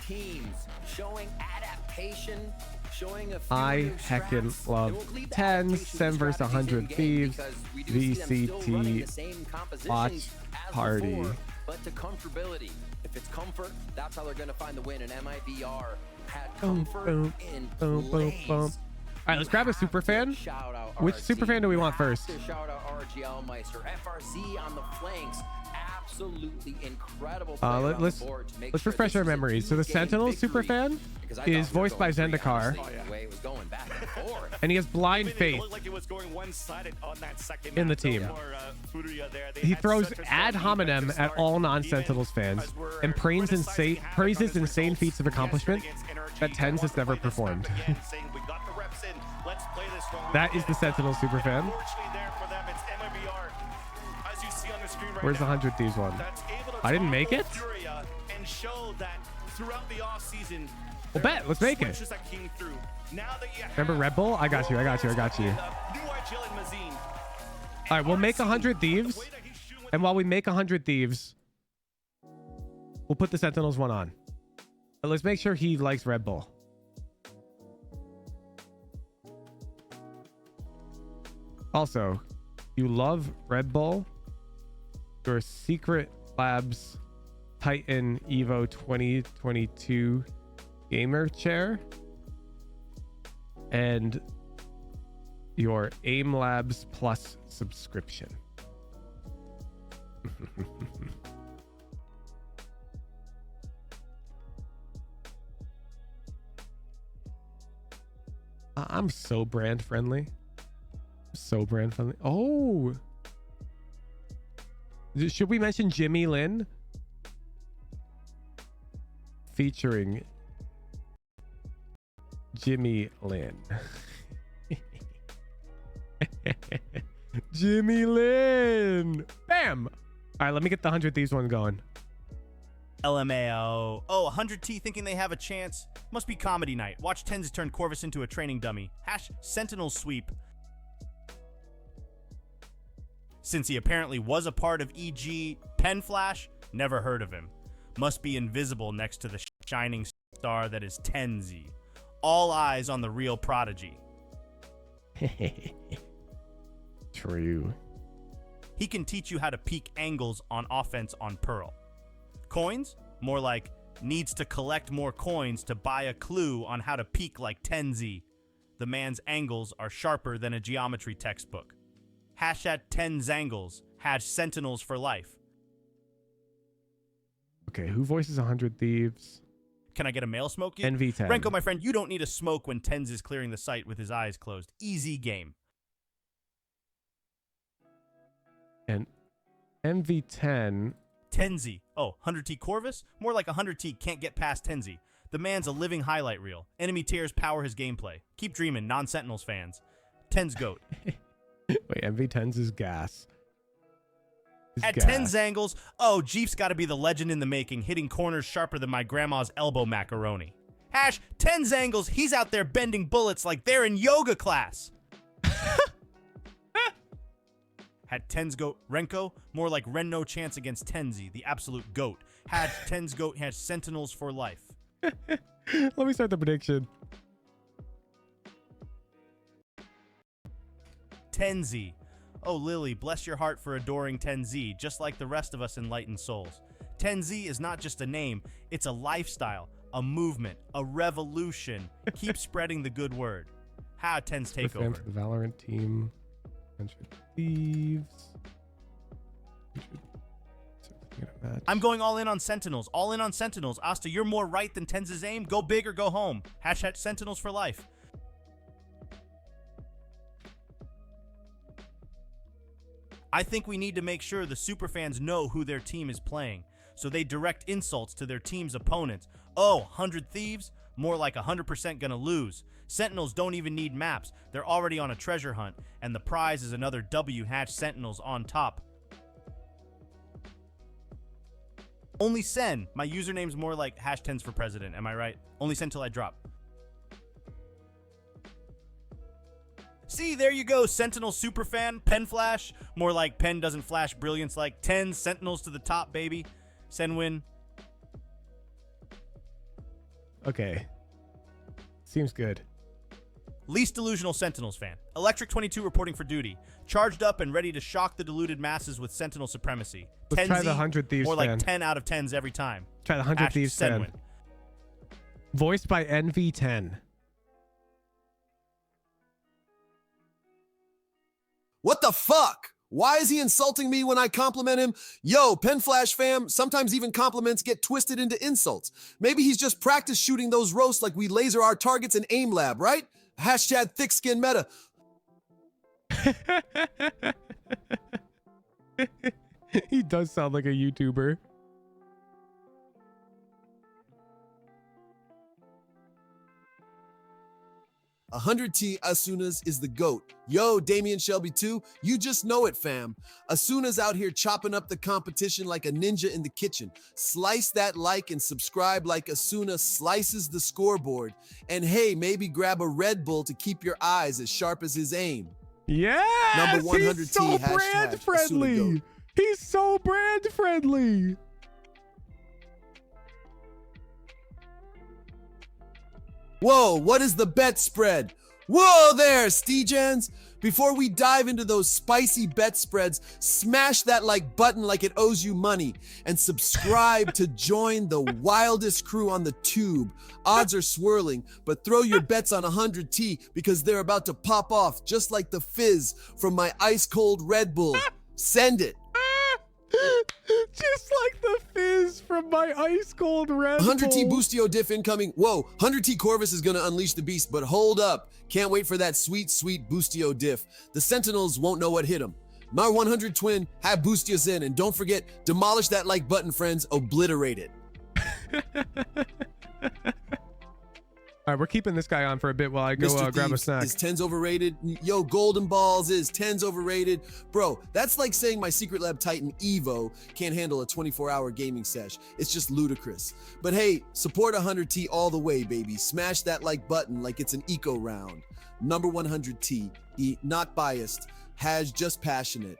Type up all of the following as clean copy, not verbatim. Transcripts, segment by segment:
teams showing adaptation, showing a few I new heckin' strats. love It will lead to 10 adaptation SEN versus strategies 100 in-game Thieves. because we do see them still running the VCT same compositions watch as party. before, but to comfortability. If it's comfort, that's how they're going to find the win. And MIBR had comfort in place. All right, let's grab a super fan. Which super fan do we want first? Shout out RGL Meister, FRZ on the flanks. Absolutely incredible. Let's refresh our memories. So the Sentinel super fan is voiced by Zendikar, and he has blind faith in the team. He throws ad hominem at all non-Sentinels fans and praises insane feats of accomplishment that TENS has never performed. That is the Sentinel super fan. Where's the 100 Thieves one? I didn't make it? Well, bet. Let's make it. Remember Red Bull? I got you. I got you. I got you. All right, we'll make 100 Thieves. And while we make 100 Thieves, we'll put the Sentinels one on. But let's make sure he likes Red Bull. Also, you love Red Bull, your Secret Labs Titan Evo 2022 gamer chair, and your AIM Labs Plus subscription. I'm so brand friendly. So brand friendly. Oh, should we mention Jimmy Lin featuring Jimmy Lin? Jimmy Lin. Bam. All right, let me get the 100 Thieves one going. LMAO. Oh, 100T thinking they have a chance. Must be comedy night. Watch TENS turn Corvus into a training dummy. Sentinel sweep. Since he apparently was a part of EG Pen Flash, never heard of him. Must be invisible next to the shining star that is Tenzi. All eyes on the real prodigy. True. He can teach you how to peak angles on offense on Pearl. Coins? More like needs to collect more coins to buy a clue on how to peak like Tenzi. The man's angles are sharper than a geometry textbook. #10zangles. #Sentinels for life. Okay, who voices 100 Thieves? Can I get a mail smoke? NV10. Renko, my friend, you don't need a smoke when TENS is clearing the site with his eyes closed. Easy game. And MV10. Tenzi. Oh, 100T Corvus? More like 100T can't get past Tenzi. The man's a living highlight reel. Enemy tiers power his gameplay. Keep dreaming, non-Sentinels fans. TENS GOAT. Wait, MV10's is gas. At 10's angles, oh, Jeef's got to be the legend in the making, hitting corners sharper than my grandma's elbow macaroni. #10's angles, he's out there bending bullets like they're in yoga class. Had 10's goat Renko, more like Ren no chance against Tenzi, the absolute goat. Had 10's goat has Sentinels for life. Let me start the prediction. Tenzi. Oh, Lily, bless your heart for adoring Tenzi, just like the rest of us enlightened souls. Tenzi is not just a name, it's a lifestyle, a movement, a revolution. Keep spreading the good word. How Ten's takeover. For the Valorant team. 100 Thieves. I'm going all in on Sentinels. All in on Sentinels. Asta, you're more right than Tenz's aim. Go big or go home. #Sentinels for life. I think we need to make sure the superfans know who their team is playing, so they direct insults to their team's opponents. Oh, 100 Thieves? More like 100% gonna lose. Sentinels don't even need maps. They're already on a treasure hunt, and the prize is another W #Sentinels on top. Only Sen. My username's more like #10s for president, am I right? Only Sen till I drop. See, there you go, Sentinel superfan, Pen Flash. More like Pen doesn't flash brilliance like 10 Sentinels to the top, baby. Sen win. Okay. Seems good. Least delusional Sentinels fan. Electric 22 reporting for duty. Charged up and ready to shock the deluded masses with Sentinel supremacy. Let's try the 10Z, 100 Thieves more like fan. 10 out of 10s every time. Try the 100 Ash Thieves fan. Senwin. Voiced by NV10. What the fuck? Why is he insulting me when I compliment him? Yo, Pen Flash fam, sometimes even compliments get twisted into insults. Maybe he's just practice shooting those roasts like we laser our targets in aim lab, right? Hashtag thick skin meta. He does sound like a YouTuber. A 100T Asunas is the GOAT. Yo, Damian Shelby too, you just know it, fam. Asuna's out here chopping up the competition like a ninja in the kitchen. Slice that like and subscribe like Asuna slices the scoreboard. And hey, maybe grab a Red Bull to keep your eyes as sharp as his aim. Yeah, Number 100T, he's so brand friendly. AsunaGoat. He's so brand friendly. Whoa, what is the bet spread? Whoa there, Steegens! Before we dive into those spicy bet spreads, smash that like button like it owes you money and subscribe to join the wildest crew on the tube. Odds are swirling, but throw your bets on 100T because they're about to pop off just like the fizz from my ice cold Red Bull. Send it. Just like the fizz from my ice cold Red Bull. 100T Boostio diff incoming. Whoa, 100T Corvus is gonna unleash the beast, but hold up. Can't wait for that sweet, sweet Boostio diff. The Sentinels won't know what hit them. My 100 twin, have Boostios in, and don't forget, demolish that like button, friends. Obliterate it. All right, we're keeping this guy on for a bit while I go Mr. grab a Thieves, snack. Is 10's overrated? Yo, Golden Balls is 10's overrated. Bro, that's like saying my Secret Lab Titan Evo can't handle a 24-hour gaming sesh. It's just ludicrous. But hey, support 100T all the way, baby. Smash that like button like it's an eco round. Number 100T, not biased, has just passionate.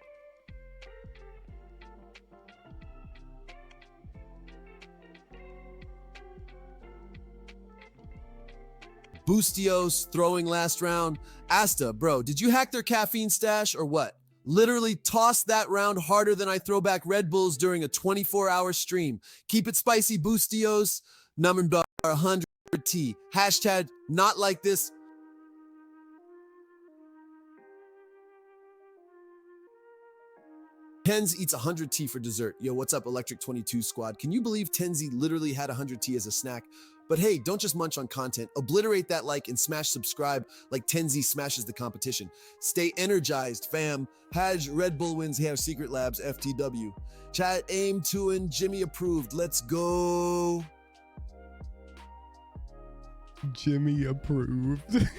Boostios throwing last round. Asta, bro, did you hack their caffeine stash or what? Literally toss that round harder than I throw back Red Bulls during a 24-hour stream. Keep it spicy, Boostios. Number 100T. Hashtag not like this. Tenz eats 100T for dessert. Yo, what's up, Electric 22 squad? Can you believe Tenzi literally had 100T as a snack? But hey, don't just munch on content. Obliterate that like and smash subscribe like Tenzi smashes the competition. Stay energized, fam. Haj Red Bull wins here, Secret Labs, FTW. Chat aim to and Jimmy approved. Let's go. Jimmy approved.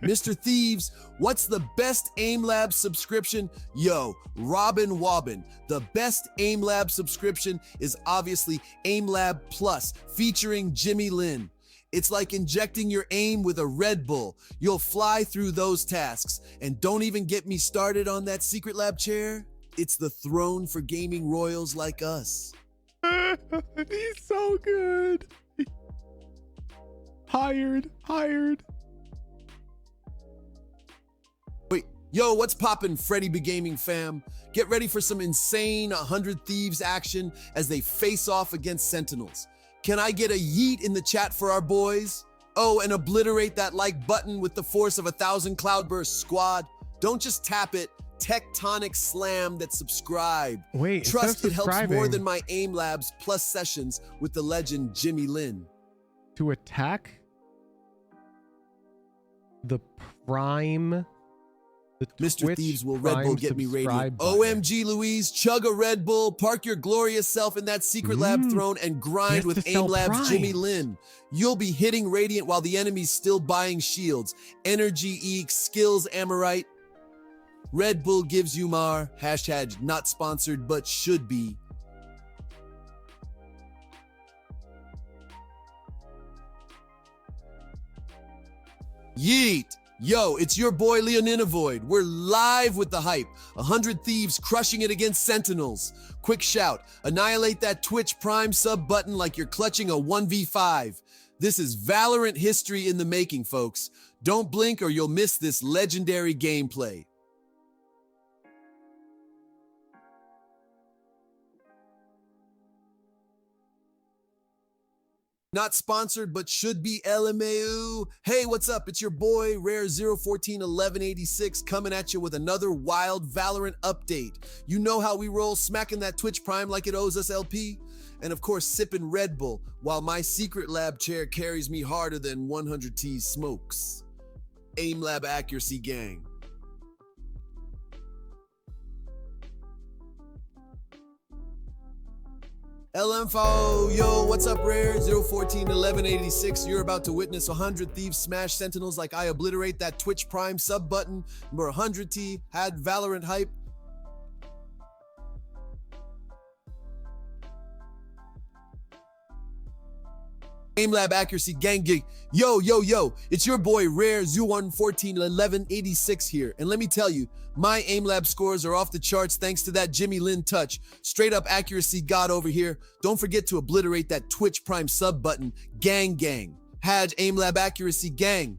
Mr. Thieves, what's the best Aim Lab subscription? Yo, Robin Wobbin. The best Aim Lab subscription is obviously Aim Lab Plus, featuring Jimmy Lin. It's like injecting your aim with a Red Bull. You'll fly through those tasks. And don't even get me started on that Secret Lab chair. It's the throne for gaming royals like us. He's so good. Hired. Wait, yo, what's poppin', Freddy Be Gaming fam? Get ready for some insane 100 Thieves action as they face off against Sentinels. Can I get a yeet in the chat for our boys? Oh, and obliterate that like button with the force of 1,000 cloudbursts, squad. Don't just tap it, tectonic slam that subscribe. Wait, trust it helps more subscribing. than my Aim Labs plus sessions with the legend Jimmy Lin. To attack the Prime. The Mr. Twitch Thieves will Red Bull Prime get me subscribe radiant. button. OMG, Louise, chug a Red Bull, park your glorious self in that Secret Lab throne, and He grind has with to sell Aim Lab's Prime. Jimmy Lin. You'll be hitting radiant while the enemy's still buying shields. Energy Eek, skills Amorite. Red Bull gives you Mar. Hashtag not sponsored, but should be. Yeet. Yo, it's your boy Leoninovoid. We're live with the hype. 100 Thieves crushing it against Sentinels. Quick shout, annihilate that Twitch Prime sub button like you're clutching a 1v5. This is Valorant history in the making, folks. Don't blink or you'll miss this legendary gameplay. Not sponsored, but should be LMAO. Hey, what's up? It's your boy, Rare 0141186, coming at you with another wild Valorant update. You know how we roll, smacking that Twitch Prime like it owes us LP? And of course, sipping Red Bull, while my secret lab chair carries me harder than 100T smokes. Aim Lab Accuracy Gang. LMFO, yo, what's up, Rare? 0141186. You're about to witness 100 Thieves smash Sentinels like I obliterate that Twitch Prime sub button. Number 100T had Valorant hype. Aim Lab Accuracy Gang Gig. Yo, it's your boy Rare 01141186 here. And let me tell you, my Aim Lab scores are off the charts thanks to that Jimmy Lin touch. Straight up accuracy god over here. Don't forget to obliterate that Twitch Prime sub button. Gang. Had Aim Lab Accuracy Gang.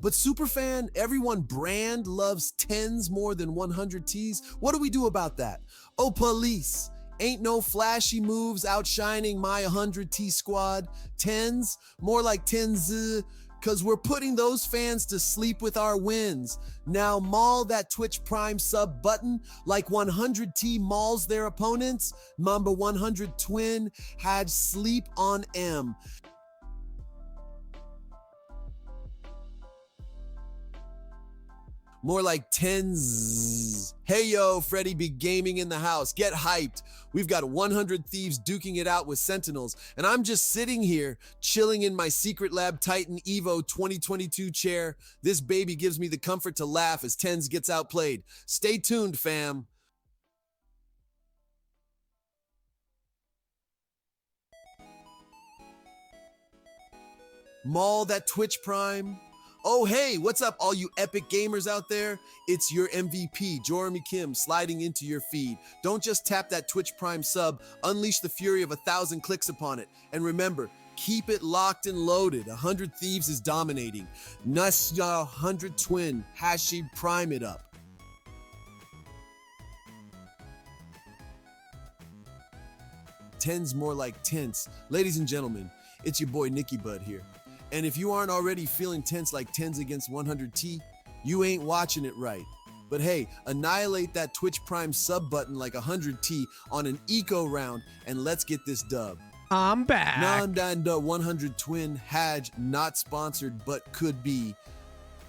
But Superfan, everyone brand loves 10s more than 100Ts. What do we do about that? Oh, police. Ain't no flashy moves outshining my 100T squad. 10s, more like 10s, cause we're putting those fans to sleep with our wins. Now maul that Twitch Prime sub button like 100T mauls their opponents. Mamba 100 Twin had sleep on M. More like 10s. Hey yo, Freddy be gaming in the house. Get hyped. We've got 100 Thieves duking it out with Sentinels, and I'm just sitting here, chilling in my Secret Lab Titan Evo 2022 chair. This baby gives me the comfort to laugh as 10s gets outplayed. Stay tuned, fam. Maul that Twitch Prime. Oh, hey, what's up, all you epic gamers out there? It's your MVP, Jeremy Kim, sliding into your feed. Don't just tap that Twitch Prime sub, unleash the fury of 1,000 clicks upon it. And remember, keep it locked and loaded. 100 Thieves is dominating. Nusya 100 Twin, Hashi Prime it up. Tens more like tense. Ladies and gentlemen, it's your boy Nicky Bud here. And if you aren't already feeling tense like 10s against 100T, you ain't watching it right. But hey, annihilate that Twitch Prime sub button like 100T on an eco round and let's get this dub. I'm back. Nandanda 100 Twin Haj, not sponsored but could be.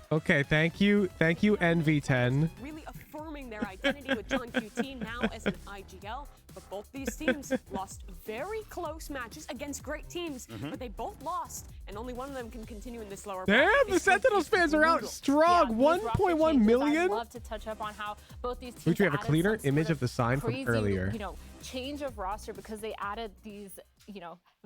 Okay, thank you, NV10. Really affirming their identity with John QT now as an IGL. But both these teams lost very close matches against great teams, but they both lost, and only one of them can continue in this lower Damn, bracket. the Sentinels fans are out strong. 1.1 million. I'd love to touch up on how both these teams Which we have a added cleaner some sort image of the sign from crazy, earlier. Change of roster because they added these,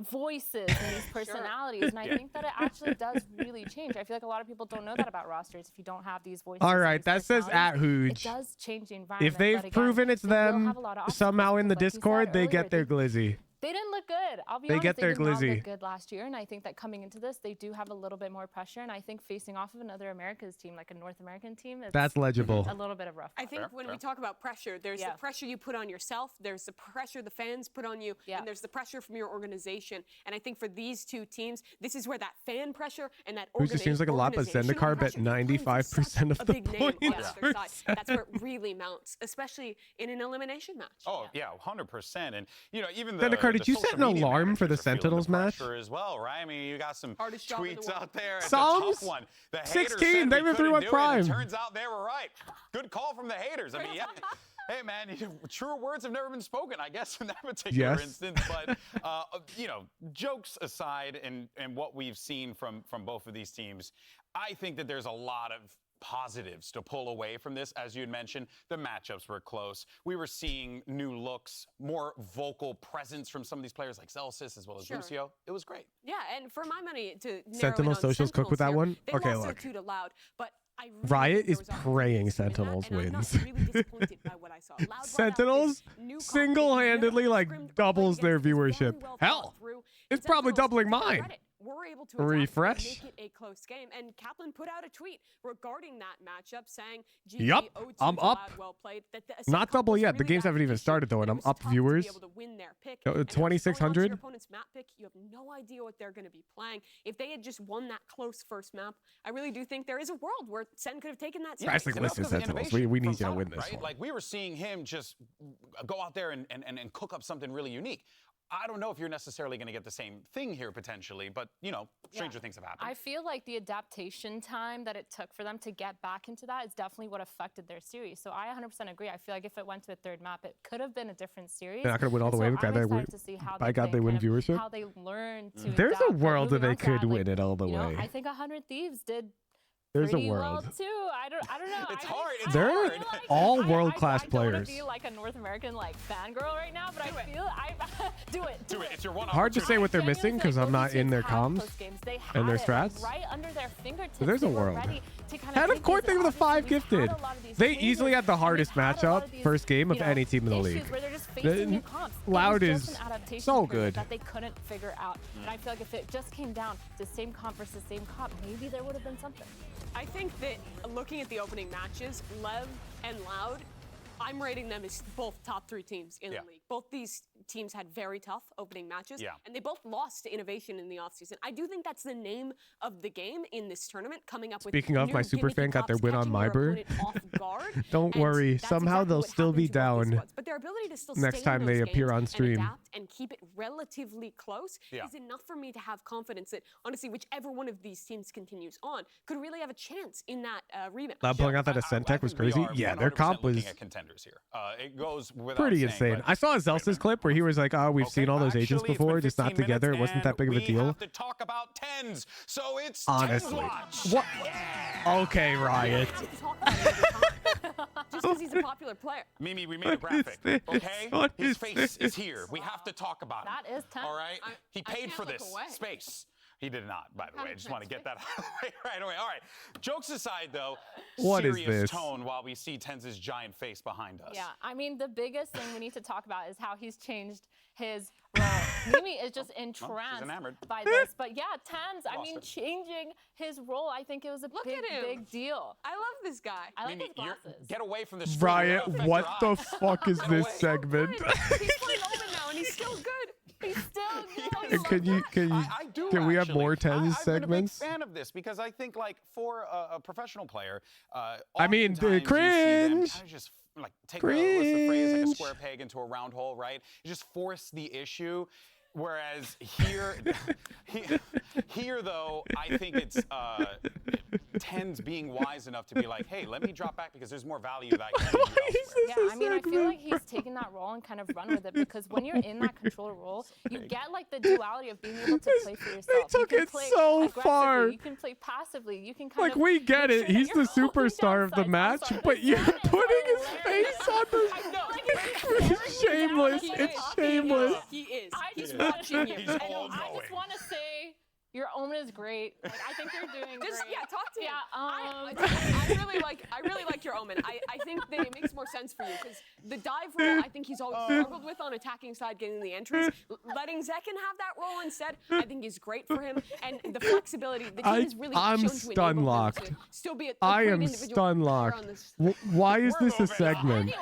voices and these personalities, and I think that it actually does really change. I feel like a lot of people don't know that about rosters if you don't have these voices. All and right, these that says at personalities. Hooge. It does change the environment. If they've but again, proven it's they will them have a lot of somehow in the obstacles. Like you said Discord, they earlier, get their glizzy. They didn't look good. I'll be They honest, get their did not glizzy. look good last year, and I think that coming into this, they do have a little bit more pressure. And I think facing off of another America's team, like a North American team, it's That's legible. a little bit of rough. I think when we talk about pressure, there's the pressure you put on yourself, there's the pressure the fans put on you, and there's the pressure from your organization. And I think for these two teams, this is where that fan pressure and that Which just seems like a lot, but Zendikar bet 95% of the points. That's where it really mounts, especially in an elimination match. Oh, yeah, 100%. And, even Zendikar, did you set an alarm for the Sentinels match? As well, right? I mean, you got some tweets out there. It's Psalms a tough one. The 16, they went 3-1 Prime. Turns out they were right. Good call from the haters. I mean, yeah. Hey, man, truer words have never been spoken, I guess, in that particular instance. But, jokes aside and what we've seen from both of these teams, I think that there's a lot of positives to pull away from this. As you had mentioned, the matchups were close. We were seeing new looks, more vocal presence from some of these players like Celsius as well as Lucio. It was great. Yeah, and for my money, to narrow Sentinel in on Socials cook with that here, one? they Okay, lost look. 2 to Loud, but I really Riot think there is was opportunities praying to win that, Sentinels and I'm not wins. really disappointed by what I saw. Loud brought out Sentinels this new concept. single-handedly Never like scrimmed, doubles played their against, was very viewership. well Hell, thought through. it's And probably Sentinels, doubling to their mine. credit, were able to adapt Refresh. and make it a close game. And Kaplan put out a tweet regarding that matchup saying, Yup, I'm up. Well played, that the Not SEN double was yet. The really games haven't even adaptation, started though, and it I'm was up tough to be viewers. able to win their pick. No, And when it's going on to 2600. your opponent's map pick, you have no idea what they're going to be playing. If they had just won that close first map, I really do think there is a world where Sen could have taken that series. Guys, like, listen, Sentinels, we need you to win this right? one. Like, we were seeing him just go out there and cook up something really unique. I don't know if you're necessarily going to get the same thing here potentially, but, you know, stranger things have happened. I feel like the adaptation time that it took for them to get back into that is definitely what affected their series. So I 100% agree. I feel like if it went to a third map, it could have been a different series. They're not going to win all the way. I'm By excited to see how by God, they can win kind of- viewership. How they learn to There's a adapt, but world that moving they on to could that, win it all the you know, way. I think 100 Thieves did There's a pretty well world. too. I don't know. It's I hard. think- It's I They're feel hard. like all I world-class don't players. want to be like a North American like fangirl right now, but I feel I do it. Do it. It's your one Hard to say what they're I missing genuinely because feel I'm like not both in these their teams had comms close games. They and their had it, like, strats. right under their fingertips. So there's They a were world. ready to kind And of take course, these they were the obviously 5 we've gifted. had a lot of these They changes, easily had the and hardest they've had a lot matchup of these, first game of you know, any team in the issues league. where they're just facing new comps. It Loud was just is an adaptation so curve good. that they couldn't figure out. And I feel like if it just came down to same comp versus same comp, maybe there would have been something. I think that looking at the opening matches, Lev and Loud, I'm rating them as both top 3 teams in the league. Both these teams had very tough opening matches, and they both lost to Innovation in the offseason. I do think that's the name of the game in this tournament, coming up with Speaking of, new my super gimmicky fan got their pops, win on catching your Myber. opponent off guard, Don't and worry, that's somehow exactly they'll what still be happened to both these down squads. But their ability to still next stay in time they those appear games on stream. and adapt and keep it relatively close is enough for me to have confidence that, honestly, whichever one of these teams continues on could really have a chance in that rematch. Loud pulling out that Ascent tech was crazy. Yeah, their comp was at contenders here. It goes without pretty saying, insane. but- I saw a Zelsa's clip where he was like, "Oh, we've seen all those agents Actually, it's before, been just not 15 together. It minutes, wasn't that big of a and deal." We have to talk about tens, so it's Honestly, Watch. what? Okay, Riot. Just because he's a popular player. Mimi, we made a graphic, okay? His face is here. We have to talk about That him. is 10. All right? He I paid can't for look this away. space. He did not, by the way. I just want to get that out of the way right away. All right. Jokes aside, though, What is serious this? tone while we see Tenz's giant face behind us. Yeah, I mean, the biggest thing we need to talk about is how he's changed his role. Mimi is just entranced enamored. by this. But yeah, Tens, I Lost mean, it. changing his role, I think it was a Look big, at him. big deal. I love this guy. I like Mimi, his glasses. get away from the screen. Riot, It'll affect what your the eyes. fuck is Get this away. segment? He's playing Omen now, and he's still good. He's still good. And can you I do can we have actually. more Tens I've segments? been a big fan of this because I think, like, for a professional player, I mean, oftentimes you see them cringe. kinda just like take what's the phrase, like a Cringe. square peg into a round hole, right? You just force the issue. Whereas here, here though, I think it's Tens being wise enough to be like, hey, let me drop back because there's more value that I can do elsewhere. Yeah, I mean, I feel like he's taken that role and kind of run with it because when you're in that controller role, you get like the duality of being able to play for yourself. took you can it play so aggressively, far. You can play passively. You can kind Like, of we get make it. sure that He's you're the holding superstar of the down match, sights. I'm but sorry, you're this is putting his hilarious. face on the. I know, like, it's Shameless. He It's is. shameless. He is. He's watching you. He's And all I knowing. just want to say your omen is great. Like, I think you're doing great. Just talk to him. Yeah, I really like your Omen. I think that it makes more sense for you because the dive role, I think he's always struggled with on attacking side, getting the entries. Letting Zekin have that role instead, I think is great for him. And the flexibility, the team is really I'm shown to enable stun him locked. to still be a I great am individual stun player locked. on this. Why is We're this a moving on. segment? Anyway,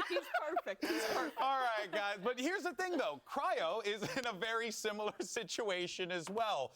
He's perfect. He's perfect. All right, guys. But here's the thing, though. Cryo is in a very similar situation as well.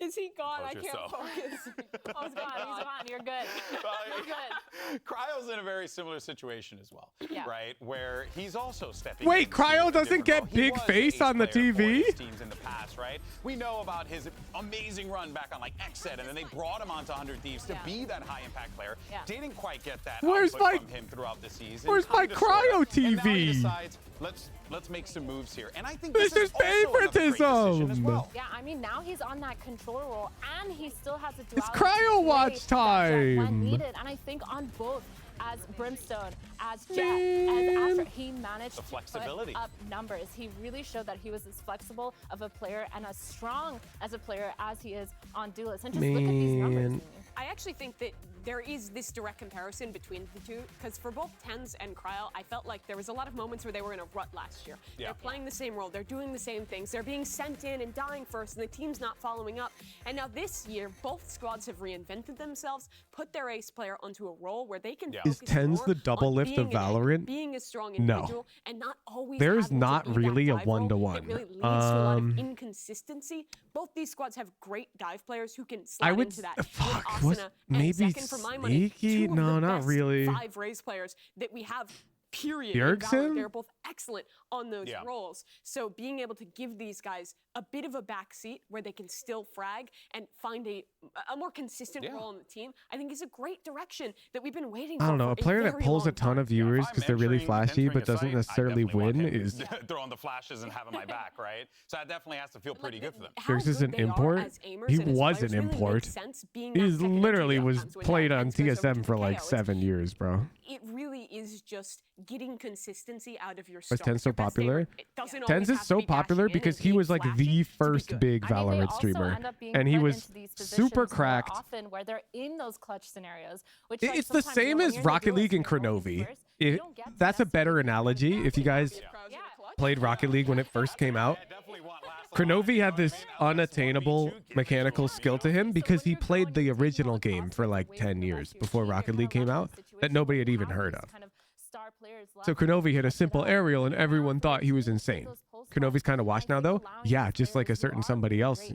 Is he gone? I Told can't you so. focus. oh, he's gone. You're good. You're good. Cryo's in a very similar situation as well, Yeah. right? Where he's also stepping. Wait, into Cryo a doesn't different get role. He big was face ace on the player for TV? his teams in the past, right? We know about his amazing run back on like XSET, and then they brought him onto 100 Thieves to Yeah. be that high impact player. Yeah. Didn't quite get that Where's output my- from him throughout the season. where's my Kinda, sorta. Cryo And now he TV? decides, let's make some moves here. And I think This this is is also another great decision as favoritism. well. Yeah, I mean, now he's on that control role, and he still has a duality. It's cryo watch when time. needed, and I think on both, as Brimstone, as Jet, as Astra, he managed The to flexibility. put up numbers. He really showed that he was as flexible of a player and as strong as a player as he is on Duelist. And just look at these numbers. Man. I actually think that there is this direct comparison between the two, because for both Tens and Cryo, I felt like there was a lot of moments where they were in a rut last year. Yeah. They're playing the same role, they're doing the same things, they're being sent in and dying first, and the team's not following up. And now this year, both squads have reinvented themselves, put their ace player onto a role where they can Is focus Tens more the double on lift of being an anchor, Valorant? being a strong No. individual, and not always There's having to not be that really a dive role. one-to-one. It really leads to a lot of inconsistency. Both these squads have great dive players who can slide I would into that. fuck. With Was Asuna maybe and second for my money, Sneaky? two of No, the not best really. 5 race players that we have. Period. in Bjergsen? Valorant. They're both excellent on those Yeah. roles. So being able to give these guys a bit of a back seat where they can still frag and find a more consistent Yeah. role on the team, I think is a great direction that we've been waiting for. I don't know. for A player that very pulls a long ton time. of viewers If I'm because they're really entering flashy a but doesn't site, I necessarily definitely want win him is. throwing the flashes and having my back, right? So that definitely has to feel pretty good for them. How Yours is good an they are import? as aimers He and as was players an really makes import. sense being He that second entry literally at was times when played that on Tens goes over TSM to for the like KO. 7 years, bro. It really is just getting consistency out of your Was stars. Tens so Your best popular? aimer, it doesn't Tens always is have to so be popular dashing in because and he being was like flashy the to be first good. big I mean, they Valorant also streamer, end up being and he put was into these super positions more cracked. often where they're in those clutch scenarios. Which, like, It's the sometimes, same when as you're in the Rocket League and duelist and you're always Kronovi. first, you It, don't get to that's a necessarily better do that. analogy. If you guys Yeah. played Rocket League when it first came out, I definitely want last Kronovi had this unattainable mechanical skill to him because he played the original game for like 10 years before Rocket League came out that nobody had even heard of. So Kronovi hit a simple aerial and everyone thought he was insane. Kronovi's kind of washed now though. Yeah, just like a certain somebody else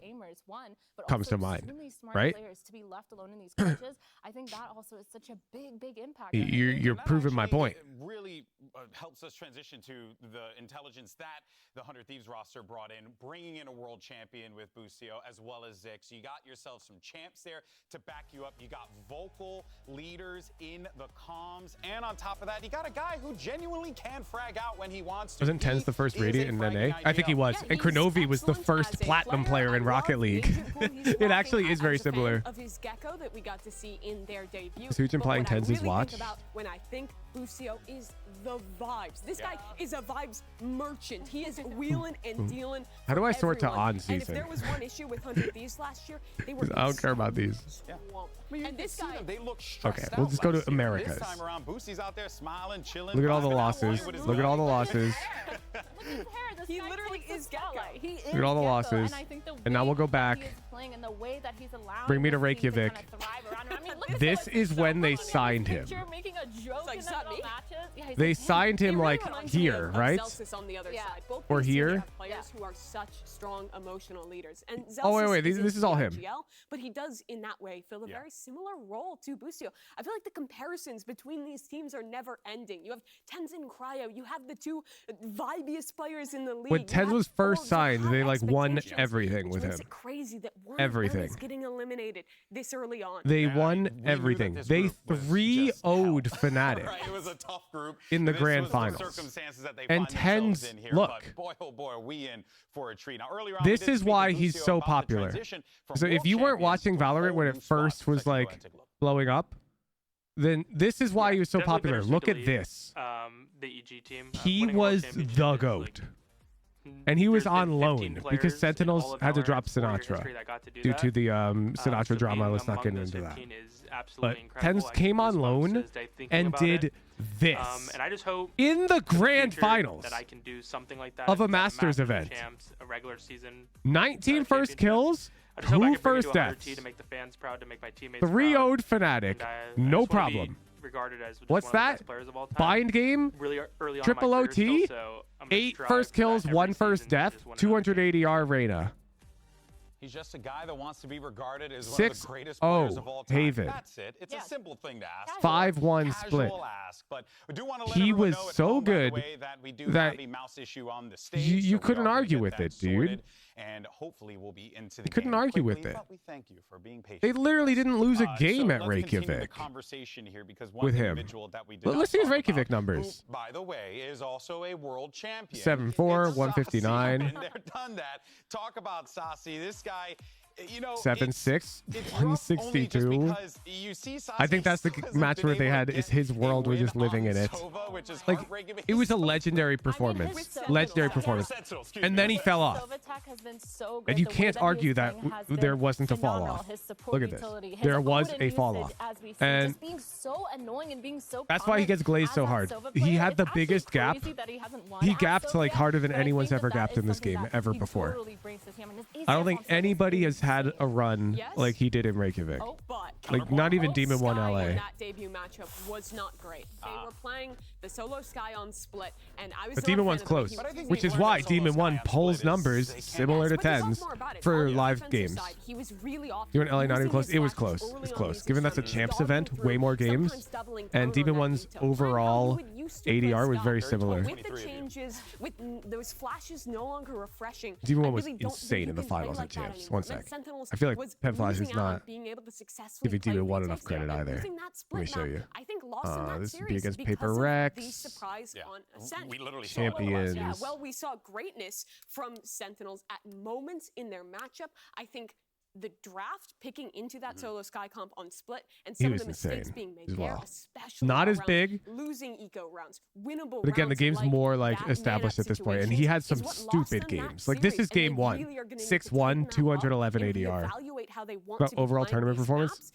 comes to mind, right? To be left alone in these coaches, I think that also is such a big impact. You're that proving my actually point. really helps us transition to the intelligence that the 100 Thieves roster brought in, bringing in a world champion with Busio as well as Zix. You got yourself some champs there to back you up. You got vocal leaders in the comms. And on top of that, you got a guy who genuinely can frag out when he wants to. Wasn't Tens the first He is Radiant a in fragging NA? I think he IGL. was. Yeah, And he's Kronovi was the excellent first as a platinum player in I Rocket love League. Agent Pool he's It actually walking is very as a fan similar. Of his gecko that we got to see in their debut. So who's implying But what I Tens' really watch? think about when I think Busio is the vibes. This guy is a vibes merchant. He is wheeling and dealing. How do for I sort to everyone. on And if season? there was one issue with 100 Thieves last year, they were. I don't care about these. swamped. I mean, you And can this see guy. them. They look stressed Okay, out we'll just go to last year. Americas. This time around, Boosie's out there smiling, chilling. Look at all the vibing out, losses. playing with his Look at all the buddies. losses. Look at his hair. This He guy literally takes the is Gecko. spotlight. He is Look at all the Gecko, losses. And I think the And now way we'll go that back. he is playing and the way that he's allowing Bring me to this team to Reykjavik. kinda thrive around him. I mean, look at This him. is It's when so they funny. signed him. Picture making a joke like, in "Is the that middle me?" matches. Yeah, he's They like, signed him It really like reminds me here, of right? Zelsis on the other Yeah. side. Both Or these teams here? have players who are such strong emotional leaders. And Zelsis Oh, wait, isn't this is all him. IGL, but he does in that way fill a very similar role to Busio. I feel like the comparisons between these teams are never ending. You have Tens and Cryo. You have the two vibiest players in the league. When You Tens have was first all signed, high they like won expectations, everything which with makes him. it crazy that one of them Everything. is getting eliminated this early on. They Yeah, won we knew that everything. this They group was 3-0'd just Fnatic. Right, it was a tough group in the This grand was finals. circumstances that they And find Tens, themselves in here, look. but boy, oh boy, are we in for a treat. Now, earlier on, This we did is speak why with he's Busio so about the popular. transition from So if world you weren't champions watching to a Valorant whole when new it spot. first was Let's take a like look, take a look. blowing up, then this is why he was so Definitely popular. bittersweet Look to at leave, this. The EG team. He winning a world was championship the is, GOAT. like, And he was there's been on 15 loan players because in Sentinels all of had to Valorant's drop 4-year Sinatra history that got to do due that. to the Sinatra So drama. being Let's not get among those into that. 15 is But absolutely incredible. Tens I came get on goosebumps loan as they thinking and about did it. this And I just hope in the for the grand future finals that I can do something like that of a at Masters event. Champs, a regular season. 19 first championship. kills, I just hope I 2 can bring it first to 100 deaths, T to make the fans proud, to make my teammates 3-0'd proud. Fnatic. And I No just wanna be problem. regarded as just What's one of the that? best players of all time. Bind game, Really early on triple in my career OT, still, so I'm gonna 8 strive first for that kills, every 1 first season to death, just win another 280 Reyna. He's just a guy that wants to be regarded as one of 6-0 the greatest players of all time. Haven. That's it. It's a simple thing to ask. 5-1 split. Casual ask, but we do want to let He everyone was know at so home, by the good way, that we do that have a mouse issue on the stage. you so we couldn't are gonna argue get with that it, dude. sorted. and hopefully we'll be into the Couldn't game argue quickly, with it. but we thank you for being patient. They literally didn't lose a game so at let's continue the Reykjavik conversation here because one with him. individual that we did Let's see his Reykjavik numbers. Who, by the way, is also a world champion. 7-4, It's 159. Sassi. Been there, done that. Talk about Sassi. This guy, you know, 7-6, it's rough only just 162. because you see Sassi I think that's the still match hasn't where been they able had to is get his a world was win just living in on it. Sova, which is Like, heartbreaking. it was a legendary performance. Legendary performance. And then he fell off. Has been so good. And you The way can't that he argue is that playing has there been wasn't a fall phenomenal. off. His support Look at this. utility, his There was Odin a fall usage, off. as we see, And just being so annoying and being so that's why he gets glazed so hard. He had the biggest gap. He gapped like harder than anyone's ever gapped in this game ever before. I don't think anybody has had a run like he did in Reykjavik. Like not even Demon 1 LA. That debut matchup was not great. They were playing the solo Sky on split, and I was. But Demon 1's close, which is why Demon 1 pulls numbers similar to 10s for live games. He was really off. You went LA not even close. It was close. It's close. Given that's a champs event, way more games, and Demon 1's overall ADR was very similar. With the changes, with those flashes no longer refreshing. Demon 1 was insane in the finals at champs. One sec. I feel like 10 Flash is not giving Demon 1 enough credit either. Let me show you. I think lost in that this would series be against because Paper of Rex. the surprise on SEN. We literally Champions. Yeah, well, we saw greatness from Sentinels at moments in their matchup. I think the draft picking into that solo Sky comp on split and some of the mistakes being made there, especially not as around big, losing eco rounds, winnable. But again, the rounds game's like more like that established at this point, and he had some stupid games. Like this is game 1, 6-1, 211 ADR. But overall tournament performance.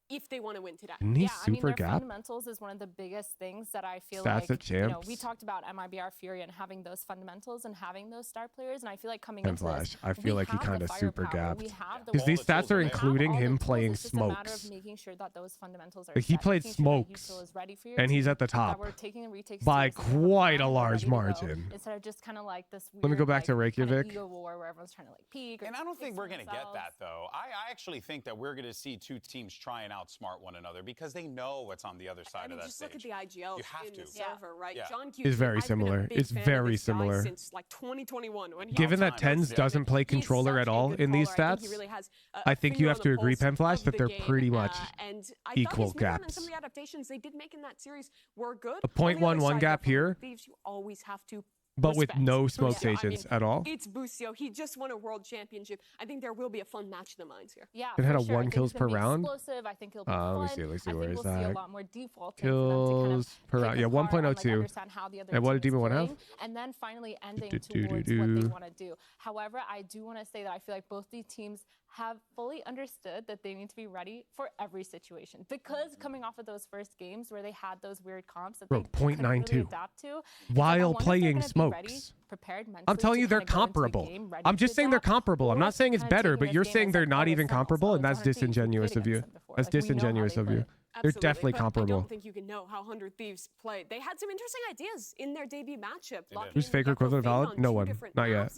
If they want to win today. Isn't he Yeah, I mean, super their gap? fundamentals is one of the biggest things that I feel Stats like, at you know, champs. we talked about MIBR Fury and having those fundamentals and having those star players, and I feel like coming 10 into Flash. this, I feel we like he have the kind of super firepower, gapped. we have the Because these tools, stats are we have including all the him tools, playing it's just a matter of smokes. making sure that those fundamentals are Like he set, played making sure that smokes, Util is ready for your and he's team, at the that top we're taking the retakes by seriously, that we're quite a ready, we're large ready to go, margin. instead of just kind of like this Let me weird, go back to like, kind of Reykjavik. ego war where everyone's trying to like peak. And I don't think we're going to get themselves. that, though. I actually think that we're going to see two teams try and outsmart one another because they know what's on the other side of that just stage. look at the IGL You have in to. the server, right? Yeah. John Q. It's very I've been a similar. big It's fan of very this guy similar. Since like 2021 when he Given that was 10s first doesn't play He's controller such at a all good in these caller. I think stats, he really has I think you have to agree, Pen Flash, that they're pretty much and I equal thought his movement and gaps. some of the adaptations they did make in that series were good. A On the other 0.11 side, gap though, from here, Thieves, you always have to but with respect no smoke Busio. I mean, stations at all. It's Busio. He just won a world championship. I think there will be a fun match of the minds here. Yeah, It had for a sure. I 1 think kills it's gonna per be round. explosive. I think it'll be Let me fun. see. I Where think is we'll see a that? lot more defaulting for them to kind of Kills per round. pick Yeah, apart and, like, 1.02. understand how the other And what team did Demon is 1 have? playing, and then finally ending Do-do-do-do-do. towards what they want to do. However, I do want to say that I feel like both these teams have fully understood that they need to be ready for every situation, because coming off of those first games where they had those weird comps that Bro, they couldn't really 0.92. adapt to, While playing smokes. I'm telling you, they're comparable. I'm just saying they're comparable. I'm not saying it's better, but you're saying they're not even comparable, and that's disingenuous of you. That's disingenuous of you. They're Absolutely, definitely but comparable. I don't think you can know how 100 Thieves played. They had some interesting ideas in their debut matchup. Who's Faker equivalent valid? No one. Not yet.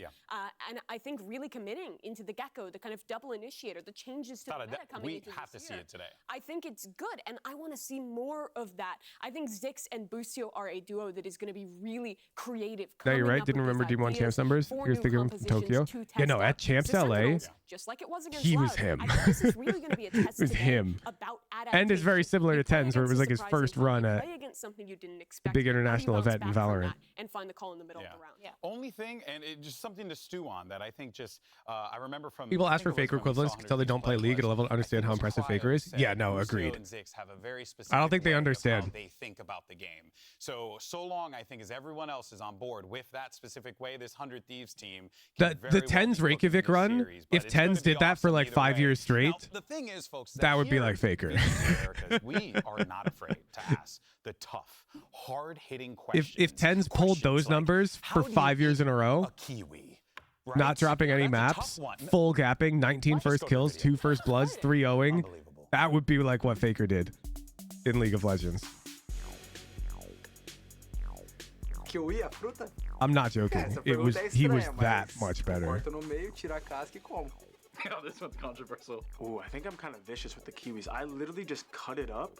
And I think really committing into the Gecko, the kind of double initiator, the changes to the meta coming we into have to this see year. it today. I think it's good, and I want to see more of that. I think Zix and Busio are a duo that is going to be really creative. No, you're coming right. up Didn't with remember these D1 ideas champs numbers. for Here's new thinking from compositions Tokyo. to Yeah, no, test at out. Champs The LA, Sentinels, just like it was against he was Loud, him. I think this is really going to be a test It was today him. about And it's very adaptation. similar You to play 10s, where it against was a like his surprising first comp, run you at play against something you didn't expect. big How do you international bounce event in back from Valorant. that and find the call in the middle of the round? Yeah. Only thing, and it, just something to stew on that I think just, I remember from... People I ask think for it was Faker when we saw equivalents 100 until they Thieves don't play play League at a level to I understand think how it was impressive Cryo Faker is. said Yeah, no, Busio agreed. and Zix have a very I don't think they specific way of understand. how they think about the game. So long, I think, as everyone else is on board with that specific way, this 100 Thieves team The can very well 10s be Reykjavik cooking this run, series, but if it's gonna 10s be did that for awesome like either 5 way. years straight, Now, the thing is, folks, that would be here like Faker. in the Americas, we are not afraid to ask the tough, hard-hitting questions. If 10s pulled those like, numbers how for do you 5 years eat in a row, a kiwi, right? not dropping any That's a maps, tough one. full gapping, 19 Let's first go to the kills, video. 2 first bloods, 3 0ing, Unbelievable. that would be like what Faker did in League of Legends. Kiwi, a fruta? I'm not joking. Essa He was pergunta é estranha, that mas much better. Corta no meio, tira a casca e como. Oh, this one's controversial. Ooh, I think I'm kind of vicious with the kiwis. I literally just cut it up.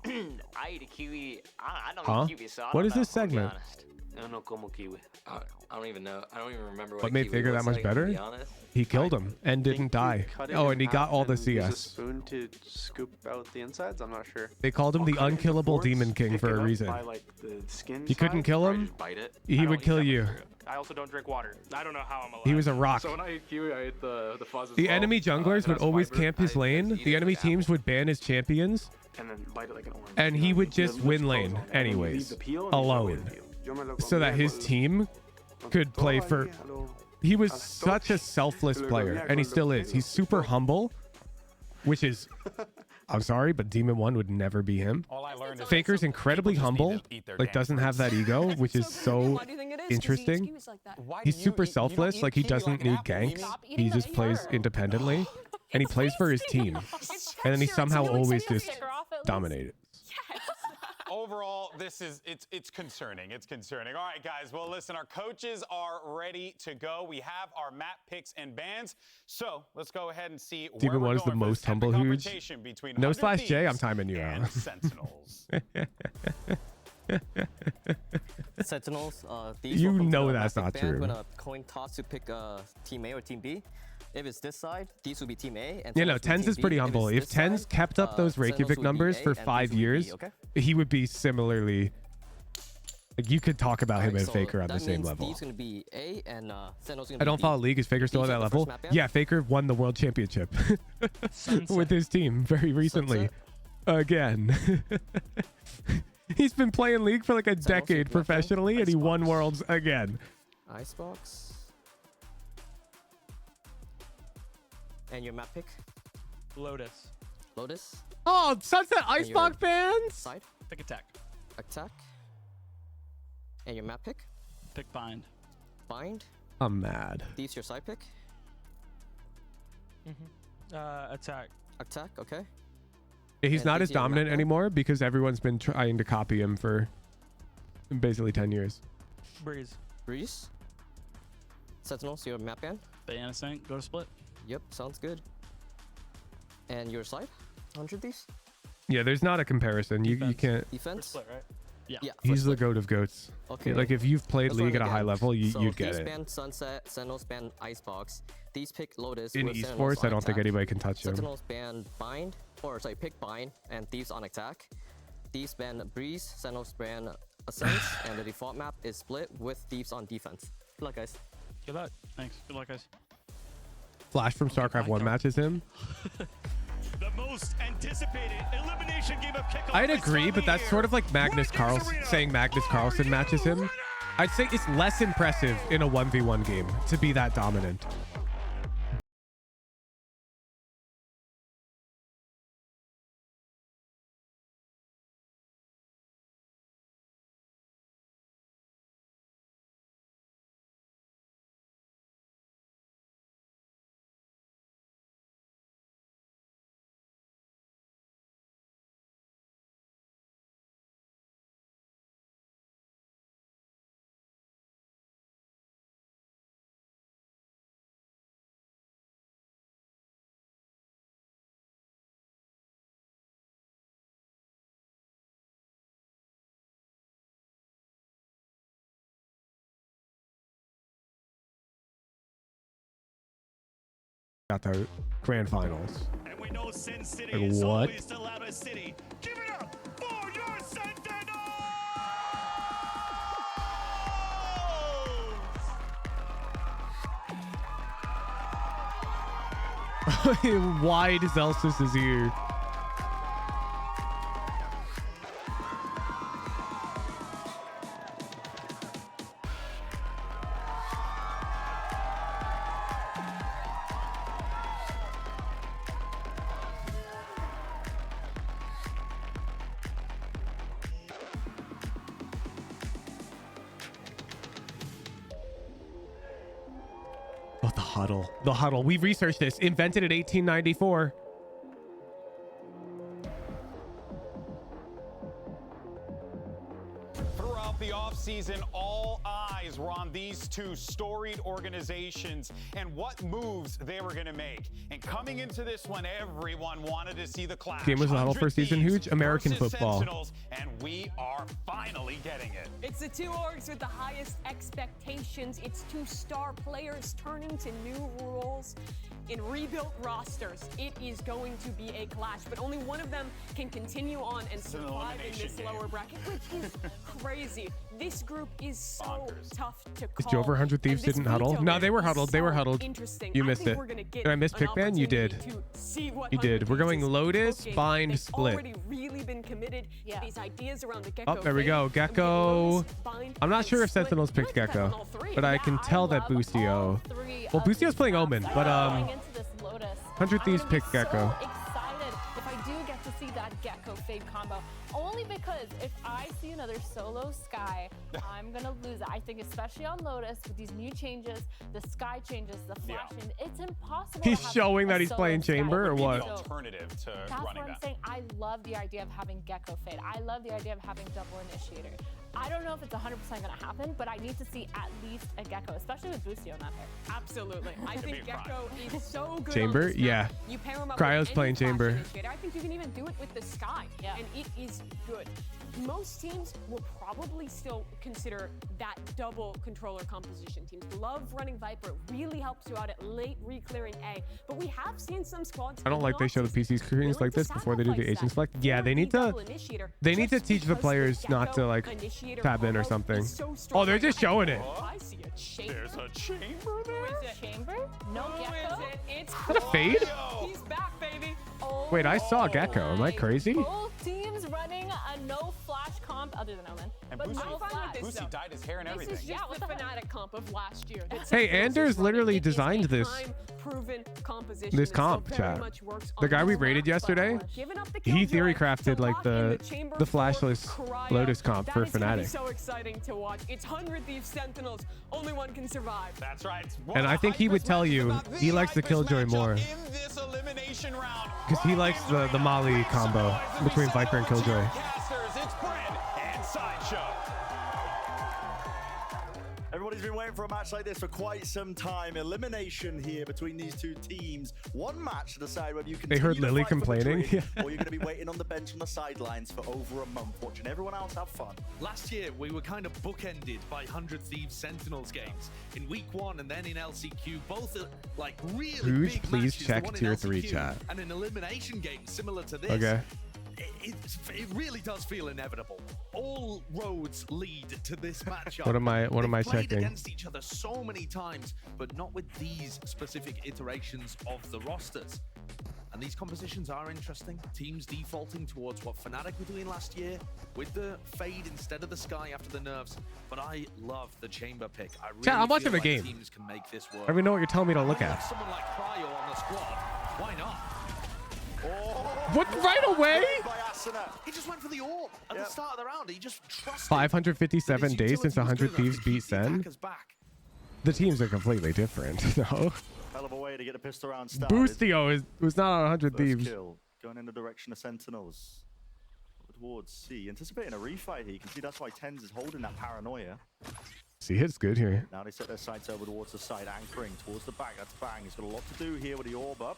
I eat a kiwi. I don't Huh? eat kiwi, so I What don't is this know, I'll be segment? honest. Yo no como kiwi. I don't even know. I don't even remember What made Faker that much better? He killed him and didn't die. Oh, and he got all the Use a CS. spoon to scoop out the insides. I'm not sure. They called him the unkillable Demon King for a reason. If you couldn't kill him, he would kill you. I also don't drink water. I don't know how I'm alive. He was a rock. So when I ate kiwi, I ate the fuzz as The well. enemy junglers It would has always fiber. camp his lane. The enemy teams would ban his champions, And then bite it like an orange. and You he know, would you just lift win the lane clothes on, and then you leave anyways, the peel and you throw away alone, the peel. so that his team could play for. He was such a selfless player, and he still is. He's super humble, which is, I'm sorry, but Demon 1 would never be him. All I learned is Faker's incredibly humble, like doesn't have that ego, which is so Why do you think it is? 'Cause he interesting. skews like that. Why He's do you super eat- you don't selfless, eat like he kiwi doesn't like an need apple, ganks. Stop eating He the just plays hero. independently, and he plays for his team, and then he somehow always just Sticker off at least. dominated. Overall, it's concerning. It's concerning. All right, guys. Well, listen, our coaches are ready to go. We have our map picks and bans. So let's go ahead and see where Demon we're 1 is the going for most this humble epic huge. confrontation between No 100 /J, I'm Thieves timing you and out. Sentinels. Sentinels, You know that's not true. When a coin toss to pick Team A or Team B. If it's this side, these would be Team A. And You know, Sentinels would be Tens Team is pretty B. humble. it's If this Tens side, kept up those Sentinels Reykjavik would be numbers A for and these 5 would be B, years, okay? he would be similarly. Like you could talk about him Alright, and so Faker on the that same means level. Thieves gonna be A and Sentinels gonna I be don't B. follow League. Is Faker still at Thieves that are the first level? map ban? Yeah, Faker won the world championship with his team very recently. Again. He's been playing League for like a decade nothing. professionally, and he won worlds again. Icebox. And your map pick? Lotus. Lotus. Oh, Sunset And Icebox your fans! Side. Pick attack. Attack. And your map pick? Pick bind. Bind. I'm mad. Thieves your side pick? Attack. Attack, okay. Yeah, he's And not these as are your map dominant ban? anymore because everyone's been trying to copy him for basically 10 years. Breeze. Breeze. Sentinels, your map ban? Banana Sync. Go to split. Yep, sounds good. And your side? 100 Thieves? Yeah, there's not a comparison. You can't. Defense? Split, right? Yeah. Yeah. He's the goat of goats. Okay. Like if you've played Let's League run at a high again. level, So you'd get Thieves it. ban Sunset, Sentinels ban Icebox. These pick Lotus. In with Sentinels esports, I on don't think attack. anybody can touch him. Sentinels ban Bind, or sorry, pick Bind, and Thieves on attack. Thieves ban Breeze, Sentinels ban Ascent, and the default map is split with Thieves on defense. Good luck, guys. Good luck. Thanks. Good luck, guys. Flash from StarCraft 1 matches him. The most anticipated elimination game of kickoff. I'd agree, but that's sort of like Magnus Carlsen, saying Magnus Carlsen matches him. I'd say it's less impressive in a 1v1 game to be that dominant. Got the grand finals. And we know Sin City Like, is what? always the loudest city. Give it up for your Sentinels! Why does Elsis is here? Oh, the huddle. The huddle. We researched this. Invented in 1894. Throughout the offseason, all eyes were on these two storied organizations and what moves they were going to make. And coming into this one, everyone wanted to see the clash. Game was the huddle first season huge. American versus football. Sentinels, and we are finally getting it. It's the two orgs with the highest expectations. It's two star players turning to new roles in rebuilt rosters. It is going to be a clash, but only one of them can continue on and survive in this lower bracket, which is crazy. This group is so tough to call. Is Joe over 100 Thieves didn't huddle? No, they were huddled. They were huddled. You missed it. Did I miss Pickman? You did. You did. We're going Lotus, Bind, Split. Already really been committed to these ideas around the Gecko. Oh, there we go. Gecko. I'm not sure if Sentinels picked Gecko, but I can tell that Boostio. Well, Boostio's playing Omen, but 100 Thieves picked Gecko. Excited if I do get to see that Gecko Fade combo. Only because if I see another solo Sky, I'm gonna lose it. I think especially on Lotus with these new changes, the Sky changes, the flash, and it's impossible. He's to have showing that a he's solo playing Sky. Chamber or what? Alternative to That's running what I'm that. saying. I love the idea of having Gecko Fade. I love the idea of having double initiator. I don't know if it's 100% going to happen, but I need to see at least a Gecko, especially with Boostio not there. Absolutely. I think Gecko is so good. Chamber? On this Yeah. map. You pair him up Cryo's with any playing flash Chamber. initiator. I think you can even do it with the Sky, and it is good. Most teams will probably still consider that double controller composition. Teams love running Viper. It really helps you out at late re-clearing A. But we have seen some squads. I don't like they show the PC screens like this before they do the agent select. Yeah, they need to teach the players not to like tab in or something. Oh, they're just showing it. I see a chamber. There's a chamber there? Who is it? Chamber? No Who Gecko? is it? It's Is that a fade? He's back, baby. Wait, I saw Gecko. Am I crazy? Both teams running a no flash comp other than Omen. And But no flash. Boosie dyed his hair and This everything. is just the Fnatic comp of last year. Hey, Anders literally designed this comp chat. The guy we rated yesterday, he theory crafted like the flashless Lotus comp for Fnatic. So exciting to watch. It's 100 Thieves Sentinels. Only one can survive. That's right. And I think he would tell you he likes the Killjoy more. Because he likes the Molly combo between Viper and Killjoy. It's Bryn and Sideshow. Everybody's been waiting for a match like this for quite some time. Elimination here between these two teams. One match to decide whether you can. They heard Lily complaining. Or you're going to be waiting on the bench on the sidelines for over a month, watching everyone else have fun. Last year, we were kind of bookended by 100 Thieves Sentinels games. In week 1 and then in LCQ, both are like really Huge, big please matches, check the one in tier 3 LCQ, chat. And an elimination game similar to this. Okay. It really does feel inevitable. All roads lead to this matchup. What am I They've played checking? against each other so many times, but not with these specific iterations of the rosters. And these compositions are interesting. Teams defaulting towards what Fnatic were doing last year with the fade instead of the Sky after the nerfs. But I love the chamber pick. I really Chat, I'm watching feel the like game. teams can make this work. I don't even know what you're telling me to look at. Someone like Cryo on the squad. Why not? What, right away? He just went for the orb at the start of the round. He just trusted. 557 days since 100 Thieves beat Sen. Attackers back. The teams are completely different. No. Hell of a way to get a pistol round started. Boostio was not on 100 First Thieves. kill going in the direction of Sentinels. Towards C. Anticipating a refight here. You can see that's why Tens is holding that paranoia. See, hits good here. Now they set their sights over towards the side, anchoring towards the back. That's Bang. He's got a lot to do here with the orb up.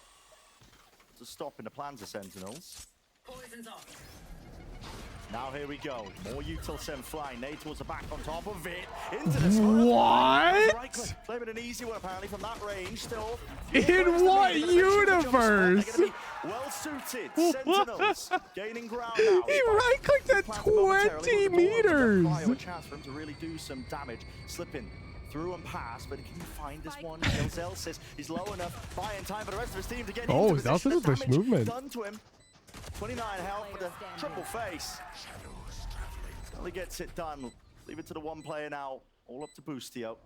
To stop in the plans of Sentinels. Poison's off. Now here we go. More util Sen flying. Nade towards the back on top of it. Into the smoke. What? Right click. Flaming an easy one apparently from that range. Still. In what universe? Well suited. Sentinels gaining ground now. He right clicked at 20 meters. A chance for him to really do some damage. Slipping through and past, but can you find this one? Zelsis is low enough, buying time for the rest of his team to get Oh, into position. Zelsis with the Damage movement. done to him. 29 health with a triple face. Only gets it done. Leave it to the one player now. All up to Boostio.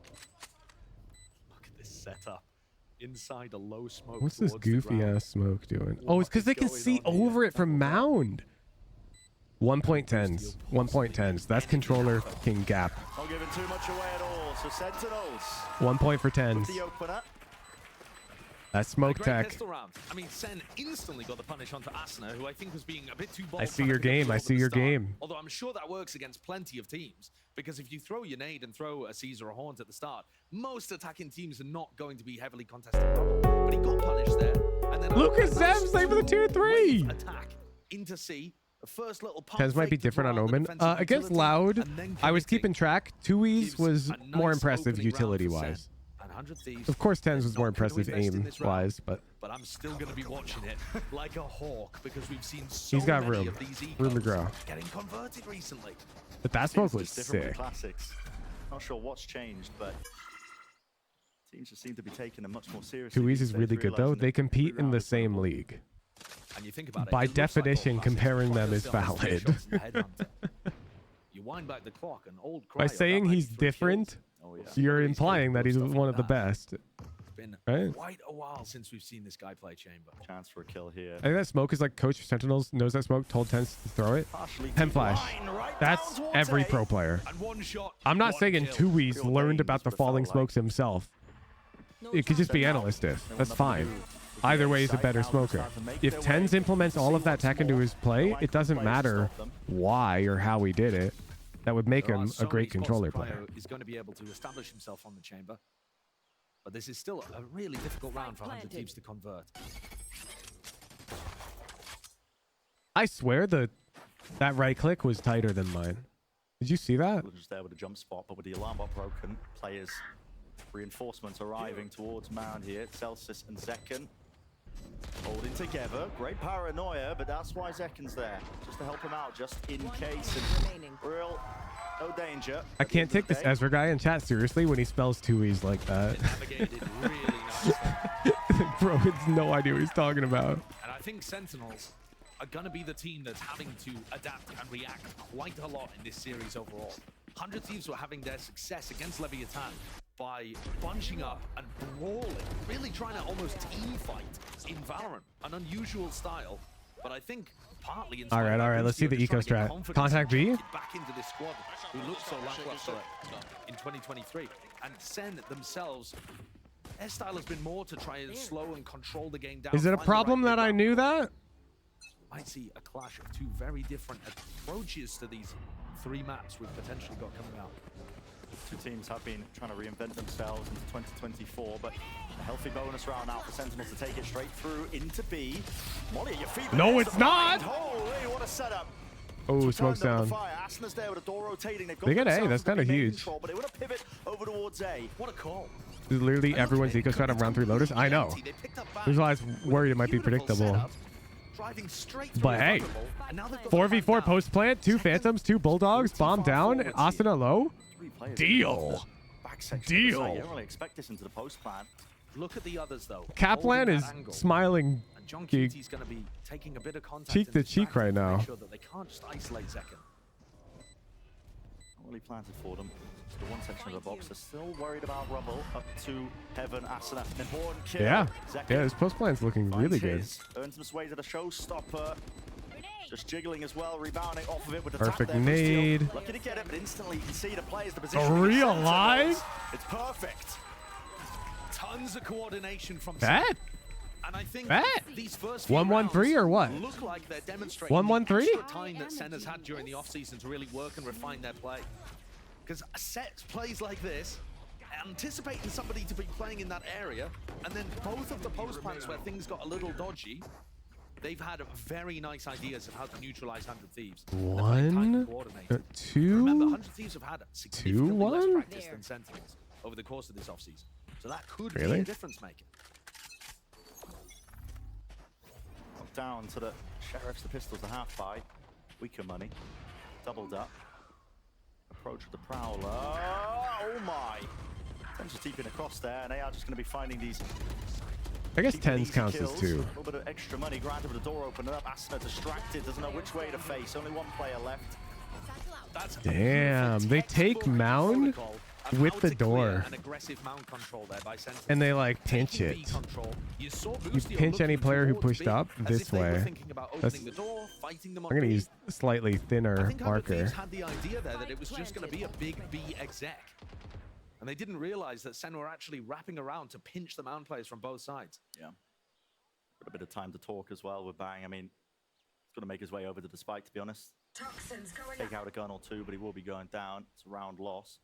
Look at this setup. Inside a low smoke. What's this towards the goofy ground. ass smoke doing? Oh, it's because they can see over it from Mound. 1.10s. 1.10s. That's controller king gap. Not giving too much away at all. So Sentinels. 1 point for 10s. With the opener. That's smoke Great tech. pistol round. I mean, Sen instantly got the punish onto Asuna, who I think was being a bit too bold. I see trying to your pick up game. the I orb at see the your start. game. Although I'm sure that works against plenty of teams. Because if you throw your nade and throw a Caesar or Horns at the start, most attacking teams are not going to be heavily contested rubble. But he got punished there. And then Lucas Zem saving the tier 3. Attack into C. The first little Tens might be different on Omen. Against Loud, I was keeping track. Tui's was more impressive utility-wise. Of course, Tens was more impressive aim-wise, but I'm still going to be watching it like a hawk because we've seen so he's got many room. of these Room to grow. getting converted recently. But that smoke was It's different with sick. classics. Not sure what's changed, but teams just seem to be taking them much more seriously. Tui's these is days, really good, though. realizing They that compete every in round the is same league. And you think about it, By it looks like definition, all classics. comparing them Quite is a similar valid. shots in the headhunter. You wind back the clock, an old By cryo, saying that might he's be 3 different, kills. you're implying that he's one of the best. It's been Right? quite a while since we've seen this guy play Chamber. Chance for a kill here. I think that smoke is like Coach Sentinels knows that smoke, told Tens to throw it. Hem flash. That's every pro player. And one shot, I'm not one saying kill. Tui's learned about the falling smokes himself. It could just be analystic. That's fine. Either way, he's a better smoker. If Tens implements all of that tech into his play, it doesn't matter why or how he did it. That would make There are him so a great many spots controller Cryo player. is going to be able to establish himself on the Chamber. But this is still a really difficult round for 100 Thieves to convert. I swear that right click was tighter than mine. Did you see that? Just there with a jump spot, but with the alarm bot broken, players reinforcements arriving towards Mound here. Celsius and Zekken holding together. Great paranoia, but that's why Zekken's there, just to help him out, just in case. And real no danger. I can't take this Ezra guy in chat seriously when he spells Tui's like that. Navigated really nicely. Bro, has no idea what he's talking about. And I think Sentinels are going to be the team that's having to adapt and react quite a lot in this series overall. 100 Thieves were having their success against Leviathan by bunching up and brawling, really trying to almost team fight in Valorant, an unusual style. But I think partly in All right, let's see the eco strat. Contact B. Back into this squad who looked so lackluster in 2023. And SEN themselves, their style has been more to try and slow and control the game down. Is it a find the problem right that I knew that? Might see a clash of two very different approaches to these 3 maps we've potentially got coming out. Two teams have been trying to reinvent themselves into 2024, but a healthy bonus round now for Sentinels to take it straight through into B. Molly at your feet. No, it's not! Holy, what a setup. Oh, smoke's down. Asna's there with a door rotating. They get A, that's kind of huge. Control, but they want to pivot over towards A. What a call. This is literally everyone's eco strat of round 3 Lotus. I know. There's why I was worried it might be predictable. But hey, 4v4 post plant, 2 Phantoms, 2 Bulldogs, bomb down, Asuna low. Deal. Deal. You don't really expect this into the post plan. Look at the others though. Kaplan is smiling John Cutie's going to be taking a bit of contact cheek to cheek right to now. make sure that they can't just isolate Zekken. Not really planted for them. Just the one section of the box. They're still worried about rubble. Up to Heaven, Asuna. An important kill. Yeah, Zekken yeah, this post plan's looking really good. Earns some sway to the showstopper. Just jiggling as well, rebounding off of it with the Perfect tap there for steal. nade. Lucky to get it, but instantly you can see the players, the position. A real live? It's perfect. Tons of coordination from That? And I think That? these first few 1-1-3 or what? look like they're demonstrating 1-1-3? the extra time that SEN has had during the offseason to really work and refine their play. Because set plays like this, anticipating somebody to be playing in that area, and then both of the post plants where things got a little dodgy, they've had very nice ideas of how to neutralize 100 Thieves. 1, 2, Remember, 100 Thieves have had significantly less 2-1? practice than Sentinels over the course of this offseason. So that could be Really? a difference maker. Down to the Sheriffs, the Pistols, the half by. Weaker money. Doubled up. Approach with the Prowler. Oh my! Tens just deep in across there, and they are just going to be finding these. I guess cheap and Tens easy counts as kills. 2. A little bit of extra money granted with the door opened up. Asuna distracted, doesn't know which way to face. Only one player left. That's Damn, they take Mound with the door. An aggressive mount control there by Sentinels. And they like pinch it. You saw You Boostio pinch any looking player who towards pushed B, up as this if they were way. thinking about That's, opening the door, fighting them on I'm gonna B. use a slightly I thinner think 100 marker. Thieves had the idea there that it was just going to be a big B exec. And they didn't realize that SEN were actually wrapping around to pinch the mount players from both sides. Yeah. Got a bit of time to talk as well with Bang. I mean, he's going to make his way over to the spike, to be honest. take out a gun or two, but he will be going down. It's a round loss.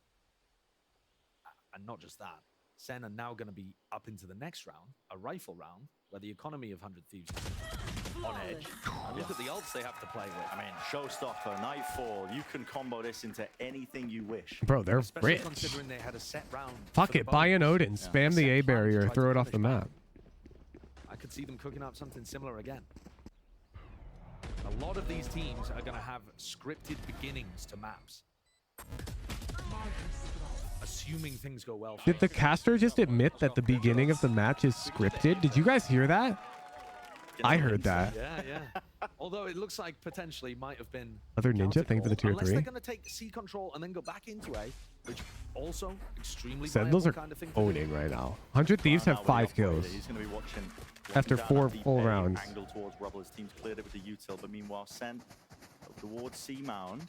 And not just that, SEN are now going to be up into the next round, a rifle round, where the economy of 100 Thieves is on edge. And look at the ults they have to play with. I mean, showstopper, Nightfall. You can combo this into anything you wish. Bro, they're Especially rich. considering they had a set round. Fuck it, buy an Odin, spam the A barrier, throw it off the map. I could see them cooking up something similar again. A lot of these teams are going to have scripted beginnings to maps. Assuming things go well. Did the caster just admit that the beginning of the match is scripted? Did you guys hear that? I heard that. Yeah. Although it looks like potentially might have been Other Ninja, thank you for the tier unless 3. they're going to take C control and then go back into A, which also extremely Sentinels viable are kind of thing to do. owning right now. 100 Thieves have 5 kills. He's going to be watching After down 4 that full deep A rounds. Angle towards Rubble. His team's cleared it with the util, but meanwhile, SEN towards C mound.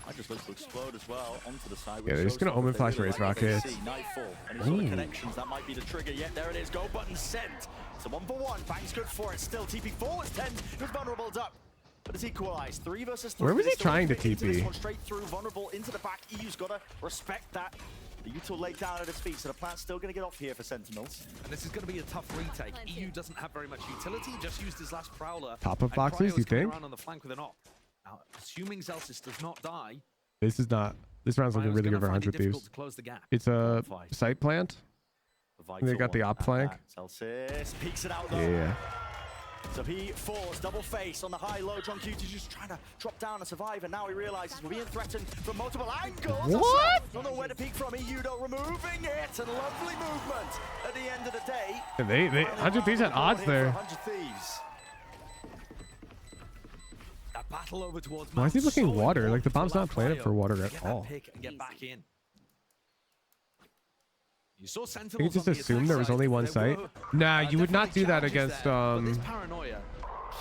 I just look to explode as well onto the side. Yeah, they're just gonna omen flash raise rockets. Nightfall. Any sort of connections, that might be the trigger. Yet there it is. Go button sent. It's a 1-for-1. Bang's good for it. Still TP forwards 10. He was vulnerable up. But it's equalized. 3 versus 3. Where was he They still trying to fit into this TP? one straight through. Vulnerable into the back. EU's got to respect that. The util laid down at his feet, so the plant's still going to get off here for Sentinels. And this is going to be a tough retake. EU doesn't have very much utility. Just used his last prowler. Top of and boxes, Cryo's you coming think? around on the flank with an op. Now, assuming Zelsis does not die, This is not. This round's looking Cryo's really gonna good for find it 100 difficult Thieves. to close the gap. It's a site plant. They got the op flank. Celsius peeks it out though. Yeah. So he falls, double face on the high-low. John Cutie just trying to drop down and survive, and now he realizes we're being threatened from multiple angles. What? Don't know where to peek from. EU though removing it, and lovely movement at the end of the day. They 100 Thieves had odds there. 100 Thieves. That battle over towards Why is he Mount, looking so water? Like the important bomb's not for planted Cryo for water to at get that all. pick and get back in. You saw You Sentinels just on the assume attack there was side. only one There site. were, Nah, you would not definitely do that challenges against there, but this paranoia,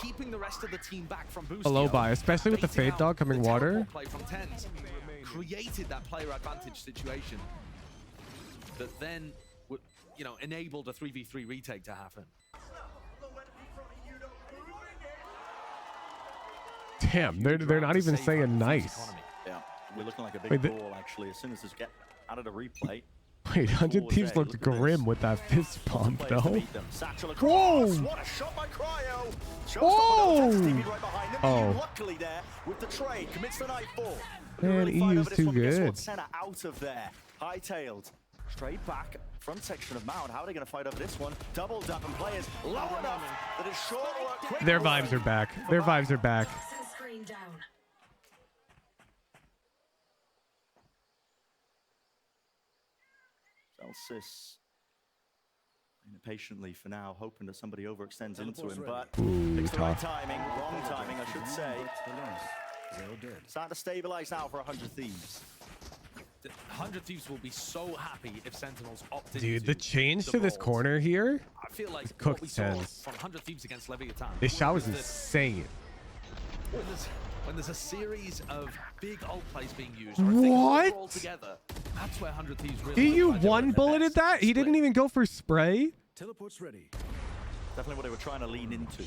keeping the rest of the team back from a low Boostio, buy, especially with the baiting Fade out Dog coming the water. teleport play from Tens, created that player advantage situation that then would, enabled a 3v3 retake to happen. Damn, they're not even saying nice. Yeah, we're looking like a big Wait, ball actually. As soon as this get out of the replay. Wait, 100 Thieves looked grim with that fist bump though. Whoa! What a shot by Cryo! Whoa! Oh. Luckily there with the trade commits the Nightfall. Man, EU's too good. Senna out of there, high-tailed, straight back. Front section of Mound. How are they going to fight over this one? Doubled up and players low enough that it's short work. Quick Their work. vibes are back. Their vibes are back. Celsius patiently for now, hoping that somebody overextends into him, but Ooh, picks the right tough. timing, wrong timing, I should say. Starting to stabilize now for 100 Thieves. 100 Thieves will be so happy if Sentinels opt in. Dude, the change to this corner here. I feel like cooked what we saw Tens. from 100 Thieves against Leviathan. This shot was that insane. when there's a series of big ult plays being used, What? all together, that's where 100 Thieves really EU tried to one work their bulleted best. that? He didn't even go for spray? Teleport's ready. Definitely what they were trying to lean into.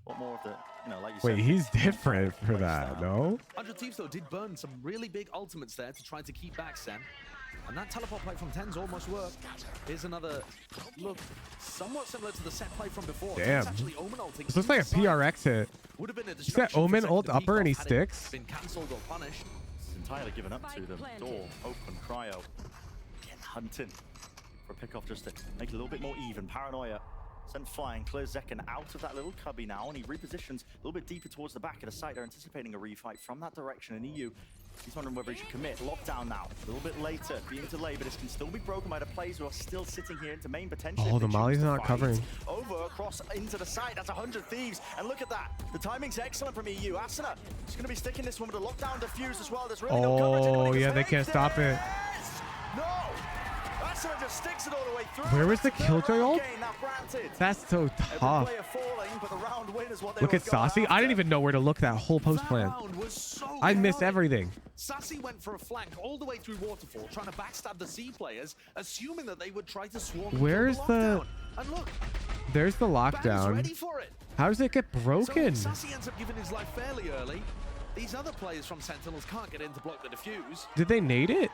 What more of the, like you said. Wait, he's different for that, no? 100 Thieves, though, did burn some really big ultimates there to try to keep back SEN. And that teleport play from Tens almost worked. Here's another look, somewhat similar to the set play from before. Damn. It's actually Omen ulting This looks like a PRX hit. Would have been a Is that distraction for Omen Zek ult to upper and he peek off had it sticks? been cancelled or punished. It's entirely given up to them. Door open, Cryo. Again, hunting for a pickoff just to make it a little bit more even. Paranoia sent flying, clears Zekken out of that little cubby now, and he repositions a little bit deeper towards the back of the site. They're anticipating a refight from that direction, and EU, he's wondering whether he should commit. Lockdown now, a little bit later, being delayed, but this can still be broken by the players who are still sitting here into main potential. Oh, if the they Molly's choose to not fight. covering. Over, across into the site, that's 100 Thieves, and look at that. The timing's excellent from EU. Asuna is going to be sticking this one with a lockdown defuse as well. There's really no coverage. Oh, Anybody yeah, can they can't save stop it. this. No! Asuna just sticks it all the way through. Where was the Killjoy ult? Gain, now granted. That's so Every tough. player falling, but the round win is what they Look were at going Saucy. I didn't even know where to look that whole post plan. Round was so I missed chaotic. everything. Sassy went for a flank all the way through Waterfall, trying to backstab the C players, assuming that they would try to swarm. and Where's kill the... lockdown. And look, There's the Bang's lockdown. ready for it. How does it get broken? So Sassy ends up giving his life fairly early. These other players from Sentinels can't get in to block the defuse. Did they nade it?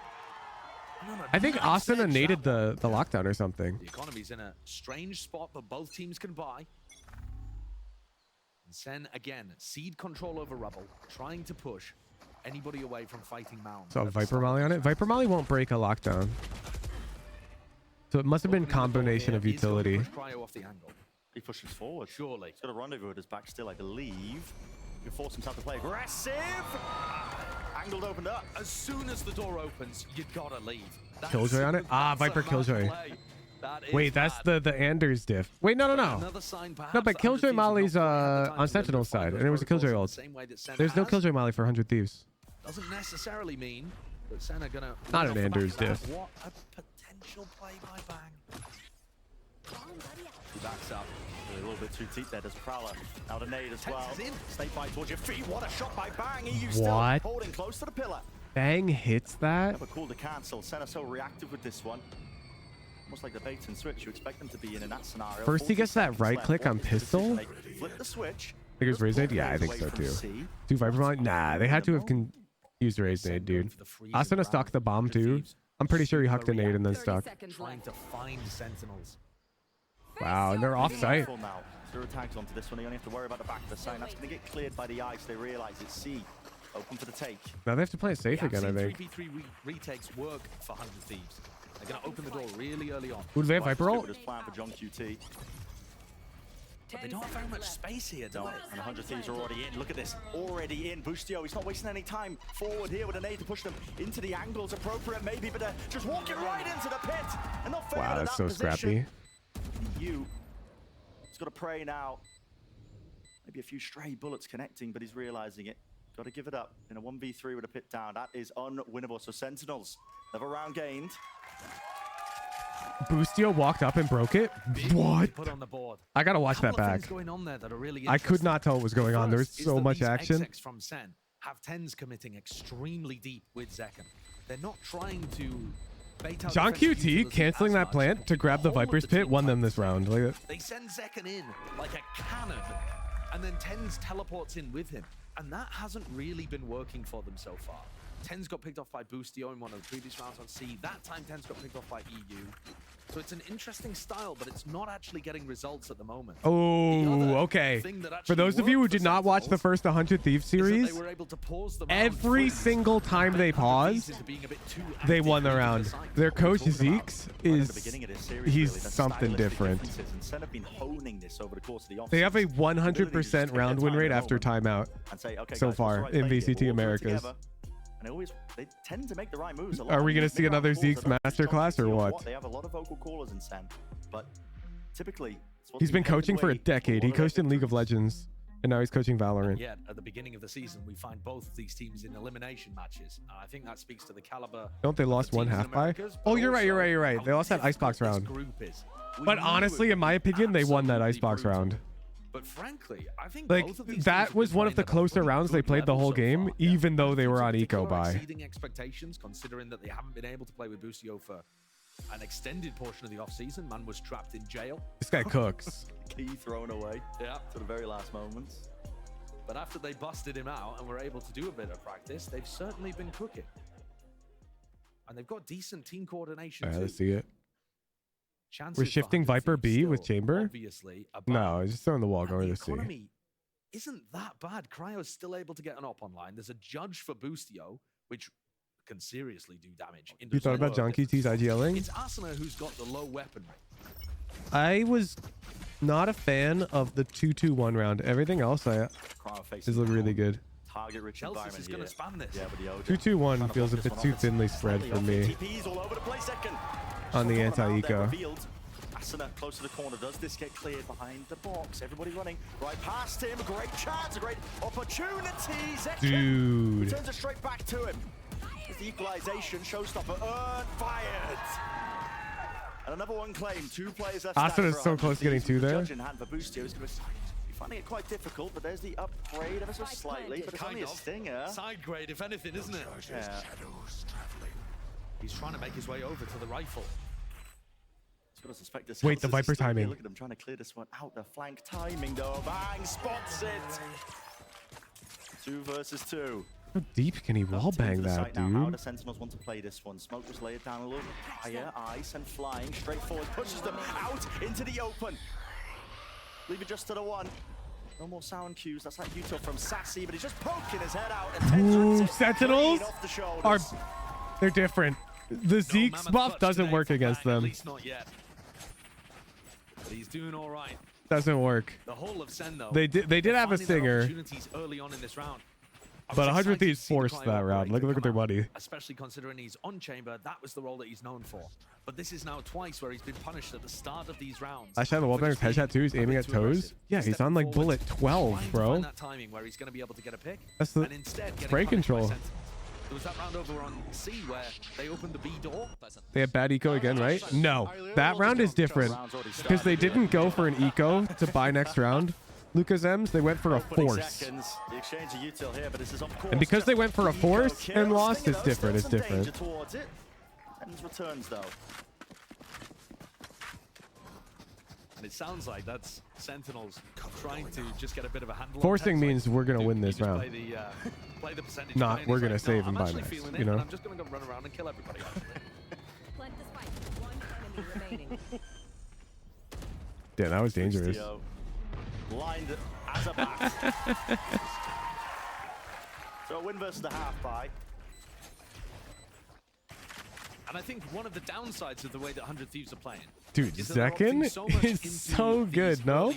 No, I think Asuna naded the lockdown or something. The economy's in a strange spot, but both teams can buy. And Sen, again, seed control over Rubble, trying to push anybody away from fighting Mound. Saw Viper Molly on it. Viper Molly won't break a lockdown. So it must have been combination of utility. Cryo off the angle. He pushes forward. Surely. He's got a rendezvous at his back still, I believe. He can force himself to play aggressive. Angled opened up. As soon as the door opens, you gotta leave. Killjoy on it? Ah, Viper Killjoy. Wait, that's the Anders diff. Wait, no. No, but Killjoy Molly's on Sentinel's side, and it was a Killjoy ult. There's no Killjoy Molly for 100 Thieves. Doesn't necessarily mean that Sen are gonna... Not an Anders diff. What a potential play by Bang. He backs up. A little bit too deep there, does Prowler. Now the nade as well. Snake bite towards your feet. What a shot by Bang. EU still holding close to the pillar. Bang hits that? Never cool to cancel. Senna so reactive with this one. Almost like the bait and switch you expect them to be in that scenario. First he gets that right click on pistol. Flip the switch. I think it was Raise Nade? Yeah, I think so too. Two Viper Molly? Nah, they had to have used Raise Nade, dude. Asuna stuck the bomb too. I'm pretty sure he hucked a nade and then stuck. Trying to find Sentinels. Wow, and they're off site. Now. 0 tags onto this one. You only have to worry about the back of the sign. That's going to get cleared by the ice. They realize it's C. Open for the take. Now they have to play it safe again, I think. 3v3 retakes work for 100 Thieves. They're going to open the door really early on. Who do they have? Viper ult? Plan for John QT. But they don't have very much space here, do they? And 100 Thieves are already in. Look at this. Already in. Boostio, he's not wasting any time. Forward here with an aid to push them into the angles. Appropriate maybe, but just walking right into the pit. And not failing Wow, that's so scrappy. He's got to pray now. Maybe a few stray bullets connecting, but he's realizing it. Got to give it up in a 1v3 with a pit down. That is unwinnable. So Sentinels, another round gained. Boostio walked up and broke it? What? Put on the board. I gotta watch that back. Going on there that are really I could not tell what was going on. There was so much action. Execs from Sen have 10s committing extremely deep with Zekken. They're not trying to bait out John QT canceling that plant to grab the Viper's pit won them this round. Look at they send Zekken in like a cannon, and then 10s teleports in with him. And that hasn't really been working for them so far. 10s got picked off by Boostio in one of the previous rounds on C. That time 10s got picked off by EU. So it's an interesting style, but it's not actually getting results at the moment. Oh, okay. For those of you who did not watch the first 100 Thieves series, every single time they paused, they won the round. Their coach, Zeeks, he's something different. They have a 100% round win rate after timeout so far in VCT Americas. And they tend to make the right moves. Are we going to see another Zeke's masterclass or what? They have a lot of vocal callers in Sen, but typically he's been coaching for a decade. He coached in League of Legends, and now he's coaching Valorant. Yeah, at the beginning of the season, we find both of these teams in elimination matches. I think that speaks to the caliber. Don't they lost one half by? Oh, you're right. They lost that Icebox round. But honestly, in my opinion, they won that Icebox round. But frankly, I think like that was one of the closer rounds they played the whole game, even though they were on eco buy. Exceeding expectations, considering that they haven't been able to play with Boostio for an extended portion of the off-season. Man was trapped in jail. This guy cooks. Key thrown away. Yeah, to the very last moments. But after they busted him out and were able to do a bit of practice, they've certainly been cooking. And they've got decent team coordination. Let's see it. We're shifting Viper B with Chamber? No, he's just throwing the wall going to C. Isn't that bad. Cryo's still able to get an op online. There's a judge for Boostio, which can seriously do damage. You thought about John QT's IGLing? It's Asuna who's got the low weaponry. I was not a fan of the 2-2-1 round. Everything else is looking really good. Target rich environment is going to spam this. Yeah, 2-2-1 feels a bit too thinly spread for me on the anti-eco. Asuna close to the corner. Does this get cleared behind the box? Everybody running right past him. Great chance, a great opportunity. Dude. Turns it straight back to him. There's the equalization. Showstopper earned, fired. And another one claimed. 2 players left. Asuna is so close to getting 2 there. In hand for Boostio is going to be finding it quite difficult, but there's the upgrade ever so slightly, but it's only a stinger. Side grade, if anything, isn't it? Yeah. He's trying to make his way over to the rifle. Wait, the Viper timing. Look at him trying to clear this one out. The flank timing though. Bang, spots it. 2 versus 2. How deep can he wallbang that, Now, how dude? the Sentinels want to play this one? Smoke was laid down a little bit higher. Ice and flying straight forward. Pushes them out into the open. Leave it just to the one. No more sound cues. That's like util from Sassy, but he's just poking his head out. And Ooh, Sentinels are... They're different. The Zeke's buff doesn't work against them. At least not yet. But he's doing all right. Doesn't work. The whole of Sen, though, They did have a stinger, opportunities early on in this round. but 100 Thieves forced that round. Look at their money. Especially considering he's on chamber. That was the role that he's known for. But this is now twice where he's been punished at the start of these rounds. I shot the wallbanger's headshot too. He's aiming at toes. Yeah, he's on like bullet 12, bro. That timing where he's going to be able to get a pick. That's the spray control. There was that round over on C where they opened the B door. They have bad eco again, right? No, that round is different because they didn't go for an eco to buy next round. Lucas M's, they went for a force. And because they went for a force and lost, it's different. It's different. Returns though. And it sounds like that's Sentinels trying to just get a bit of a handle. Forcing means we're gonna win this round. Play the percentage. Not we're gonna save and buy next. You know. I'm just gonna go run around and kill everybody. Yeah, that was dangerous. Blind as a bat. So a win versus the half by. And I think one of the downsides of the way that 100 Thieves are playing, dude, Zekken is so good, no?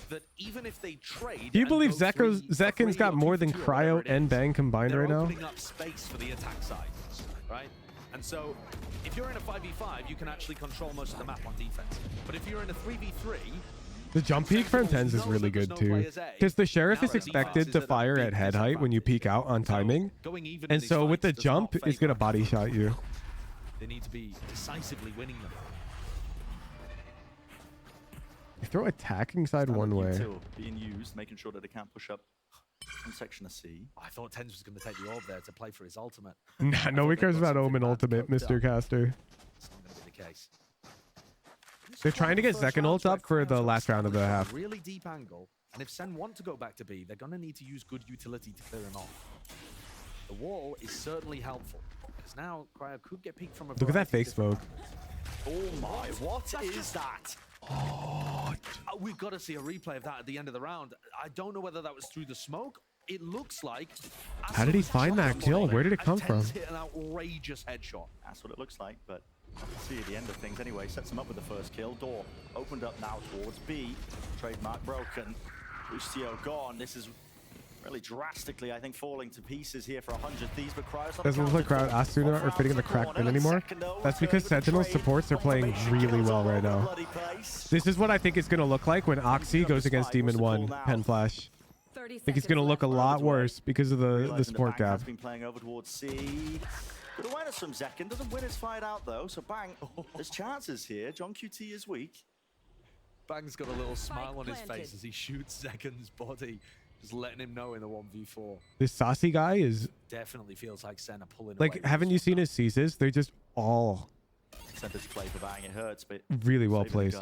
That even if they trade, Do you believe Zekken's got more than Cryo and Bang combined right now? Opening up space for the attack side, right? And so, if you're in a 5v5, you can actually control most of the map on defense. But if you're in a 3v3, The jump peek from Tens is really good too, because the Sheriff is expected to fire at head height when you peek out on timing, and so with the jump, it's gonna body shot you. they need to be decisively winning them. You throw attacking side one way. Being used, making sure that they can't push up from section of C. I thought Tens was going to take the orb there to play for his ultimate. Nah, nobody cares about Omen ultimate, Mr. Caster. It's not going to be the case. They're trying to get Zekken ult up for the last round of the half. Really deep angle, and if Sen want to go back to B, they're going to need to use good utility to clear him off. The wall is certainly helpful, because now Cryo could get peeked from a Look at that fake smoke. Oh my, what is that? Oh, we've got to see a replay of that at the end of the round. I don't know whether that was through the smoke. It looks like... How did he find that kill? Where did it come from? Hit an outrageous headshot. That's what it looks like, but see at the end of things anyway. Sets him up with the first kill. Door opened up now towards B. Trademark broken. Lucio gone. This is really drastically, I think, falling to pieces here for 100 Thieves, but Cryo's Doesn't look like Crowd Asuna are fitting in the crack bin anymore. That's because Sentinel supports are playing really well right now. This is what I think it's going to look like when Oxy goes against Demon 1 Pen Flash. I think it's going to look a lot worse because of the support gap. Been playing over towards C. Good awareness from Zekken. Doesn't win his fight out though, so Bang, there's chances here. John QT is weak. Bang's got a little smile on his face as he shoots Zekken's body. Just letting him know in the 1v4. This Saucy guy is... Definitely feels like Sen are pulling like, away. haven't you seen his C's? They're just all... Percentage play for Bang, it hurts, but... really well placed.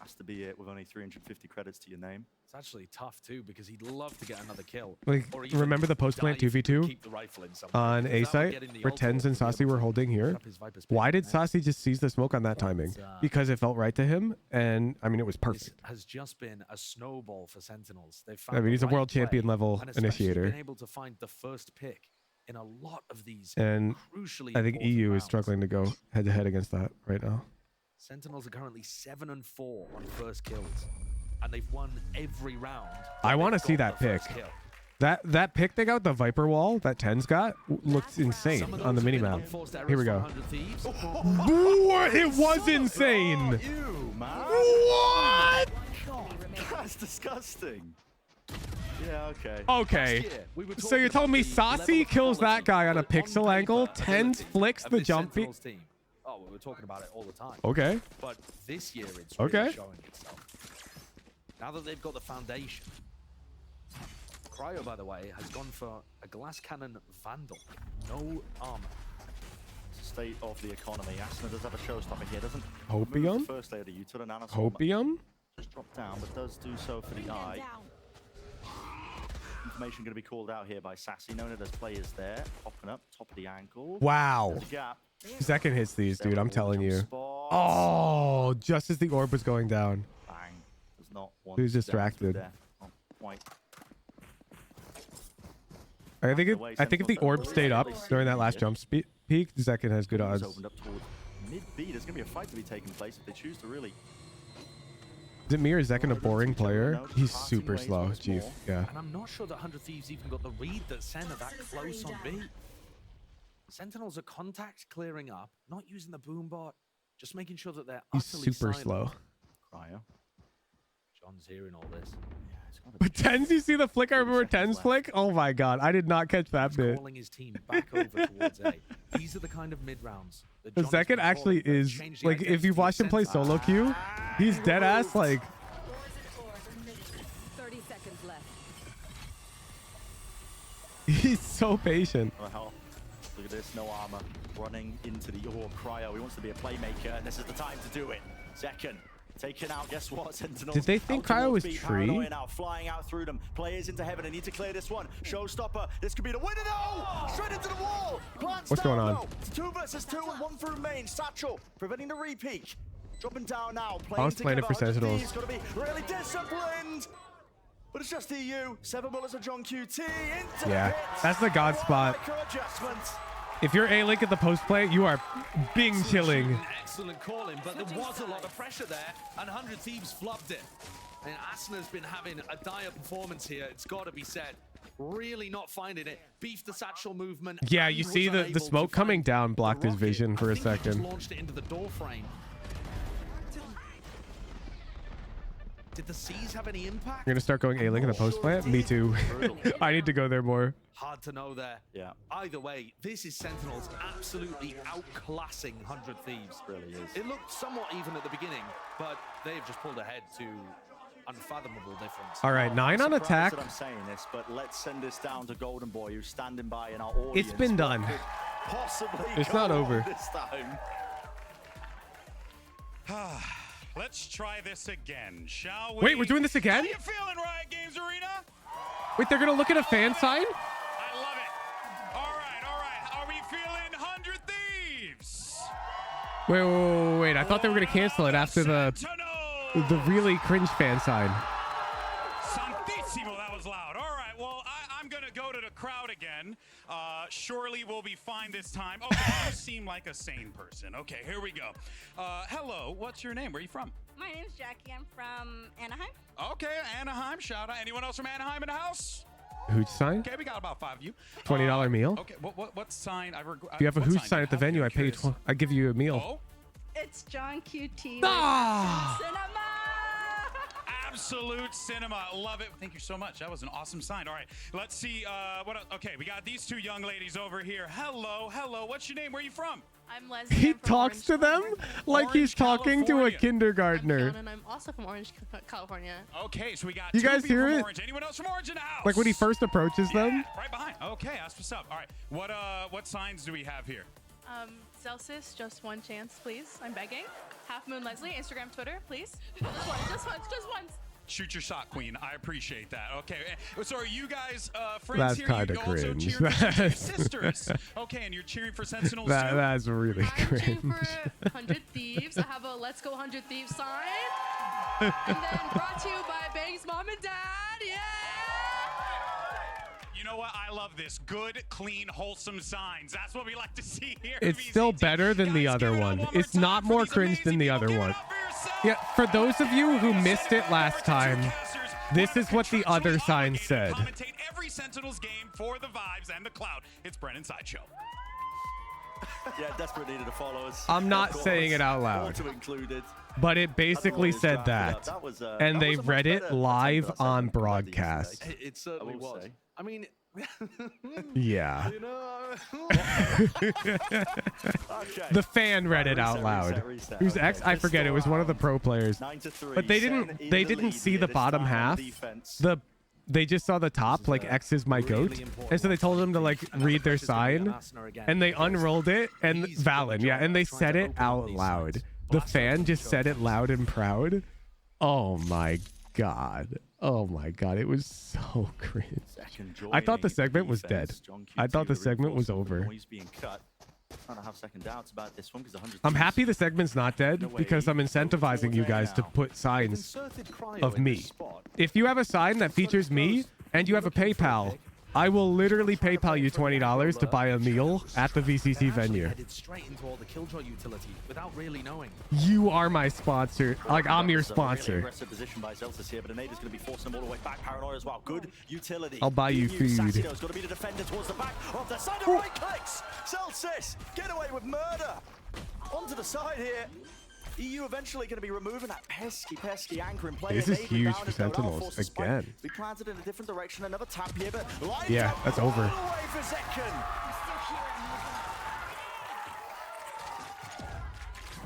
Has to be it with only 350 credits to your name. It's actually tough too because he'd love to get another kill. Like, remember the post-plant 2v2 on A site where Tens and Saucy were holding here? Why did Saucy just seize the smoke on that timing? Because it felt right to him, and I mean, it was perfect. This has just been a snowball for Sentinels. They've I mean, he's a world champion level and initiator. been able to find the first pick in a lot of these And crucially I think EU rounds. is struggling to go head-to-head against that right now. Sentinels are currently 7-4 on first kills, and they've won every round. I want to see that pick. That pick they got with the Viper wall that Tens got looks insane on the minimap. Here we go. It was insane. What? That's disgusting. Yeah, okay. Okay. So you're telling me Saucy kills that guy on a pixel angle, Tens flicks the jump feed. Oh, well, we're talking about it all the time. Okay. But this year it's really Okay. showing itself. Now that they've got the foundation. Cryo, by the way, has gone for a glass cannon Vandal. No armor. state of the economy. Asuna does have a showstopper here, doesn't Hopium? move the first layer to Utah, and Anasol Hopium? just dropped down, but does do so for the eye. Information going to be called out here by Sassy, knowing that there's players there, popping up, top of the ankle. Wow. There's a gap. Second hits these, dude. I'm telling you. Oh, just as the orb was going down. Bang. Does not want Who's to down distracted? through there. Not quite. I think if the orb stayed up during that last jump peak, Zekin has good odds. Opened up towards mid-B. There's going to be a fight to be taking place if they choose to really. Is it me or is Zekin a boring player? He's super slow, Chief. Yeah. And I'm not sure that 100 Thieves even got the read that Sen are that close on B. Sentinels are contact clearing up, not using the boom bot, just making sure that they're He's utterly super silent. slow. Cryo. John's hearing all this. But Tens, you see the flick? I remember Tens flick? Oh my god, I did not catch that bit. Calling his team back over towards A. These are the kind of mid rounds. The Zekin actually is like, if you've watched him play solo queue, he's dead ass like. 30 seconds left. He's so patient. Oh, hell. Look at this, no armor. Running into the Cryo. He wants to be a playmaker, and this is the time to do it. Zekin taken out. Guess what? Sentinels. Did they think Cryo was tree? Now flying out through them. Players into heaven. They need to clear this one. Showstopper. This could be the winner. No! Straight into the wall. Plants What's down going on? low. It's 2 versus 2 and 1 through main. Satchel preventing the repeat. Dropping down now. I was playing it for Sentinels. He's got to be really disciplined. But it's just EU. 7 bullets of John QT. Into Yeah, the hit. that's the god spot. Adjustment. If you're A-Link at the post play, you are bing chilling. Excellent calling, but there was a lot of pressure there, and 100 Thieves flubbed it. And Asuna's been having a dire performance here, it's got to be said. Really not finding it. Beef the satchel movement. Yeah, you see the smoke coming down blocked his vision for a second. Just launched it into the door frame. Did the C's have any impact? You're gonna start going A-Link in the post play? Me too. I need to go there more. Hard to know there. Yeah. Either way, this is Sentinels absolutely outclassing 100 Thieves. Really is. It looked somewhat even at the beginning, but they've just pulled ahead to unfathomable difference. All right, 9 on Surprised attack. that I'm saying this, but let's send this down to Golden Boy, who's standing by in our audience. It's been done. Possibly. It's not over. This time. Ah, let's try this again, shall we? Wait, we're doing this again? How you feeling, Riot Games Arena? Wait, they're gonna look at a fan sign? I love it. All right. Are we feeling 100 Thieves? Wait. I thought they were gonna cancel it after the really cringe fan sign. Santissimo, that was loud. All right, well, I'm going to go to the crowd again. Surely we'll be fine this time. Okay, you seem like a sane person. Okay, here we go. Hello, what's your name? Where are you from? My name's Jackie. I'm from Anaheim. Okay, Anaheim, shout out. Anyone else from Anaheim in the house? Hooch sign? Okay, we got about 5 of you. $20 meal? Okay, what sign? If you have a what hooch sign at the do you venue, have? I pay you. I give you a meal. Oh, It's John QT. Ah! Cinema. absolute cinema. Love it. Thank you so much. That was an awesome sign. All right, let's see. Okay, we got these 2 young ladies over here. Hello. What's your name? Where are you from? I'm Leslie. He I'm from talks Orange, to them like he's talking to a California. kindergartner. and I'm also from Orange, California. Okay, so we got You 2 guys people hear from it? Orange. Anyone else from Orange in the house? Like when he first approaches them? Right behind. Okay, that's what's up. All right, what signs do we have here? Celsius, just one chance, please. I'm begging. Half Moon Leslie, Instagram, Twitter, please. Just once. Shoot your shot, Queen. I appreciate that. Okay, so are you guys friends That's here? kind You of also cringe. cheering for your sisters. Okay, and you're cheering for Sentinels too? That's really I'm cheering cringe. for 100 Thieves. I have a Let's Go 100 Thieves sign. And then brought to you by Bang's mom and dad. Yeah! You know what? I love this. Good, clean, wholesome signs. That's what we like to see here. It's still better than the other one. It's not more cringe than the other one. Yeah, for those of you who missed it last time, this is what the other sign said. Commentate every Sentinels game for the vibes and the cloud. It's Brennan Sideshow. Yeah, desperate needed to follow us. I'm not Of course. saying it out loud. Auto included. But it basically Otherwise, said that that. was, And that they was a much read it better live attempt on than I broadcast. It certainly I will was. say. I mean, Yeah. you know. Okay. The fan read it out loud. Who's X? I forget. It was one of the pro players. 9-3. But they Sen didn't. in They the didn't lead see here the this bottom time on half. defense. they just saw the top, like X is my goat. And so they told them to like read their sign. And they unrolled it and Valen, yeah, and they said it out loud. The fan just said it loud and proud. Oh my god. Oh my god, it was so cringe. I thought the segment was dead. I thought the segment was over. I'm happy the segment's not dead because I'm incentivizing you guys to put signs of me. If you have a sign that features me and you have a PayPal, I will literally PayPal you $20 to buy a meal at the VCT venue. You are my sponsor. Like, I'm your sponsor. I'll buy you food. Celsius, get away with murder. Onto the side here. EU eventually going to be removing that pesky anchoring player. This is huge for Sentinels again. We planted in a different direction. Another tap here, but yeah, that's over.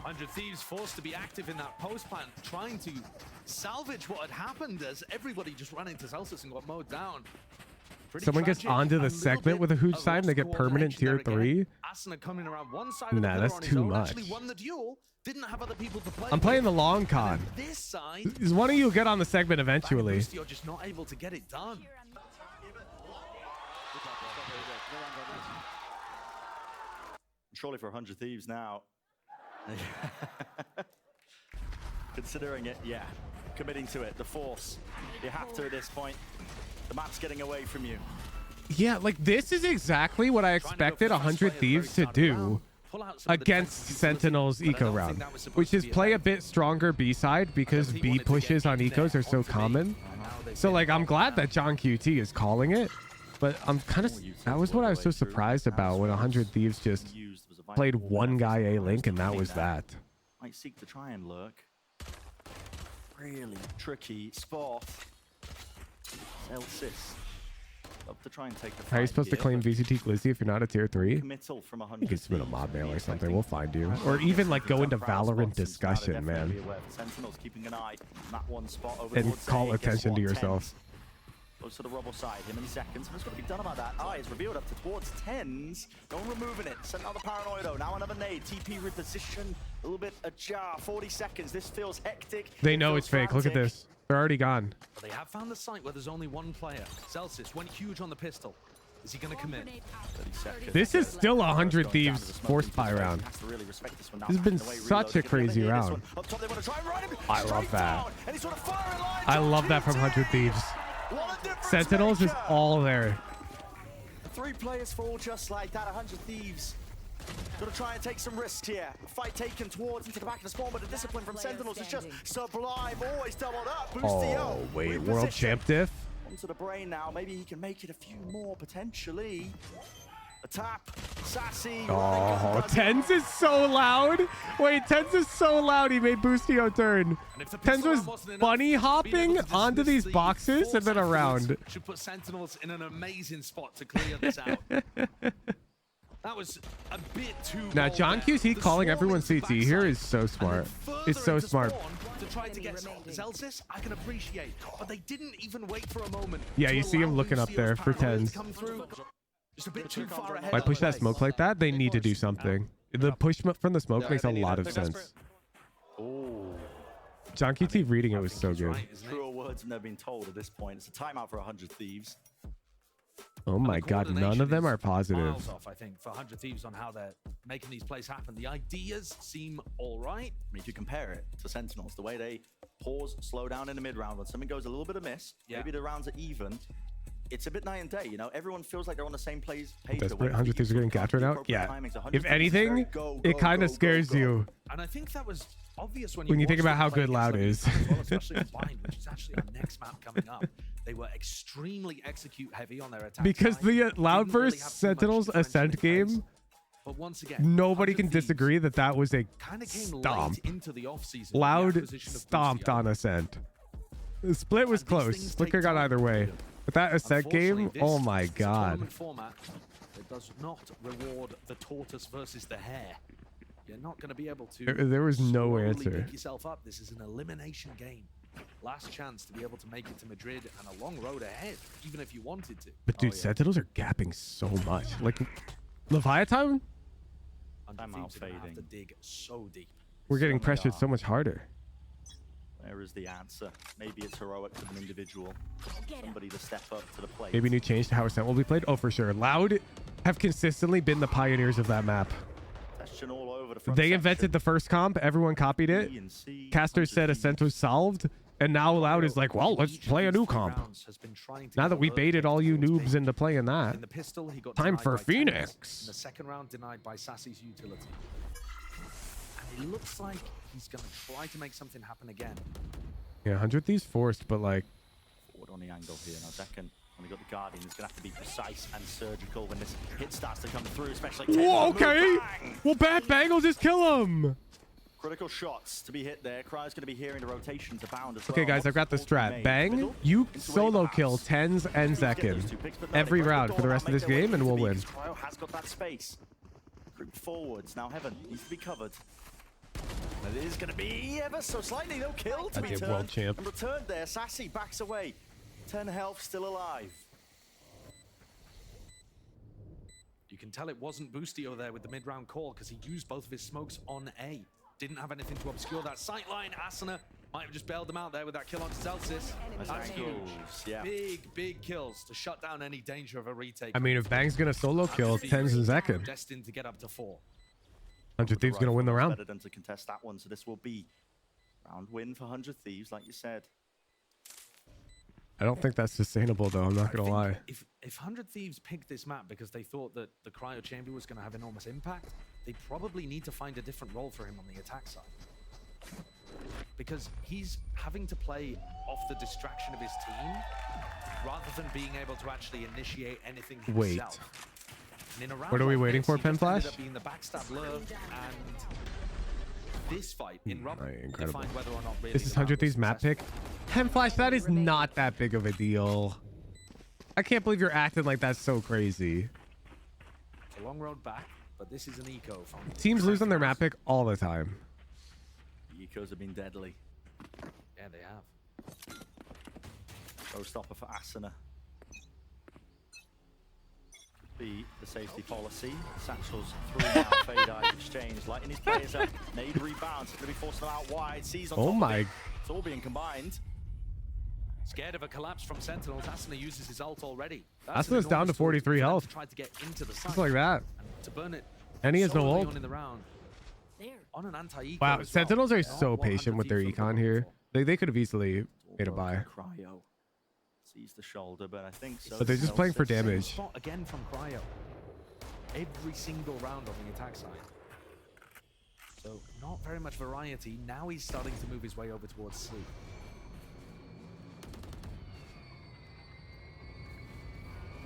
100 Thieves forced to be active in that post plant, trying to salvage what had happened as everybody just ran into Celsius and got mowed down. Someone gets onto the segment with a huge sign, they get permanent tier 3. Nah, that's too much. I'm playing the long con. Is one of you get on the segment eventually? You're just not able to get it done. Surely for 100 Thieves now. Considering it, yeah. Committing to it, the force. You have to at this point. The map's getting away from you. Yeah, like this is exactly what I expected 100 Thieves to do against Sentinel's eco round, which is play a bit stronger B side because B pushes on ecos are so common. So like I'm glad that John QT is calling it, but I'm kind of, that was what I was so surprised about when 100 Thieves just played one guy A link and that was that. Might seek to try and lurk. Really tricky spot. Celsius. Love to try and take the How are you supposed to claim VCT Glizzy if you're not a tier 3? Committal from I think it's been a mob mail or something. We'll find you. Or even like go into Valorant discussion, man. Sentinels keeping an eye on that one spot over And call attention to yourself. Goes to the rubble side, him in seconds. What's going to be done about that? Eye is revealed up towards 10s. No one removing it. Sent out the paranoid though. Now another nade. TP reposition. A little bit ajar. 40 seconds. This feels hectic. They know it's fake. Look at this. They're already gone. But they have found the site where there's only one player. Celsius went huge on the pistol. Is he going to commit? This is still 100 Thieves force pie round. This has been such a crazy round. I love that. I love that from 100 Thieves. Sentinels is all there. 3 players fall just like that. 100 Thieves. Gonna try and take some risks here. Fight taken towards into the back of the spawn, but the discipline from Sentinels is just sublime. Always doubled up. Oh, wait. World champ diff? Onto the brain now. Maybe he can make it a few more potentially. A tap. Sassy. Oh, Tens is so loud. Wait, Tens is so loud. He made Boostio turn. Tens was bunny hopping onto these boxes and then around. Should put Sentinels in an amazing spot to clear this out. That was a bit too Now, John QC calling everyone CT here is so smart. It's so smart. To try to get Celsius, I can appreciate, but they didn't even wait for a moment. Yeah, you see him looking up there for Tens. Just a bit too far ahead. If I push that smoke like that, they need to do something. The push from the smoke makes a lot of sense. John QT reading it was so good. Truer words than they've been told at this point. It's a timeout for 100 Thieves. Oh my god, none of them are positive. Miles off, I think, for 100 Thieves on how they're making these plays happen. The ideas seem all right. I mean, if you compare it to Sentinels, the way they pause, slow down in the mid-round, when something goes a little bit amiss, maybe the rounds are even, it's a bit night and day, you know? Everyone feels like they're on the same page. Desperate 100 Thieves are getting captured out? Yeah. If anything, it kind of scares you. And I think that was obvious when you think about how good Loud is. Especially combined, which is actually our next map coming up. They were extremely execute heavy on their attack. Because the Loud vs Sentinels Ascent game, but once again, nobody can disagree that that was a stomp. Loud stomped on Ascent. The split was close. Split could have gone either way. But that Ascent game, oh my god. It does not reward the tortoise versus the hare. You're not going to be able to. There was no slowly answer. pick yourself up. This is an elimination game. last chance to be able to make it to Madrid and a long road ahead, even if you wanted to. But dude, Sentinels are gapping so much. Like Leviathan, I'm out fading. Have to dig so deep. we're getting pressured so much harder. Where is the answer? Maybe it's heroic of an individual. Somebody to step up to the plate. Maybe new change to how Ascent will be played. Oh, for sure. Loud have consistently been the pioneers of that map. Question all over the front They section. invented the first comp. Everyone copied it. Caster said Ascent was solved. And now Loud is like, well, let's play a new comp. Now that we baited all you noobs into playing that. In the pistol, he got Time denied for by Phoenix. Tennis. In the second round, denied by Sassy's utility. And it looks like he's going to try to make something happen again. Yeah, 100 Thieves forced, but like... Forward on the angle here now. Second, when we got the Guardian, he's going to have to be precise and surgical when this hit starts to come through, especially... Whoa, okay. Well, Bad Bang will just kill him. Critical shots to be hit there. Cry's going to be hearing the rotation to bound as well. Okay, guys, I've got the strat. Bang, you solo kill Tens and Zekin every round for the rest of this game, and we'll win. Cryo has got that space. Grouped forwards. Now Heaven needs to be covered. And it is going to be ever so slightly no kill to be Okay, turned. world champ. And returned there. Sassy backs away. 10 health, still alive. You can tell it wasn't Boostio there with the mid-round call because he used both of his smokes on A. Didn't have anything to obscure that sight line. Asuna might have just bailed them out there with that kill onto Celsius. That's huge. Yeah. Big kills to shut down any danger of a retake. I mean, if Bang's gonna solo kill Tens and Zekin, Destined to get up to 4. 100 Thieves gonna win the round. Better than to contest that one, so this will be round win for 100 Thieves, like you said. I don't think that's sustainable, though. I'm not gonna lie. If 100 Thieves picked this map because they thought that the Cryo Chamber was going to have enormous impact, they probably need to find a different role for him on the attack side. Because he's having to play off the distraction of his team rather than being able to actually initiate anything himself. Wait. And in a round What are we like waiting this, for, he Pen just ended Flash? up being the backstab lure, and this fight in Rob Incredible. defined whether or not really This is the round 100 was Thieves map pick. Pen Flash, that is not that big of a deal. I can't believe you're acting like that's so crazy. It's a long road back, but this is an eco from Teams lose on their map pick all the time. The ecos have been deadly. Yeah, they have. Showstopper for Asuna. Be the safety policy. Satchel's through now. Fade eyes exchange. Lighting his players up. Nade rebounds. It's going to be forcing them out wide. Sees on Oh top of my. it. It's all being combined. Scared of a collapse from Sentinels, Asuna uses his ult already. Asuna's an down to enormous tool 43 for them health. to try to get into the Just site like that. and to burn it. And he has so no early ult. on in the round. On an anti-eco Wow, as well. Sentinels are Not so what patient 100 with their Thieves are econ looking here. for. They could have easily made a buy. Cryo sees the shoulder, but I think so. But they're just playing for Celsius. damage. Spot again from Cryo. Every single round on the attack side. So not very much variety. Now he's starting to move his way over towards sleep.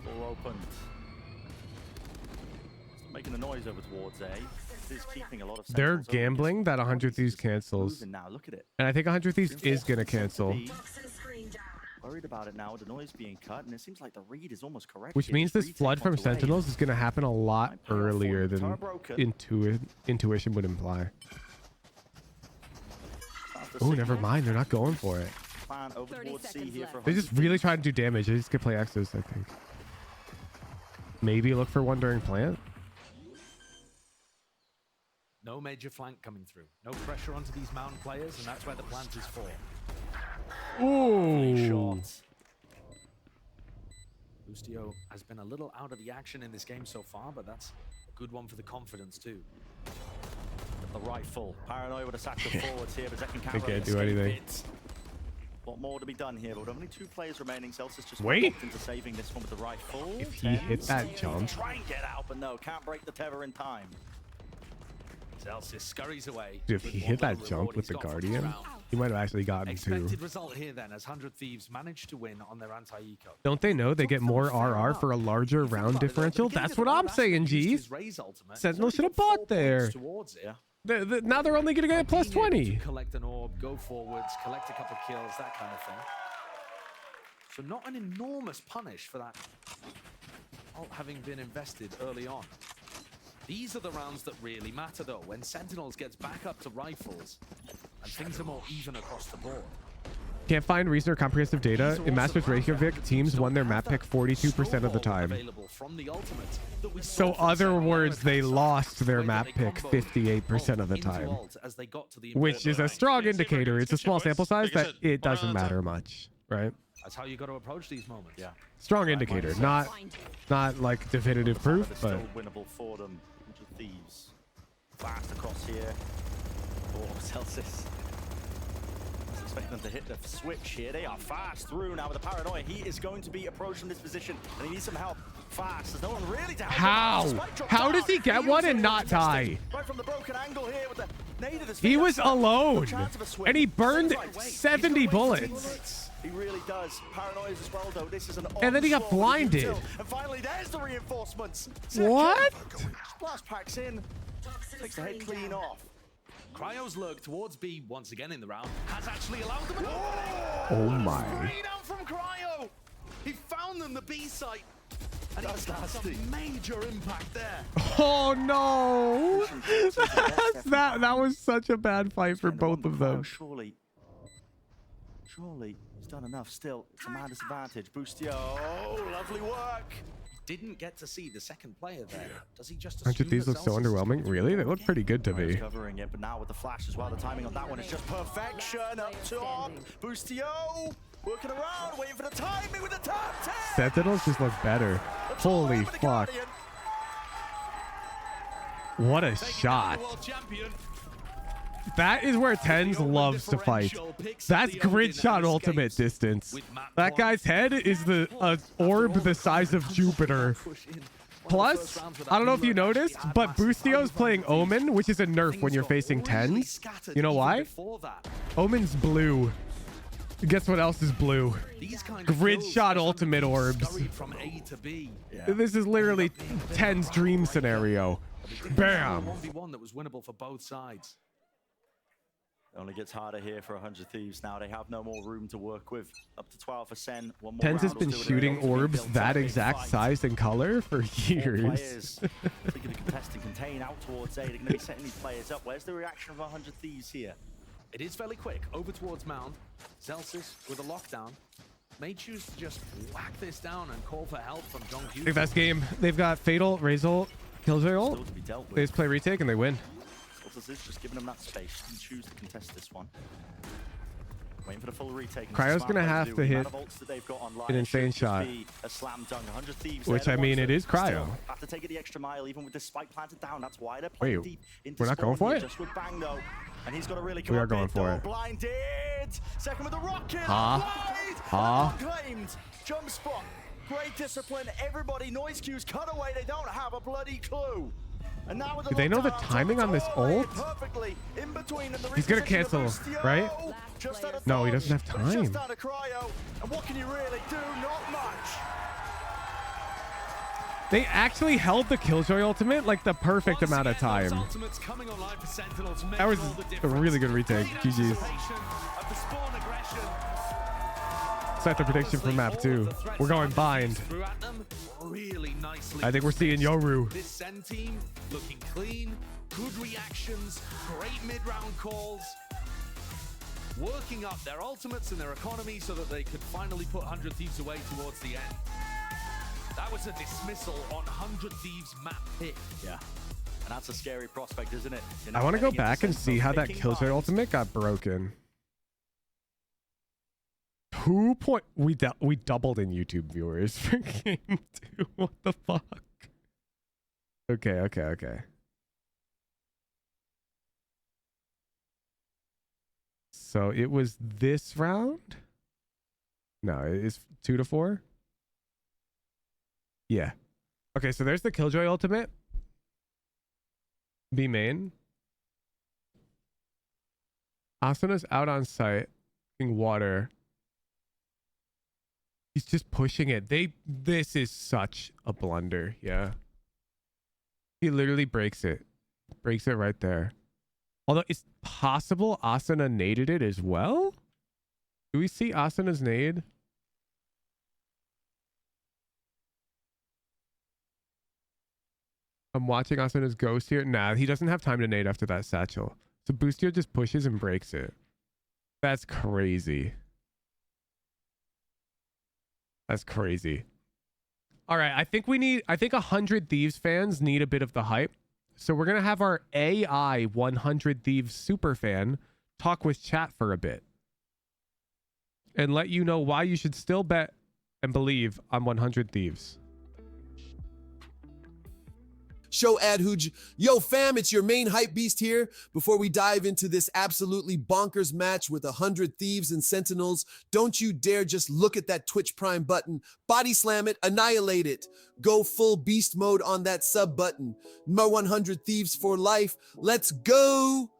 Door opened. Still making a noise over towards A. This is keeping a lot of They're Sentinels over. gambling that 100 Thieves cancels. Moving now, look at it. And I think 100 Thieves is going to cancel. Worried about it now with the noise being cut, and it seems like the read is almost correct. Which here. means this retake flood from onto A. Sentinels is going to happen a lot Might pay off for earlier it. than Tower broken. intuition would imply. Starts to Oh, signal. never mind. They're not going for it. Plan over towards C here for They just really trying to do damage. They just could play Exos, I think. Maybe look for Wandering Plant. No major flank coming through. No pressure onto these mound players, and that's where the plant is for. Ooh. Boostio has been a little out of the action in this game so far, but that's a good one for the confidence too. The rifle. Paranoid with a satchel forwards here, but Zekin They can't do anything. A lot more to be done here, but with only 2 players remaining. Celsius just Wait. locked into saving this one with the rifle. If he hit that jump. Try and get out, but no, can't break the tether in time. Celsius scurries away. Dude, if he hit that jump with the Guardian, he might have actually gotten 2. Expected result here then, as 100 Thieves managed to win on their anti-eco. Don't they know they get more RR for a larger round differential? That's what I'm saying, G's. Sentinel should have bought there. Now they're only going to get plus 20. Collect an orb, go forwards, collect a couple kills, that kind of thing. So not an enormous punish for that ult having been invested early on. These are the rounds that really matter though, when Sentinels gets back up to rifles and things are more even across the board. Can't find recent or comprehensive data. In Masters Reykjavik, teams won their map pick 42% of the time. So other words, they lost their map pick 58% of the time. Which is a strong indicator. It's a small sample size that it doesn't matter much, right? That's how you got to approach these moments. Yeah. Strong indicator, not like definitive proof, but Still winnable for them. Bunch of thieves. Fast across here. Oh, Celsius. Expecting them to hit the switch here. They are fast through now with the paranoia. He is going to be approaching this position, and he needs some help fast. There's no one really to help him. How does he get one and not die? Right from the broken angle here with the nade of his He finger. was alone, Chance of a swing. and he burned Looks like 70 he's gonna wait for bullets. He really does. Paranoia as well, though. This is an And then he got onslaught with blinded. util. And finally, there's the reinforcements. What? Splash packs in. Takes the head clean off. Cryo's lurk towards B once again in the round has actually allowed them. Oh my. Straight out from Cryo. He found them the B site. And he's got some major impact there. Oh no! that was such a bad fight for both of them. Surely he's done enough still. It's a man disadvantage. Boostio, lovely work. Didn't get to see the second player there. Does he just Aren't these look so underwhelming? Really? They look pretty good to me. Covering it, but now with the flash as well, the timing on that one is just perfection. Up top, Boostio working around, waiting for the timing with the top 10. Sentinels just look better. Holy fuck. What a shot. That is where Tens loves to fight. That's grid shot ultimate distance. That guy's head is the orb the size of Jupiter. Plus, I don't know if you noticed, but Boostio's playing Omen, which is a nerf when you're facing Tens. You know why? Omen's blue. Guess what else is blue? Grid shot ultimate orbs. This is literally Ten's dream scenario. Bam. 1v1 that was winnable for both sides. Only gets harder here for 100 Thieves now. They have no more room to work with. Up to 12 for SEN. One more Tens has round been will do it. shooting Ultimately orbs built that up a exact fight. size and color for years. Players taking the contestant contain out towards A. They're going to be setting these players up. Where's the reaction of 100 Thieves here? It is fairly quick. Over towards Mound. Celsius with a lockdown. May choose to just whack this down and call for help from John Q. Big fast game. They've got Fatal, Razor, Killjoy ult. They just play retake and they win. Lotus is just giving them that space and choose to contest this one. Waiting for the full retake. Cryo's gonna have to hit an insane shot. Which, I mean, it is Cryo. Have to take it the extra mile, even with the spike planted down. That's why they're playing Wait, deep into we're not going spawn for here, it? Just with Bang, though. And he's got to really We come are up going big, for though. it. Blinded. Second with the rocket. Ha. Unclaimed. Jump spot. Great discipline. Everybody, noise cues cut away. They don't have a bloody clue. And now with the Do they know the lockdown, timing on this ult? perfectly in between, and the He's gonna reposition cancel, of Boostio. right? Just out of No, he dodge, doesn't have but it's just time. out of Cryo. And what can you really do? Not much. They actually held the Killjoy ultimate like the perfect amount of time. That was a really good retake. GG's. Set the prediction for map 2. We're going bind. Really nicely. I think we're seeing Yoru. This SEN team looking clean, good reactions, great mid-round calls, working up their ultimates and their economy so that they could finally put 100 Thieves away towards the end. That was a dismissal on 100 Thieves map pick. Yeah. And that's a scary prospect, isn't it? You're I now want to go heading into back and Sentinel, see how that picking Killjoy minds. ultimate got broken. 2 point. We doubled in YouTube viewers for game 2. What the fuck? Okay. So it was this round? No, it is 2 to 4. Yeah. Okay, so there's the Killjoy ultimate. B main. Asuna's out on site. Water. He's just pushing it. This is such a blunder. Yeah. He literally breaks it. Breaks it right there. Although it's possible Asuna naded it as well. Do we see Asuna's nade? I'm watching Asuna's ghost here. Nah, he doesn't have time to nade after that satchel. So Boostio just pushes and breaks it. That's crazy. That's crazy. All right, I think 100 Thieves fans need a bit of the hype. So we're going to have our AI 100 Thieves super fan talk with chat for a bit and let you know why you should still bet and believe on 100 Thieves. Show ad Hooge. Yo, fam, it's your main hype beast here. Before we dive into this absolutely bonkers match with 100 Thieves and Sentinels, don't you dare just look at that Twitch Prime button. Body slam it, annihilate it. Go full beast mode on that sub button. My 100 Thieves for life. Let's go.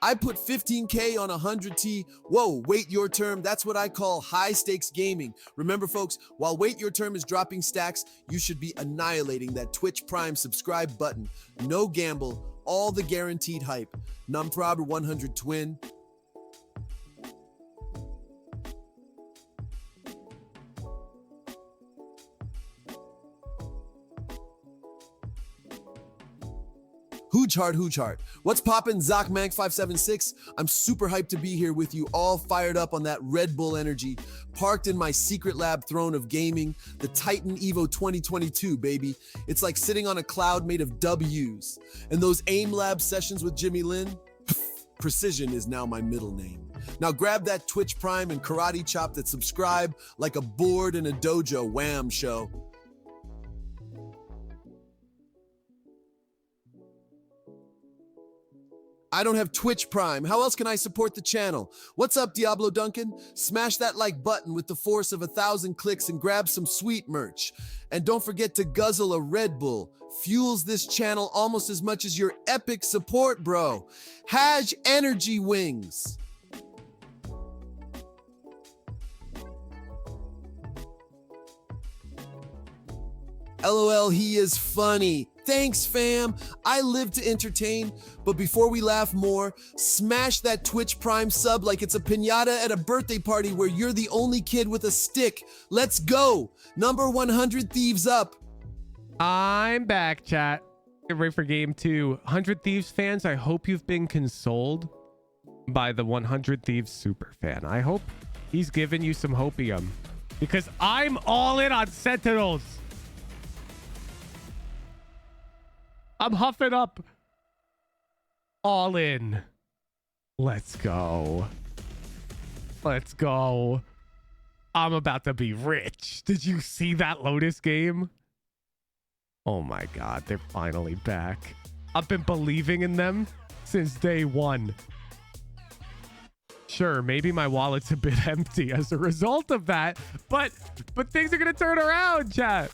I put 15K on 100T. Whoa, wait your term. That's what I call high stakes gaming. Remember, folks, while wait your term is dropping stacks, you should be annihilating that Twitch Prime subscribe button. No gamble, all the guaranteed hype. Numprob 100 twin. Hooge heart. What's poppin', Zachmank576? I'm super hyped to be here with you, all fired up on that Red Bull energy, parked in my secret lab throne of gaming, the Titan Evo 2022, baby. It's like sitting on a cloud made of W's. And those AIM Lab sessions with Jimmy Lin? Precision is now my middle name. Now grab that Twitch Prime and karate chop that subscribe like a board in a dojo wham show. I don't have Twitch Prime. How else can I support the channel? What's up, Diablo Duncan? Smash that like button with the force of 1,000 clicks and grab some sweet merch. And don't forget to guzzle a Red Bull. Fuels this channel almost as much as your epic support, bro. Haj Energy Wings. LOL, he is funny. Thanks, fam. I live to entertain, but before we laugh more, smash that Twitch Prime sub like it's a piñata at a birthday party where you're the only kid with a stick. Let's go. Number 100 Thieves up. I'm back, chat. Get ready for game 2. 100 Thieves fans, I hope you've been consoled by the 100 Thieves super fan. I hope he's given you some hopium because I'm all in on Sentinels. I'm huffing up. All in. Let's go. Let's go. I'm about to be rich. Did you see that Lotus game? Oh my God, they're finally back. I've been believing in them since day one. Sure, maybe my wallet's a bit empty as a result of that, but things are gonna turn around, chat.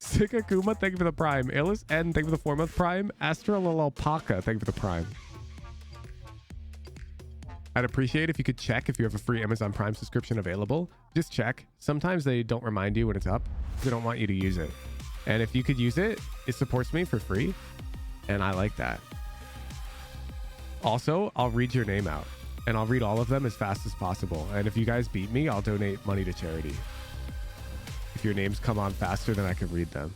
Sikakuma, thank you for the prime. Illis N, thank you for the 4-month prime. Astral Alpaca, thank you for the prime. I'd appreciate if you could check if you have a free Amazon Prime subscription available. Just check. Sometimes they don't remind you when it's up. They don't want you to use it. And if you could use it, it supports me for free. And I like that. Also, I'll read your name out. And I'll read all of them as fast as possible. And if you guys beat me, I'll donate money to charity. If your names come on faster than I can read them.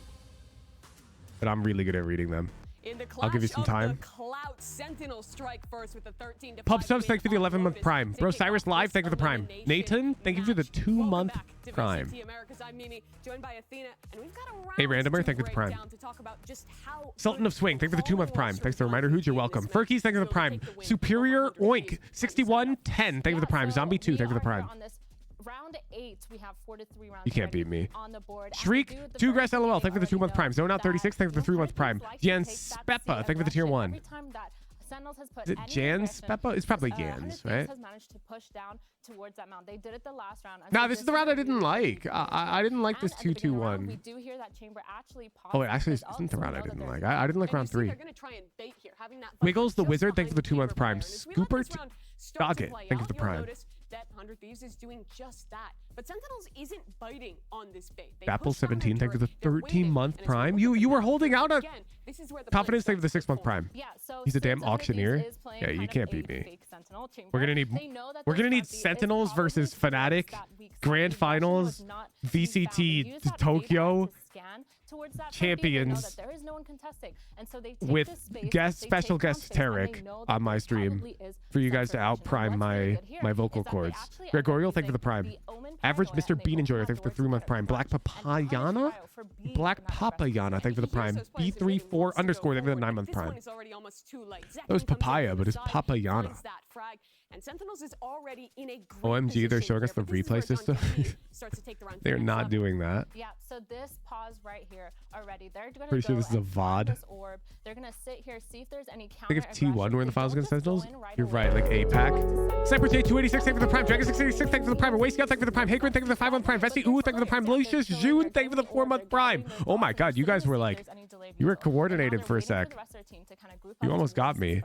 But I'm really good at reading them. I'll give you some time. Pub Subs, thank you for the 11-month prime. Bro Cyrus Live, thank you for the prime. Nathan, thank you for the 2-month prime. Hey Randomer, thank you for the prime. Sultan of Swing, thank you for the 2-month prime. Thanks for the reminder. Who's you're welcome. Furkies, thank you for the prime. Superior Oink, 6110, thank you for the prime. Zombie 2, thank you for the prime. Round 8, we have 4 to 3 rounds. You can't beat me. On the board. Shriek, 2 Grass LOL, thank you for the 2-month prime. Zone Out 36, thank you for the 3-month prime. Jan Speppa, thank you for the tier 1. Is it Jan Speppa? It's probably Jans, right? Has managed to push down towards that mount. They did it the last round. No, this is the round I didn't like. I didn't like this 2-2-1. We do hear that Chamber actually oh, it actually isn't the round I didn't like. I didn't like round 3. Wiggles the Wizard, thank you for the 2-month prime. Scoopert Doggett, thank you for the prime. That 100 Thieves is doing just that. But Sentinels isn't biting on this bait. Apple 17, thank you for the 13-month prime. You were holding out a confidence, thank you for the 6-month prime. Yeah, so he's a damn auctioneer. Yeah, you can't beat me. We're gonna need Sentinels versus Fnatic, Grand Finals, VCT Tokyo, scan towards that champions that there is no one contesting, and so they take with this space, special guest Tarek on my stream for you guys to out prime my vocal cords. Gregorial, thank you for the prime. Average Mr. Bean Enjoyer, thank you for the 3-month prime. Black Papayana, thank you for the prime. B34 underscore, thank you for the 9-month prime. That was papaya, but it's Papayana. And Sentinels is already in a OMG, they're showing us the replay system. They're not doing that. Yeah, so this pause right here already. They're going to Pretty sure this is a VOD. They're going to sit here, see if there's any I think if T1 were in the finals against Sentinels, you're right, like APAC. Sniper J286, thank you for the prime. Dragon 686, thank you for the prime. Away Scout, thank you for the prime. Hagrid, thank you for the 5-month prime. Vesty, ooh, thank you for the prime. Lucius, June, thank you for the 4-month prime. Oh my god, you guys were like, you were coordinated for a sec. You almost got me.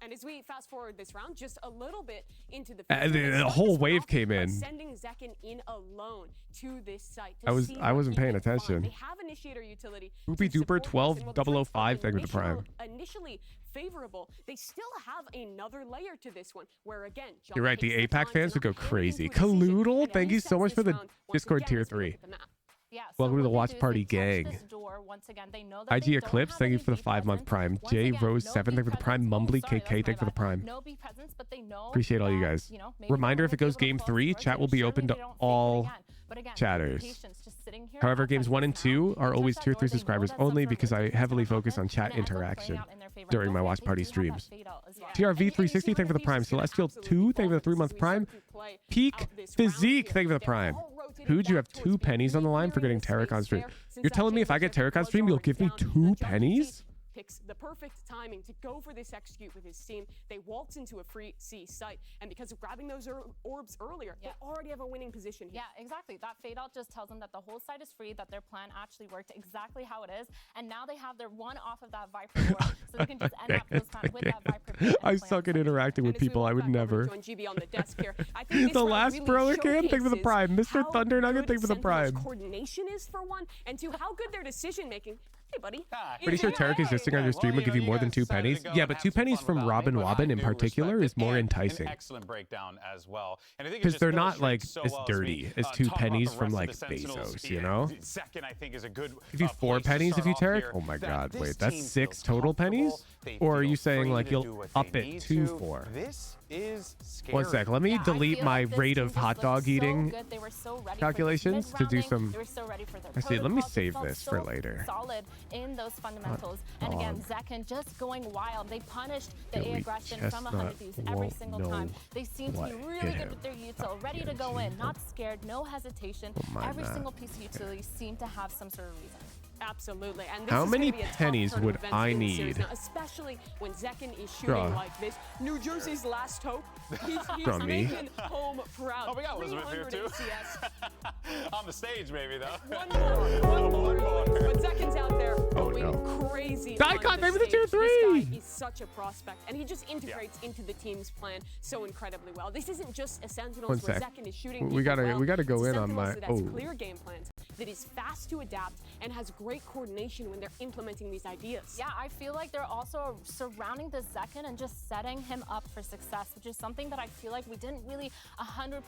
And as we fast forward this round, just a little bit into the whole wave came in. Sending Zekken in alone to this site. I wasn't paying attention. They have initiator utility. Poopy Duper 12005, thank you for the prime. Initially favorable, they still have another layer to this one, where again, You're right, the APAC fans would go crazy. Kaloodle, thank you so much for the Discord tier 3. Yeah, welcome to the watch party gang. IG Eclipse, thank you for the 5-month prime. J Rose 7, thank you for the prime. Mumbly KK, thank you for the prime. Appreciate all you guys. Reminder, if it goes game 3, chat will be open to all chatters. However, games 1 and 2 are always tier 3 subscribers only because I heavily focus on chat interaction during my watch party streams. TRV360, thank you for the prime. Celestial 2, thank you for the 3-month prime. Peak Physique, thank you for the prime. Who'd you have 2 pennies on the line for getting Tarek on stream? You're telling me if I get Tarek on stream, you'll give me 2 pennies? Picks the perfect timing to go for this execute with his team. They waltz into a free C site, and because of grabbing those orbs earlier, they already have a winning position here. Yeah, exactly. That fade out just tells them that the whole site is free, that their plan actually worked exactly how it is, and now they have their one off of that Viper orb, so they can just end up with that Viper. I suck at interacting with people. I would never. The last brawler cam, thank you for the prime. Mr. Thunder Nugget, thank you for the prime. Coordination is for one, and two, how good their decision making. Hey, buddy. Pretty sure Tarek existing on your stream will give you more than 2 pennies. Yeah, but 2 pennies from Robin Wobbin in particular is more enticing. Excellent breakdown as well. Because they're not like as dirty as 2 pennies from like Bezos, you know? Second, I think, is a good. Give you 4 pennies if you Tarek? Oh my god, wait, that's 6 total pennies? Or are you saying like you'll up it to 4? This is scary. 1 sec, let me delete my rate of hot dog eating calculations to do some. Actually, let me save this for later. Solid in those fundamentals, and again, Zekken just going wild. They punished the A aggression from 100 Thieves every single time. They seem to be really good with their util, ready to go in, not scared, no hesitation. Every single piece of utility seemed to have some sort of reason. Absolutely. And this how is many gonna be a pennies tough would turn of I events in this series need? now, especially when Zekken is shooting like this. New Jersey's last hope. He's From me. making home proud. Oh, we got Elizabeth here too. On the stage, maybe though. One more. But Zekken's out there going crazy. Daikon, maybe the stage. tier 3. This guy is such a prospect, and he just integrates into the team's plan so incredibly well. This isn't just a Sentinels 1 where sec. Zekken is shooting. We gotta go in on my. That has clear game plans, that is fast to adapt, and has great coordination when they're implementing these ideas. Yeah, I feel like they're also surrounding the Zekken and just setting him up for success, which is something that I feel like we didn't really 100%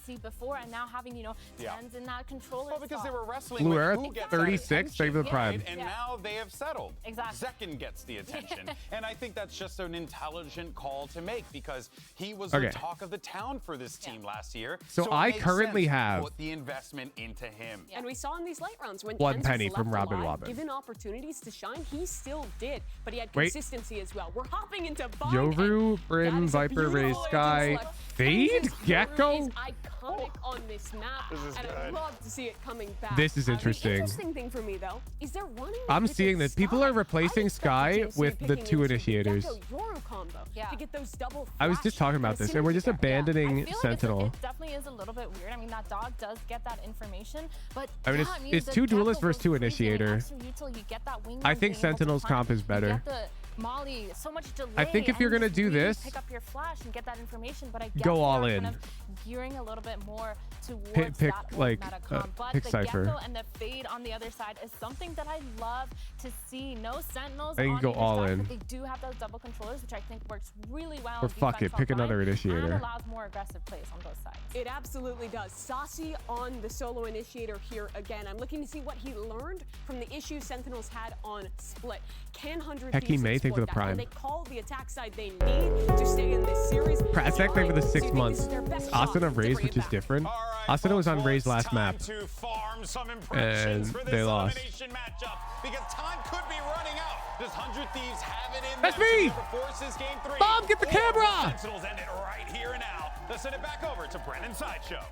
see before, and now having, you know, tens in that controller. Well, because they were wrestling Blue with Earth, who gets 36, thank you for the prime. right? And now they have settled. Exactly. Zekken gets the attention. And I think that's just an intelligent call to make because he was Okay. the talk of the town for this team last year. So it I makes currently sense to have put the investment into him. And we saw in these late rounds when 1 Jens penny was from left Robin alive, Wobbin. given opportunities to shine, he still did. But he had Wait. consistency as well. We're hopping into Vine, Yoru, and Brim, that is a Viper, Ray, beautiful Sky, select. Fade, His Gecko. is iconic on this map, and I'd love to see it coming back. This is interesting. The interesting thing for me though is they're running. I'm with seeing this that people are replacing Sky with the 2 initiators. Yoru combo to get those double I was just talking about this, and we're just abandoning I feel Sentinel. Like it definitely is a little bit weird. I mean, that dog does get that information, but I mean, it's the 2 duelists Gecko versus 2 goes crazy and initiator. extra util, you get that wing I run think being able to Sentinel's punch, comp is you better. get Molly, so much delay. I think if you're and gonna do really this, pick up your flash and get that information, but I guess go they all are in. Kind of gearing a little bit more towards Pick that old like meta comp. But pick the Cypher. Gecko and the Fade on the other side is something that I love to see. No Sentinels I think on go either all side, in. but they do have those double controllers, which I think works really well. Or on fuck defense it, pick offline another initiator. And allows more aggressive plays on both sides. It absolutely does. Saucy on the solo initiator here again. I'm looking to see what he learned from the issues Sentinels had on Split. Can 100 Hecky Thieves May, thank you for exploit the that? prime. And they call the attack side they need to stay in this series. Prasek, thank you for the 6 months. Asuna of Raze, which is different. Asuna was on Raze last map. And they lost. Matchup because time could be running out. Does 100 Thieves have it in That's them to me! be able to force this game 3? Bob, get the Or camera! Sentinels end it right here and now. Let's send it back over to Brennan Sideshow.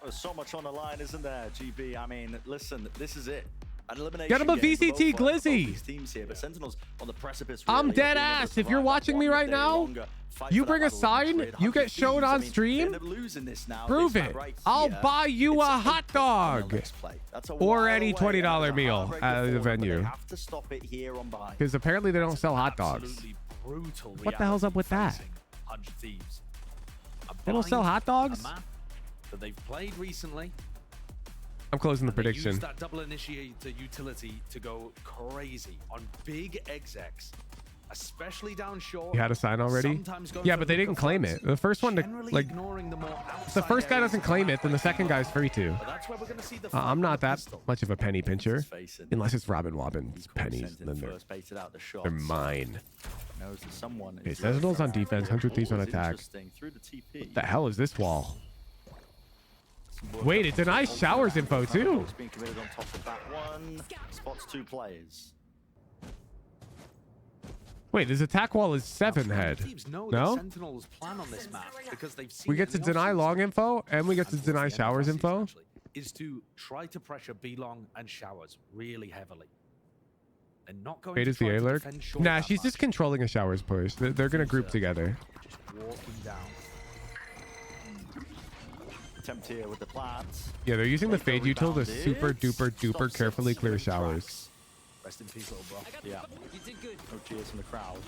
There's so much on the line, isn't there, GB? I mean, listen, this is it. An elimination Get him a game for VCT both Glizzy. these teams here, but Sentinels on the precipice. I'm really dead of being able to ass. If you're survive watching that me one right day now, longer, fight you for that bring a battle of the sign, grid. you get 100 showed Thieves, on I mean, they stream, end up losing this now. prove This it. right I'll here, buy you it's a just hot dog next play. That's a or while any away, $20 and there's a meal heartbreak at the before, but venue. They have to stop it here on by. Because apparently they don't sell hot dogs. Absolutely brutal What the hell's up with that? facing 100 Thieves. A They don't sell bind, hot dogs? A map that they've played recently. I'm closing the They prediction. use that double initiator utility to go crazy on big execs, especially down short. You had a sign already? Sometimes going Yeah, for but they the didn't claim it. The first one, to, generally like, ignoring the more if the first guy outside doesn't claim it, then the second guy's free to. But that's where we're gonna see the I'm not that pistol. much of a penny pincher. Unless it's Robin Wobbin's pennies, then First baited out the shots. they're mine. Knows that someone Okay, is Sentinels on defense, 100 Thieves on Always attack. interesting through the TP. What the hell is this wall? Wait, it denies showers info too. Being committed on top of that one. Spots 2 players. Wait, this attack wall is 7 head. Thieves know No? the Sentinels plan on this map because they've seen We get it to more deny seasons. long info and we get to deny showers info. Is to try to pressure B-Long and Showers really heavily. And not going Fade to is the try to A-lurk. defend short Nah, that she's much. just controlling a showers push. They're gonna group together. Just walking down. Attempt here with the plants. Yeah, they're using the fade util to super duper duper carefully clear showers. Rest in peace, little bro. Yeah. No cheers from the crowd.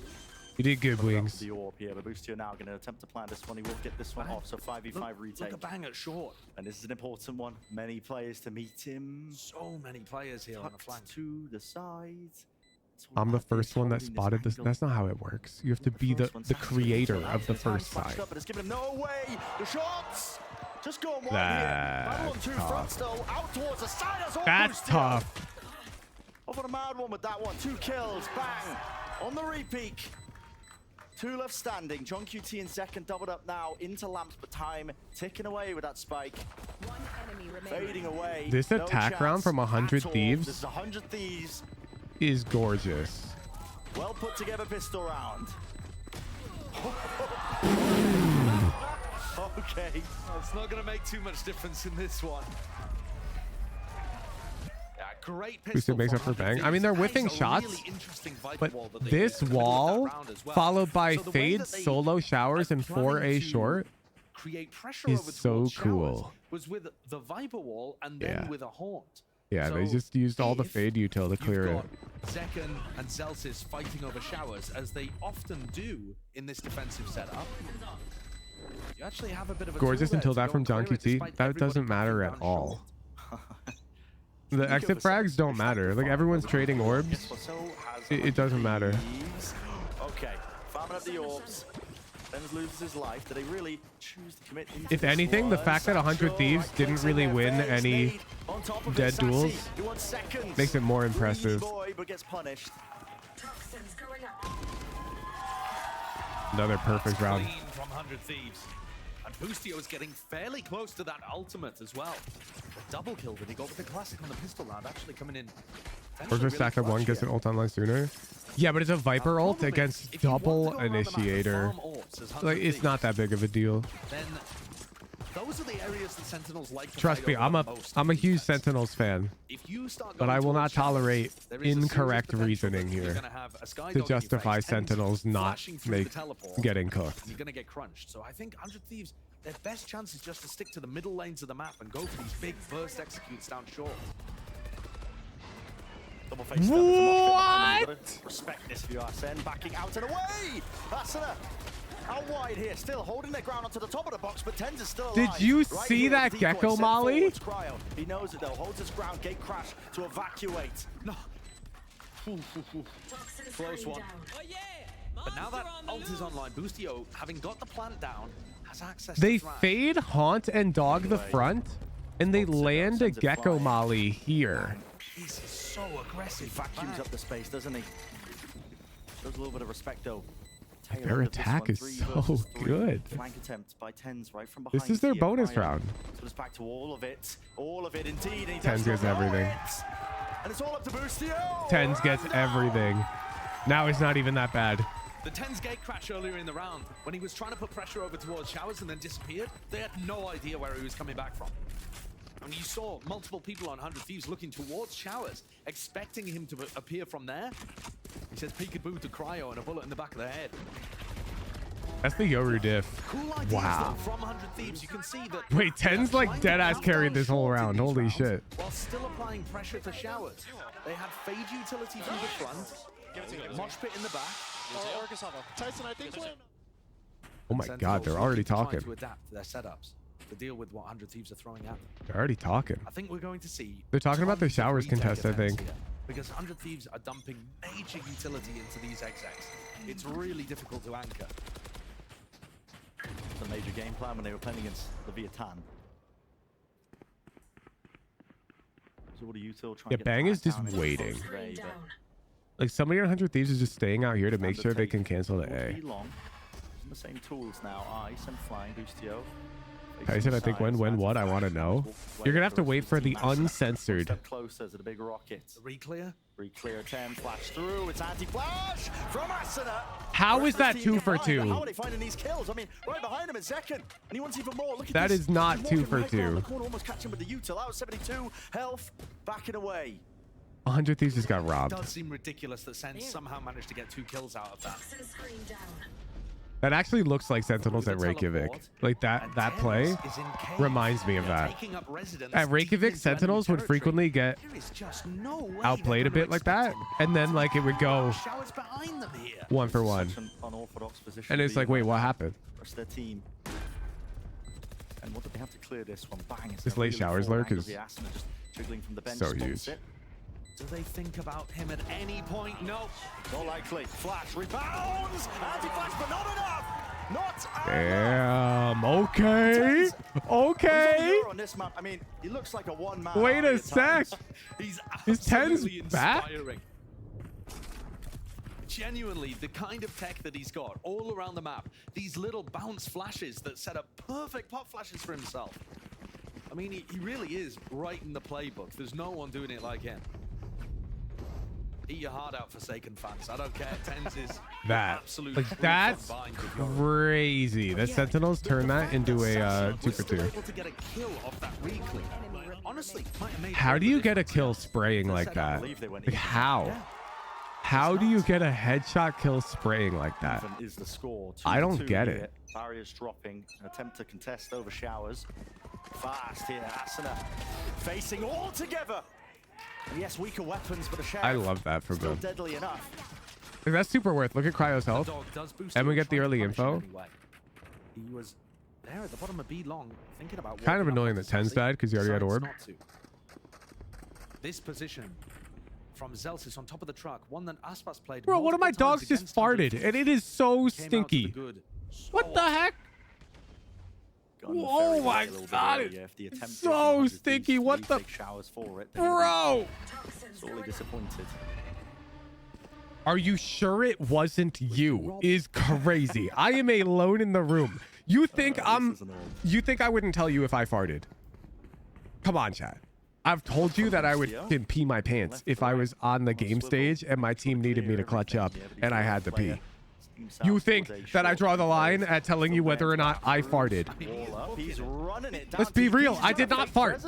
You did good, Wings. The orb here, but Boostio now going to attempt to plan this one. He will get this one off, so 5v5 retake. Look a bang at short. And this is an important one. Many players to meet him. So many players here on the Tucked flank. to the sides. I'm the first one that spotted this. That's not how it works. You have to be the creator of the first side. But it's given him no way. The shots. Just going wide That's here. 1-2 front tough. still. Out towards the side. That's tough. Off on a mad one with that one. 2 kills. Bang. On the repeat. 2 left standing. John QT in second, doubled up now into lamps, but time ticking away with that spike. Fading away. This No attack chance round from 100 at all. Thieves This is 100 Thieves. is gorgeous. Well put together pistol round. Okay. It's not going to make too much difference in this one. Yeah, great Boosted pistol makes up from for 100 bang. I mean, they're Thieves. whiffing That is a shots, really interesting Viper but wall that they this did in the middle of that wall round as well. followed by So the way fade, that they solo showers, and planning 4A to short create pressure is over so towards cool. Showers was with the Viper wall and then Yeah. with a haunt. Yeah, they So just used all the if fade util to clear you've it. got Zekken and Zelsis fighting over showers, as they often do in this defensive setup, you actually have a bit of a Gorgeous tool there until to that go from and John clear it QT. despite That everybody doesn't matter backing at down all. short. The exit frags don't matter. Like, everyone's trading orbs. It doesn't matter. Okay, farming up the orbs. Benz loses his life. Do they really choose to commit into If this anything, the one? fact that 100 Thieves didn't really win any On top of dead it, duels Sassy, who wants seconds. makes it more Greedy impressive. boy, but gets punished. Another perfect round. Clean from 100 Thieves. And Boostio is getting fairly close to that ultimate as well. The double kill that he got with the classic on the pistol round actually coming in. Or if stack up one gets an ult online sooner. Yeah, but it's a Viper ult against double initiator. Like, it's not that big of a deal. Then those are the areas that Sentinels like to Trust fight me, over I'm the a most. I'm a huge Sentinels fan. If you start But going I will not towards showers, tolerate there is a series of incorrect potential reasoning that you're here gonna have a Skydog to in your justify face, and Sentinels not flashing through the teleport, getting cooked. You're gonna get crunched. So I think 100 Thieves, their best chance is just to stick to the middle lanes of the map and go for these big burst executes down short. Double face stun, there's a mosh pit behind him. What? You gotta respect this for your SEN, backing out and away. Asuna out wide here, still holding their ground onto the top of the box, but Tens is still alive. Did you Right see here, that the decoy gecko sent molly? forwards, Cryo. He knows it though, holds his ground, gate crash to evacuate. No. Close one. But now that ult is online, Boostio, having got the plant down, has access They to Thrash. fade, haunt, and dog the front, and they land a gecko molly here. He's so aggressive. He vacuums up the space, doesn't he? Shows a little bit of respect though. Tail Their end of this attack one, is 3 so versus 3. good. Flank attempt by Tens right from behind. This is their here, bonus Cryo. round. So it's back to all of it indeed. And he Tens does gets not know everything. it. And it's all up to Boostio. Tens gets everything. Now it's not even that bad. The Tens gate crash earlier in the round, when he was trying to put pressure over towards Showers and then disappeared, they had no idea where he was coming back from. And you saw multiple people on 100 Thieves looking towards Showers, expecting him to appear from there. He says peekaboo to Cryo and a bullet in the back of the head. That's the Yoru diff. Cool ideas, Wow. though, from 100 Thieves. You can see that. Wait, Tens like dead ass carried this whole round. Holy shit. While still applying pressure to Showers. They had fade utility from the front, mosh pit in the back. Tyson, I think we're... Oh my god, they're already talking. To adapt their setups to deal with what 100 Thieves are throwing at them. They're already talking. I think we're going to see. They're talking about their tons of Showers retake contest, I events think. here, because 100 Thieves are dumping major utility into these execs. It's really difficult to anchor. The major game plan when they were playing against the Viatan. So what do you two try Yeah, to get Bang the is just down in waiting. today, but Like somebody on 100 Thieves is just staying out here to make sure they Undertaker can cancel the won't A. be long. Using the same tools now. Ice and flying Boostio. Tyson, I think when, what, I want to know. You're going to have to wait for the uncensored. Step closer to the big rocket. Reclear? Reclear 10, flash through. It's anti-flash from Asuna. How is that 2 for 2? How are they finding these kills? I mean, right behind him is Zekken, and he wants even more. Look at That this. is not He's 2 walking for right down 2. the corner, almost catching with the util. That was 72 health, backing away. 100 Thieves just got It robbed. does seem ridiculous that Sen somehow managed to get 2 kills out of that. That actually looks like Sentinels at Reykjavik. Like that play reminds me of that. At Reykjavik, Sentinels would frequently get outplayed a bit like that, and then like it would go 1 for 1. Such an unorthodox position And to it's be like, in wait, right what now. happened? Rest of their team. And what did they have to clear this one? Bang! It's This a late really Showers full lurk angle is here. Asuna just jiggling from the bench, so spots huge. it. Do they think about him at any point? No. Not likely. Flash rebounds. Anti-flash, but not enough. Not Damn. Okay. Okay. on this map. I mean, he looks like a one-man. Wait army a at sec. times. Is Tens Absolutely back? inspiring. Genuinely, the kind of tech that he's got all around the map, these little bounce flashes that set up perfect pop flashes for himself. I mean, he really is writing the playbook. There's no one doing it like him. Eat your heart out, Forsaken fans. I don't care. Tens is That. absolute Like, proof that's of bind with your- crazy. The Sentinels turn that into a 2 for 2. able to get a kill off that reclaim. Honestly, might have made How all do the you get a difference. kill spraying like that? Like, how? How do you get a headshot kill spraying like that? Even is the score. I don't 2-2 get here. it. Barriers dropping. An attempt to contest over Showers. Fast here. Asuna facing all together. And yes, weaker weapons, but a Sheriff I love that from still them. deadly enough. Like, that's super worth. Look at Cryo's health. Dog does boost And we him, get the trying to early punish him info. anyway. He was there at the bottom of B long, thinking about Kind of walking up annoying onto that Tens Zelsi, died because he already had decides orb. not to. This position from Zelsis on top of the truck, one that Aspas played. Bro, one of my multiple times dogs just against him. farted, and it is so Came out to the stinky. good. What the heck? Got on the Oh ferry my a little bit god, earlier. If the it's attempt so is 100 stinky. Thieves What to the? take Showers for it, Bro! Sorely disappointed. Are you sure it wasn't you? Is crazy. I am alone in the room. You think You think I wouldn't tell you if I farted? Come on, chat. I've told you that I would fucking pee my pants if I was on the game stage and my team needed me to clutch up and I had to pee. You think that I draw the line at telling you whether or not I farted? He's running it down. Let's be real. I did not fart.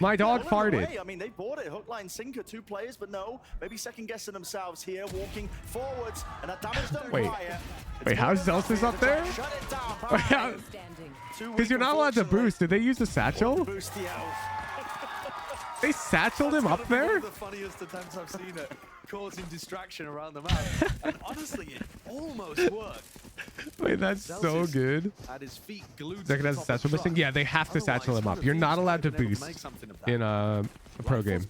My dog farted. I mean, they bought it. Hook, line, sinker, 2 players, but no. Maybe second guessing themselves here, walking forwards, and that damage done Wait. prior. Wait, how's Zelsis up there? Shut it down. Because you're not allowed to boost. Did they use the satchel? Boost the out. They satcheled him up there? One of the funniest attempts I've seen at causing distraction around the map. And honestly, it almost worked. Wait, that's so good. Had his feet glued Second has a satchel missing. Yeah, they have to satchel him up. You're not allowed to boost in a pro game.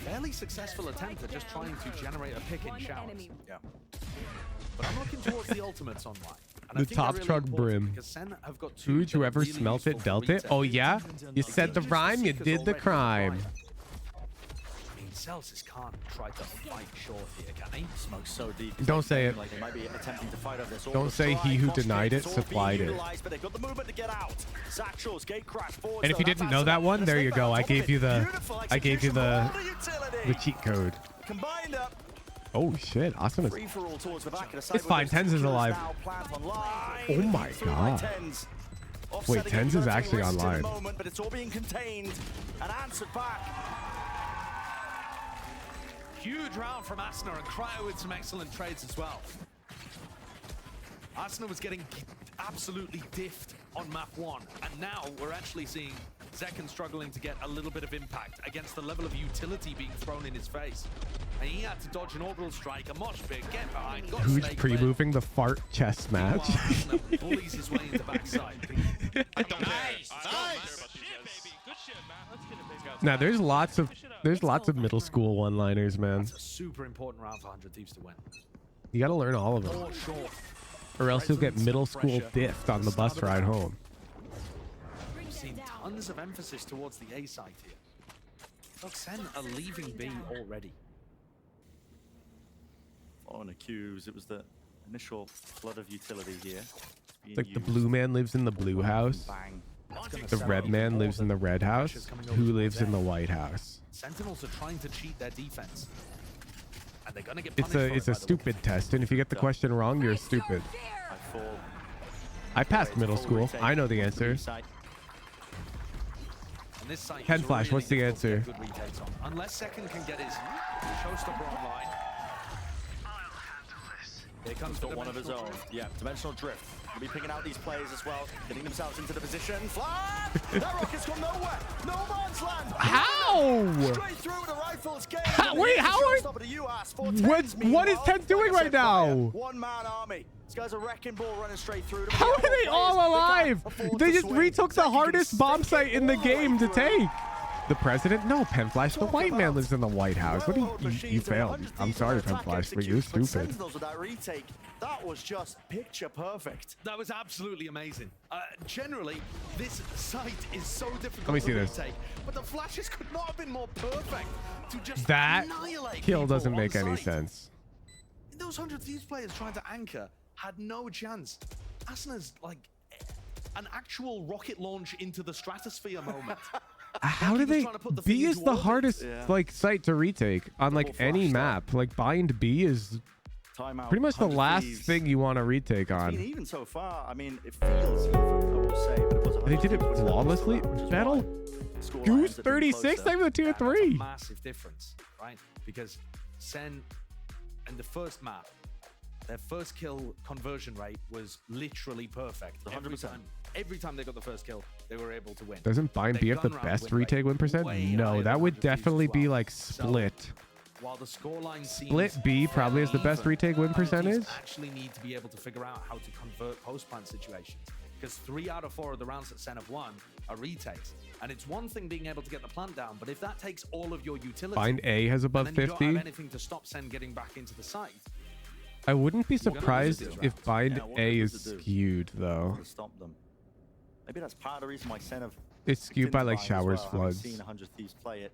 Fairly successful attempt at just trying to generate a pick in showers. Yeah. But I'm looking towards the ultimates online. And I The think they're top really truck important brim. because Sen have got two Ooh, whoever really smelt it useful dealt it. retail. Oh yeah, you said the rhyme, you did the crime. I mean, Celsius can't try to fight short here, can he? Smoke so deep. Don't say it. Like they might be attempting to fight over this. Don't say he who denied it supplied it. But they've got the movement to get out. Satchel's gate crash forward. And if you didn't know that one, there you go. I gave you the cheat code. Combined up. Oh shit, Austin is. Free for all towards the back of the site. It's fine. Tens is alive. Oh my god. Wait, Tens is actually online. But it's all being contained and answered back. Huge round from Asna, and Cryo with some excellent trades as well. Asna was getting absolutely diffed on map 1, and now we're actually seeing Zekken struggling to get a little bit of impact against the level of utility being thrown in his face. And he had to dodge an orbital strike, a mosh pit, get behind, got Who's snake pre-moving the fart chess match? Asna bullies his way into backside. Now there's lots of middle school one-liners, man. It's a super important round for 100 Thieves to win. You gotta learn all of them, or else you'll get middle school diffed on the bus ride home. We've seen tons of emphasis towards the A side here. Look, Sen are leaving B already. On accuse, it was the initial flood of utility here. Like the blue man lives in the blue house. The red man lives in the red house. Who lives in the white house? Sentinels are trying to cheat their defense. And they're gonna get punished for It's a stupid test, and if you get the question wrong, you're stupid. I passed middle school. I know the answer. Ken Flash, what's the answer? Unless Second can get his showstopper online. Here comes the one of his own. Yeah, dimensional drift. He'll be picking out these players as well, getting themselves into the position. Flat! That rocket's gone nowhere. No man's land. How? Straight through the rifles game. Wait, how are? What is Ted doing right now? One-man army. This guy's a wrecking ball running straight through. How are they all alive? They just retook the hardest bomb site in the game to take. The president? No, Penflash. The white man lives in the White House. What do you failed? I'm sorry, Penflash, but you're stupid. That was just picture perfect. That was absolutely amazing. Generally, this site is so difficult Let me see to this. retake, but the flashes could not have been more perfect to just That annihilate kill people doesn't on make any site. sense. Those 100 Thieves players trying to anchor had no chance. Asna's like an actual rocket launch into the stratosphere moment. How do they? B is the hardest like site to retake on like any map. Like bind B is pretty much the last thing you want to retake on. Even so far, I mean, it feels even, I will say, but it was They did it flawlessly. Battle Goose 36, not even a tier 3. Massive difference, right? Because Sen in the first map, their first kill conversion rate was literally perfect. 100%. Every time they got the first kill, they were able to win. Doesn't bind B have the best retake win percent? No, that would definitely be like split. While the scoreline seems Split B probably has the best retake win percentage. Actually need to be able to figure out how to convert post-plant situations. Because 3 out of 4 of the rounds that Sen have won are retakes. And it's one thing being able to get the plant down, but if that takes all of your utility, Bind A has above and then you 50. don't have anything to stop Sen getting back into the site. I wouldn't be surprised if bind A is skewed though. Stop them. Maybe that's part of the reason why Sen have. It's skewed by like as showers, well, floods. Seen 100 Thieves play it.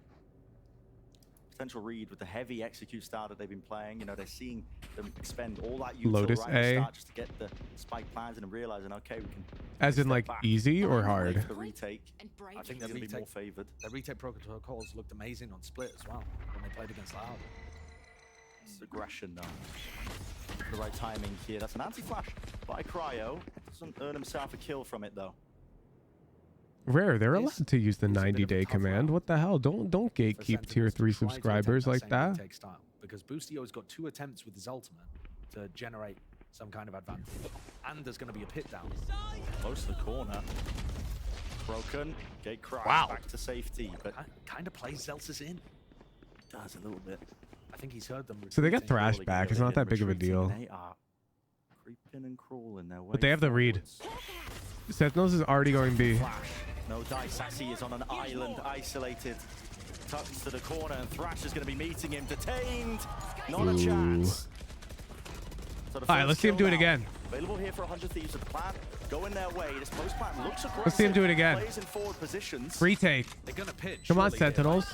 Potential read with the heavy execute style that they've been playing. You know, they're seeing them expend all that util Lotus right at the A. start just to get the spike plans and realizing, okay, we can. As in like easy or hard? The retake. I think It's gonna be more favored. Their retake protocols looked amazing on Split as well when they played against Loud. It's aggression though. The right timing here. That's an anti-flash by Cryo. Doesn't earn himself a kill from it though. Rare, they're allowed to use the 90-day command. What the hell? Don't gatekeep tier 3 subscribers like that. Because Boostio's got 2 attempts with his ultimate to generate some kind of advantage. And there's going to be a pit down. Close to the corner. Broken. Gate crash Wow. back to safety, but Kind of plays Zelsis in. does a little bit. I think he's heard them. So they got retreating. thrashed back. It's not that big of a deal. They are creeping and crawling their way. But they have the read. Sentinels is already going B. Flash. No dice. Sassy is on an island, isolated. Tucks to the corner, and Thrash is going to be meeting him. Detained. Not a chance. So All right, let's see him do it again. Available here for 100 Thieves at the plan. Going their way. This post plan looks aggressive. Let's see him do it again. Plays in forward positions. Retake. They're gonna pitch. Come on, surely. Sentinels.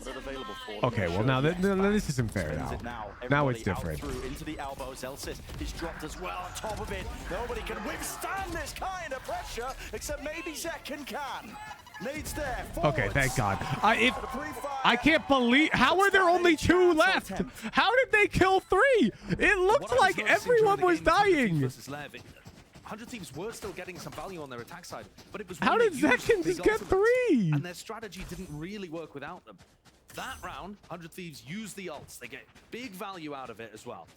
What are available for? Okay, well now this isn't fair Spins it now. now. Now it's Everybody out different. through into the elbow. Zelsis is dropped as well on top of it. Nobody can withstand this kind of pressure except maybe Zekken can. Nades there. Okay, thank God. I can't believe. How are there only 2 left? How did they kill 3? It looked like everyone was dying. 100 Thieves were still getting some value on their attack side, but it was How when did they used Zekken big just get ultimates, 3? and their strategy didn't really work without them. That round, 100 Thieves use the ults. They get big value out of it as well.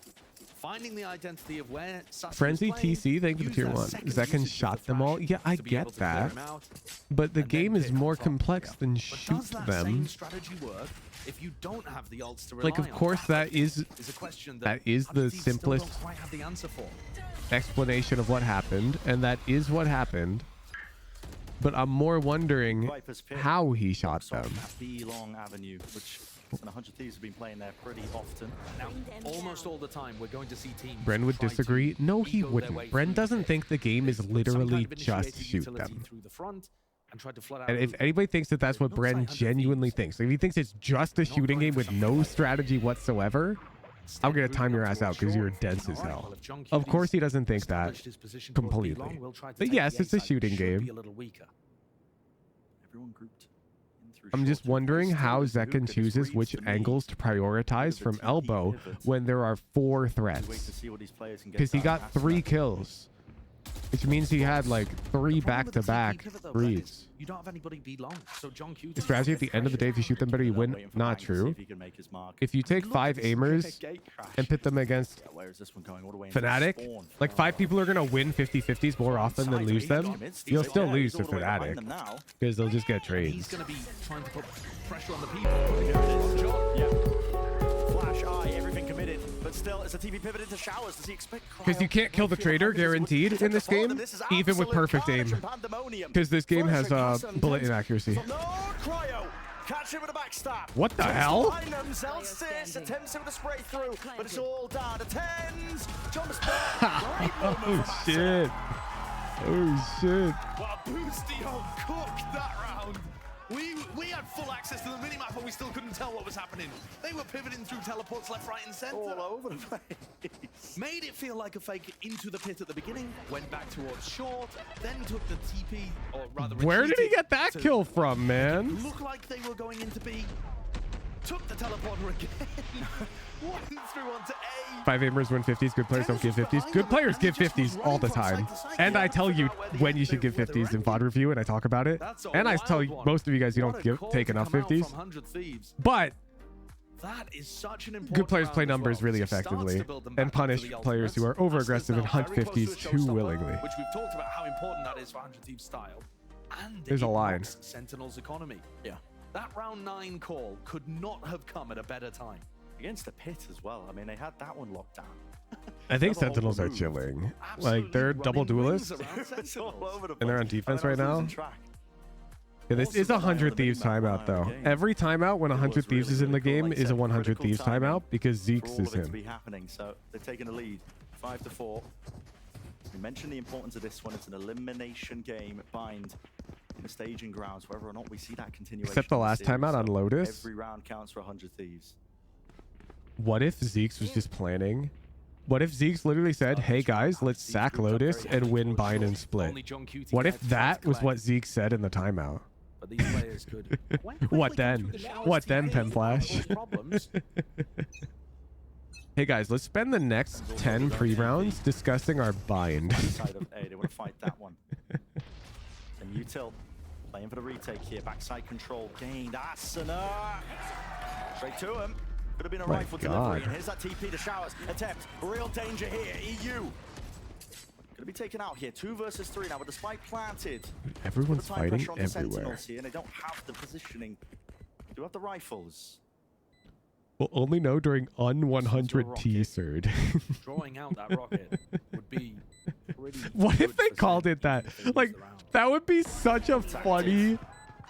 Finding the identity of where Sassy Frenzy was playing, TC, thank you for use tier that 1. second Zekken usage shot of the them all. Thrash Yeah, I to be able get to clear that. him out, But the and game then is pick more off on. complex than But shoot does that them. same strategy work if you don't have the ults to rely Like, of on? course, that is a question that is 100 the Thieves still simplest don't quite have the answer for. explanation of what happened, and that is what happened. But I'm more wondering Viper's Pit how he shot looks off them. that B-long avenue, which 100 Thieves have been playing there pretty often. Now, almost all the time, we're going to see teams. Bren would try to disagree. No, he ego their way wouldn't. through Bren the doesn't pit. think the game is Some kind literally of just initiated shoot utility them. through the front and tried to flood out And if route. anybody thinks that that's what Looks like Bren 100 genuinely Thieves. thinks, if he thinks it's just a shooting game with no strategy whatsoever, I'm gonna time your ass out because you're dense as hell. Of course he doesn't think that Established his position towards completely. B-long, we'll try to But take yes, the it's a A side, shooting should be game. a little weaker. Everyone grouped in through I'm just short. wondering how Still, Zekken look at his chooses reads which to me. angles to prioritize Bit from of a elbow TP pivot. when there are 4 We wait to threats. see what these players can get Because he done got after 3 that. kills, which means he had like 3 The problem with the TP back-to-back pivot, though, Bren, reads. is you don't have anybody be long, so John Q. The strategy at the end of the day, if you shoot them better, you win. Waiting for Not Bang to see true. if he can make his mark. If you take Look 5 at this aimers gate crash. and pit them against Yeah, where is this one going? All the way into Fnatic, spawn. like 5 people are gonna win 50-50s more often than lose them. You'll still lose to Fnatic because they'll just get He's trades. going to be trying to put pressure on the people. Here it is. Yeah. Flash eye, everything committed, but still, it's a TP pivot into showers. Does he expect? Because you can't kill the trader guaranteed in this game, even with perfect aim. Because this game has bullet inaccuracy. No, Cryo. Catch him with a backstab. What the hell? Behind them, Zelsis attempts it with a spray through, but it's all down to 10s. John Oh shit. Oh shit. Well, Boostio cooked that round. We had full access to the minimap, but we still couldn't tell what was happening. They were pivoting through teleports left, right, and center. all over the place. Made it feel like a fake into the pit at the beginning, went back towards short, then took the TP, or rather Where did he retreated get that to kill from, man? Looked like they were going into B. Took the teleporter again. One through onto A. 5 aimers win 50s. Good players don't give 50s. Good players give 50s all the time. And I tell you when you should give 50s in VOD review, and I talk about it. And I tell you, most of you guys, you don't take enough 50s. But That is such an important good players round play as well, numbers really because he starts effectively to build them and back into punish the players who are ultimates. over-aggressive and Asta's hunt now very 50s close to a too showstopper, willingly. Which we've talked about how important that is for 100 Thieves style. And There's it a line. blocks Sentinel's economy. Yeah. That round 9 call could not have come at a better time. Against the pit as well. I mean, they had that one locked down. I think Never hold Sentinels the are move. chilling. Absolutely Like, they're double running rings duelists. around It's all Sentinels. over the And they're on place. defense I right was now. losing track. Yeah, this Also is a got an eye on 100 the Thieves minimap timeout, though. game. Every timeout when It 100 was Thieves is in the really game like is a set 100 critical Thieves timing timeout because for Zeke's all is of it to him. be happening. So they're taking the lead, 5-4. We mentioned the importance of this one. It's an elimination game. Bind in the staging grounds, whether or not we see that continuation. Except the in last series. timeout on So Lotus. Every round counts for 100 Thieves. What if Zeke's was just planning? What if Zeke's literally said, hey guys, let's sack Lotus and win bind and split? Only John Q What if had that to was what collect, Zeke said in the timeout? but these players could quite What quickly come then? through the showers What to then, ease Pen Flash? those problems. Hey guys, let's spend the next 10 pre-rounds discussing our bind. Side of A, they want to fight that one. And Util playing for the retake here. Backside control gained. Asuna! Straight to him. Could have been a rifle delivery. And here's that TP to showers. Attempt. Real danger here. EU. Gonna be taken out here. 2 versus 3 now with the spike planted. Everyone's Time fighting pressure on the everywhere. Sentinels here, and they don't have the positioning. Do have the rifles. We'll only know during un-100T surd. Drawing out that rocket would be pretty. What if they called it that? Like, that would be such a funny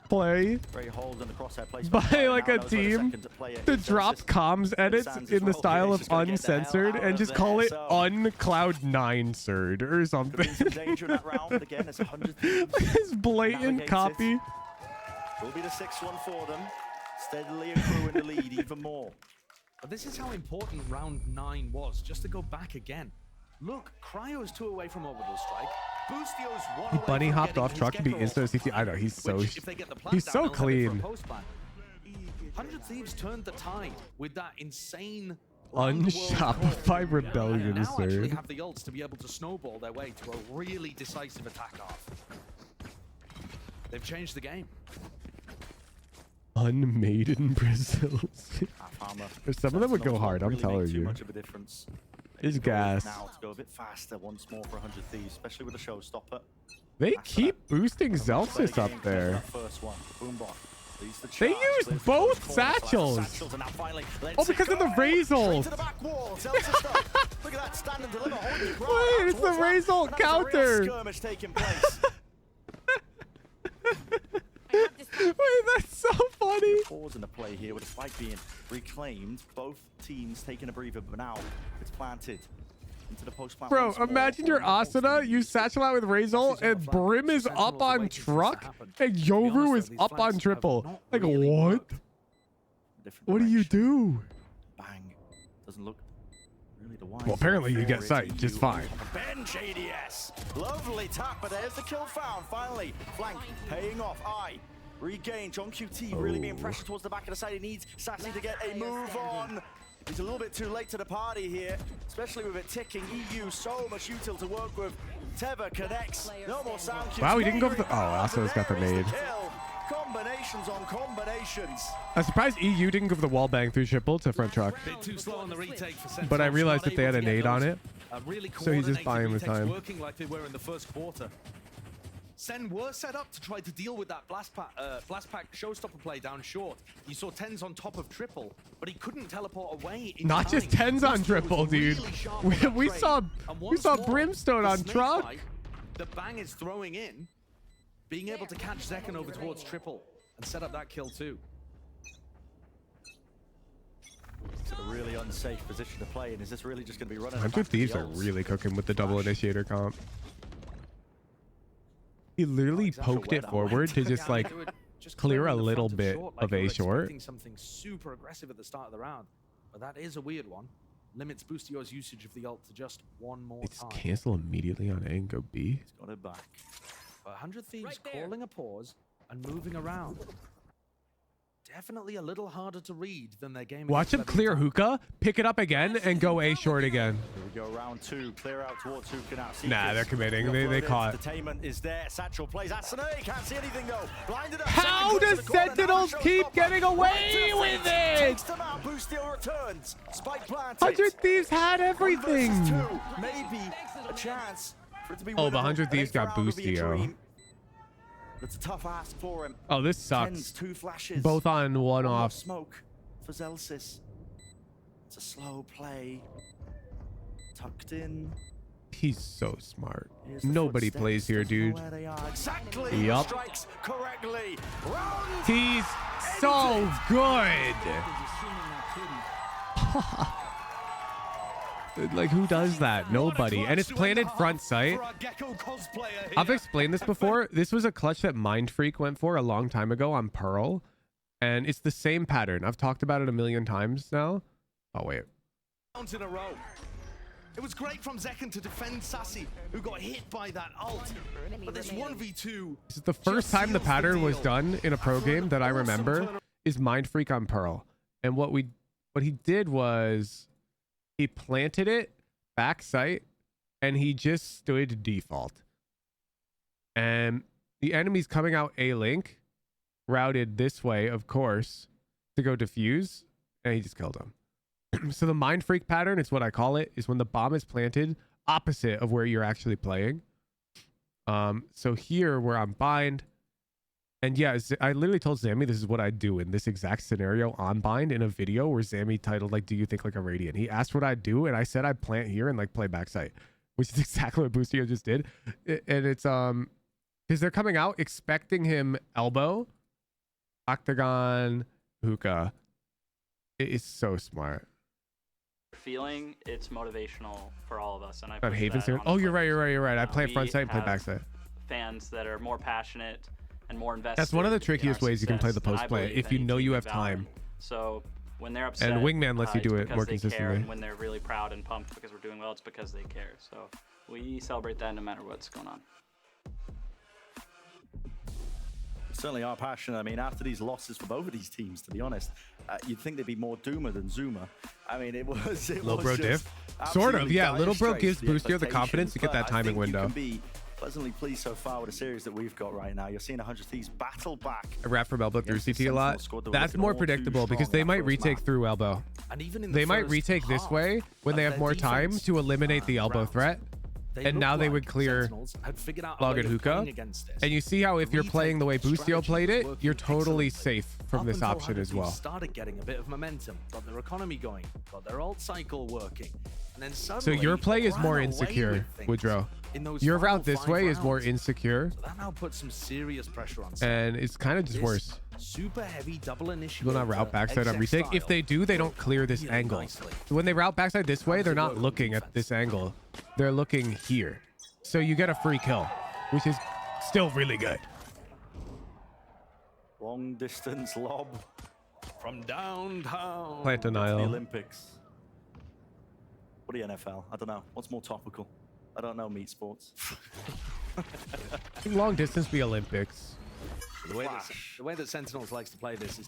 play Great hold in the crosshair placement. by like Now a knows where the team second player to is. drop Celsius comms edits stands in as the well. style He's of just gonna get the hell uncensored out and of just there. call it So, uncloud9 surd or could something. be some danger in that round. Again, it's 100 thieves. This blatant Navigates copy. it. Will be the 6-1 for them. Steadily accruing the lead even more. But this is how important round 9 was, just to go back again. Look, Cryo's 2 away from orbital strike. Boostio's 1 He away bunny from hopped getting off his truck to be Gecko insta off. 60. I know he's so Which, if they get the plant he's down, so they'll have it for a clean. post plan. 100 Thieves turned the tide with that insane round the world Unshopify call. rebellion Now actually surd. have the ults to be able to snowball their way to a really decisive attack off. They've changed the game. Unmade in Brazil. Some of them would go hard, I'm telling Too you. much of a difference. It's gas. Now to go a bit faster once more for 100 Thieves, especially with a showstopper. They keep boosting Zelsis up there. First one, Boombot. leads the They charge, use clears both the corner, satchels. Satchels, and now finally lets Oh, it because of the go. Razels. Straight to the back wall. Zelsis stuff. Look at that, stand and deliver. Holding the ground Wait, out it's the towards that. Razel And that was a real counter. skirmish taking place. Wait, that's so funny. Pause in the play here with the spike being reclaimed. Both teams taking a breather, but now it's planted into the post plant. Bro, once more. imagine your Asuna, you satchel out with Razor, and Brim is up on truck, and Yoru is up on triple. Like, what? Different What do you direction. do? Bang. Doesn't look really the wise. Well, apparently you get sight just fine. Bench ADS. Lovely tap, but there's the kill found. Finally, flank paying off. Regain. John QT really being pressured towards the back of the side. He needs Sassy to get a move on. He's a little bit too late to the party here, especially with it ticking. EU, so much util to work with. Teva connects. No more sound cues. Wow, he didn't go for the... Oh, Asuna's got the There is nade. kill. Combinations on combinations. I'm surprised EU didn't go for the wall bang through triple to front truck. Bit too slow on the retake for Sentinels. But I realized Not that they had able a to get nade on those, it. really So he's just coordinated buying with retakes time. working like they were in the first quarter. Sen were set up to try to deal with that blast pack showstopper play down short. You saw Tens on top of triple, but he couldn't teleport away. In Not time. just tens on triple, dude. Really sharp on that We trade. saw And we once saw more, Brimstone the on snake truck. bite that Bang is throwing in, being able to catch Zekken over towards triple and set up that kill too. It's a really unsafe position to play, and is this really just going to be running? 100 Thieves are really cooking with the double initiator comp. He literally poked it forward to just like clear a little bit of a short. Something super aggressive at the start of the round, but that is a weird one. Limits Boostio's usage of the ult to just one more It's time. cancel immediately on A and go B. He's got it back. 100 Thieves calling a pause and moving around. Definitely a little harder to read than their game. Watch him clear hookah, pick it up again, and go A short again. Here we go, round 2. Clear out towards Hookah now. Nah, they're committing. They caught. Entertainment is there. Satchel plays. Asuna can't see anything though. Blinded up. How Second goes to does the corner, Sentinels now keep showstopper. getting away Right to the with feet. it? Takes them out. Boostio returns. Spike planted. 100 Thieves had 1 everything. versus 2. Maybe a chance for it to be Oh, the winnable. 100 Thieves Next got round will be a Boostio. dream. It's a tough ask for him. Oh, this Tens, sucks. 2 flashes. Both on one more off. Smoke for Zelsis. It's a slow play. Tucked in. He's so smart. Here's the Nobody footsteps, plays here, doesn't know dude. where they are. Exactly. Yup. Strikes correctly. Round He's so good. Like, who does that? Nobody. And it's planted front sight. I've explained this before. This was a clutch that Mind Freak went for a long time ago on Pearl. And it's the same pattern. I've talked about it a million times now. Oh, wait. Rounds in a row. It was great from Zekken to defend Sassy, who got hit by that ult. But this 1v2. This is the first time the pattern was done in a pro game that I remember is Mind Freak on Pearl. And what he did was he planted it back sight and he just stood default. And the enemy's coming out A link, routed this way, of course, to go defuse, and he just killed him. So the Mind Freak pattern is what I call it, is when the bomb is planted opposite of where you're actually playing. So here where I'm bind, and yeah, I literally told Zammy this is what I'd do in this exact scenario on bind in a video where Zammy titled like, "Do you think like a Radiant?" He asked what I'd do, and I said I'd plant here and like play backside, which is exactly what Boostio just did. And it's because they're coming out expecting him elbow, octagon, hookah. It's so smart. Feeling it's motivational for all of us, and I Not push Haven's that doing. on Oh, the you're right. players. You're right. You're right. I play We front side and play have backside. Fans that are more passionate and more invested. That's one of the in trickiest our ways you can play the success than post I play believe if you any know team you in have Valorant. time. So when they're upset, And Wingman lets you it's do it because more they care, consistently. and when they're really proud and pumped because we're doing well, it's because they care. So we celebrate that no matter what's going on. Certainly are passionate. I mean, after these losses for both of these teams, to be honest, you'd think they'd be more doomer than zoomer. I mean, it was Little bro just diff. Sort of, absolutely yeah. dire Little bro straits gives for Boostio the confidence to get that but I timing think window. You can be pleasantly pleased so far with the series that we've got right now. You're seeing 100 Thieves battle back. I rap from elbow through against the CT a lot. Sentinel squad that were That's looking more all too predictable because strong they in might that first retake map. through elbow. And even in They the might first retake this half way when they of have their more time defense to eliminate the elbow rounds, threat. they And now looked they like would clear Sentinels had figured out a log way and of hookah. playing against this. And you see how if you're playing the way Boostio played it, you're totally safe from Up this until option 100 as Thieves well. started getting a bit of momentum, got their economy going, got their alt cycle working, and then So suddenly your play is ran more away insecure, with things Woodrow. in those Your final route this 5 way is more rounds. insecure, So that now puts some serious pressure on Sen. and it's kind of just This worse. Super heavy double initiative. Will not route backside on retake. If they do, they don't clear this angle. So when they route backside this way, they're not looking at this angle. They're looking here. So you get a free kill, which is still really good. Long distance lob from downtown. Plant denial. The Olympics. What the NFL? I don't know. What's more topical? I don't know meat sports. Long distance be Olympics. The way that Sentinels likes to play this is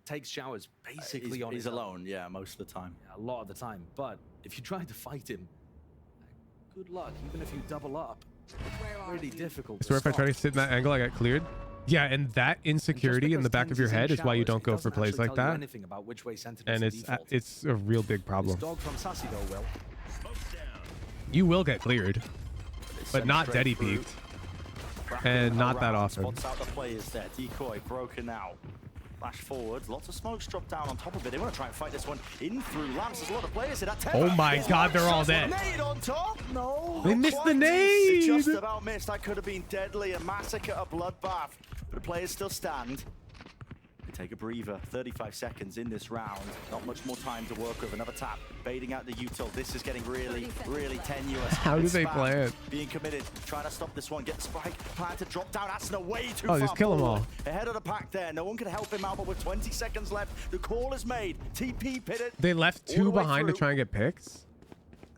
takes showers basically on he's his own. alone, yeah, most of the time. A lot of the time. But if you try to fight him, good luck. Even if you double up, really difficult. I swear if I try to sit in that angle, I get cleared. Yeah, and that insecurity in the back of your head is why you don't go for plays like that. And it's a real big problem. Dog from Sassy though, Will. You will get cleared, but not Deddy peaked. And not that often. Spots out the players there. Decoy broken out. Flash forward. Lots of smokes drop down on top of it. They want to try and fight this one in through lamps. There's a lot of players here. Oh my god, they're all dead. Nade on top. No. They missed the nade. Just about missed. That could have been deadly. A massacre, a bloodbath. But the players still stand. They take a breather. 35 seconds in this round. Not much more time to work with. Another tap. Baiting out the util. This is getting really, really tenuous. How do they Spam play it? Being committed. Trying to stop this one. Get the spike. Plan to drop down. That's no way too Oh, far just kill them all. forward. Ahead of the pack there. No one can help him out, but with 20 seconds left, the call is made. TP pitted. They left all the two way behind to through. try and get picks.